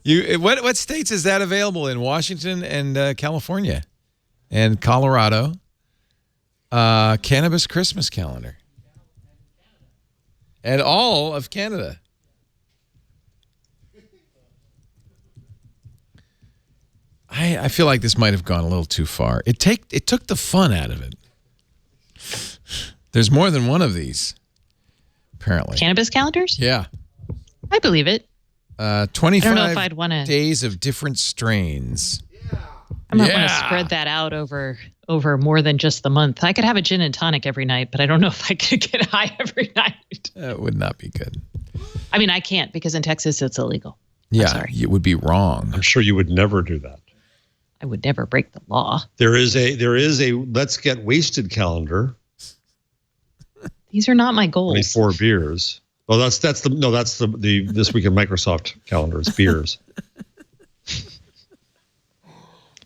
What states is that available in? Washington and California and Colorado. Cannabis Christmas calendar. And all of Canada. I feel like this might have gone a little too far. It took the fun out of it. There's more than one of these, apparently. Cannabis calendars? Yeah. I believe it. 25 I don't know if I'd want to. days of different strains. I might want to spread that out over more than just the month. I could have a gin and tonic every night, but I don't know if I could get high every night. That would not be good. I mean, I can't because in Texas it's illegal. Yeah, it would be wrong. I'm sure you would never do that. I would never break the law. There is a let's get wasted calendar. These are not my goals. 24 beers. Well, that's the This Week in Microsoft calendar. It's beers.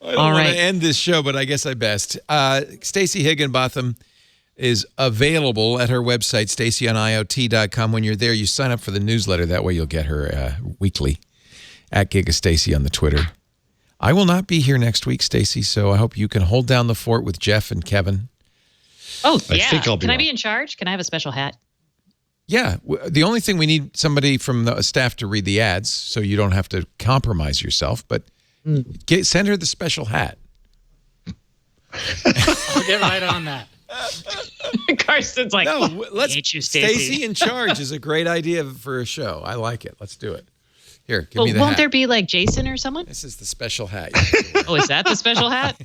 I don't want to end this show, but I guess I best. Stacey Higginbotham is available at her website, stacyoniot.com. When you're there, you sign up for the newsletter. That way you'll get her weekly at GigaStacey on the Twitter. I will not be here next week, Stacey, so I hope you can hold down the fort with Jeff and Kevin. Oh, yeah. Can I be in charge? Can I have a special hat? Yeah. The only thing we need somebody from the staff to read the ads so you don't have to compromise yourself, but send her the special hat. I'll get right on that. Carson's like, no, let's hate you, Stacey. Stacey in charge is a great idea for a show. I like it. Let's do it. Here, give me the won't hat. there be like Jason or someone? This is the special hat. Oh, is that the special hat?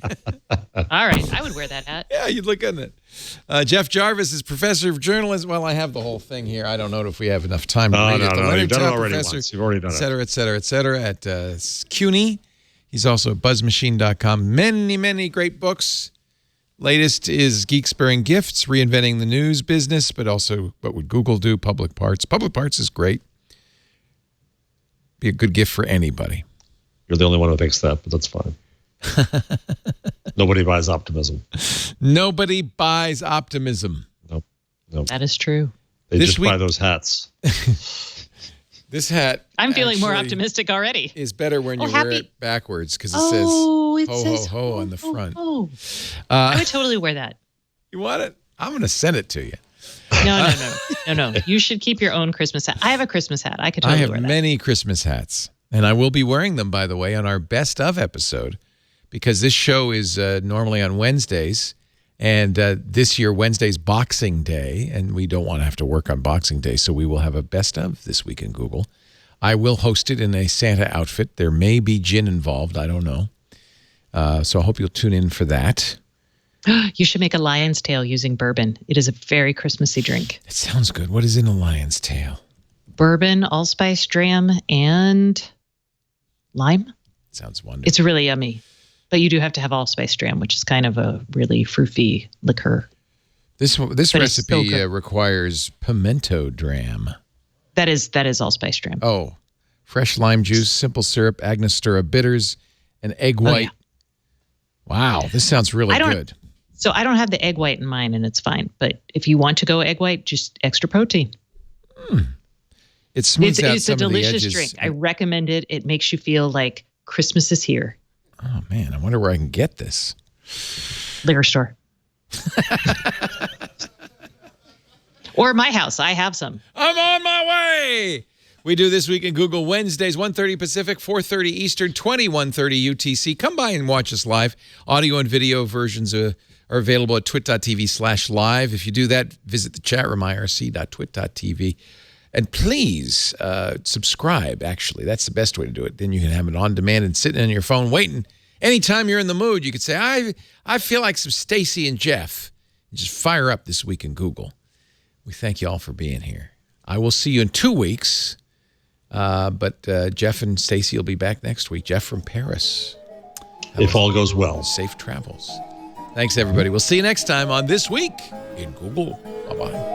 All right. I would wear that hat. Yeah, you'd look good in it. Jeff Jarvis is professor of journalism. Well, I have the whole thing here. I don't know if we have enough time to read it. No, you've done it already once. You've already done it. Et cetera, at CUNY. He's also at buzzmachine.com. Many, many great books. Latest is Geek Sparing Gifts, Reinventing the News Business, but also What Would Google Do? Public Parts. Public Parts is great. Be a good gift for anybody. You're the only one who thinks that, but that's fine. Nobody buys optimism. Nobody buys optimism. Nope. That is true. They just buy those hats. This hat. I'm feeling more optimistic already. Is better when you wear it backwards because it says ho, ho, ho on the front. I would totally wear that. You want it? I'm going to send it to you. No. You should keep your own Christmas hat. I have a Christmas hat. I could totally wear that. I have many Christmas hats, and I will be wearing them, by the way, on our Best Of episode, because this show is normally on Wednesdays, and this year, Wednesday's Boxing Day, and we don't want to have to work on Boxing Day, so we will have a Best Of this week in Google. I will host it in a Santa outfit. There may be gin involved. I don't know. So I hope you'll tune in for that. You should make a lion's tail using bourbon. It is a very Christmassy drink. It sounds good. What is in a lion's tail? Bourbon, allspice dram, and lime. Sounds wonderful. It's really yummy. But you do have to have allspice dram, which is kind of a really fruity liqueur. This recipe requires pimento dram. That is allspice dram. Oh, fresh lime juice, simple syrup, Angostura bitters, and egg white. Oh, yeah. Wow, this sounds really good. So I don't have the egg white in mine, and it's fine. But if you want to go egg white, just extra protein. It smooths out it's some a delicious of the edges. Drink. I recommend it. It makes you feel like Christmas is here. Oh, man. I wonder where I can get this. Liquor store. Or my house. I have some. I'm on my way. We do This Week in Google Wednesdays, 1:30 Pacific, 4:30 Eastern, 21:30 UTC. Come by and watch us live. Audio and video versions are available at twit.tv/live. If you do that, visit the chat room, irc.twit.tv. And please subscribe, actually. That's the best way to do it. Then you can have it on demand and sitting on your phone waiting. Anytime you're in the mood, you could say, I feel like some Stacey and Jeff. And just fire up This Week in Google. We thank you all for being here. I will see you in 2 weeks. But Jeff and Stacey will be back next week. Jeff from Paris. If all goes well. Safe travels. Thanks, everybody. We'll see you next time on This Week in Google. Bye-bye.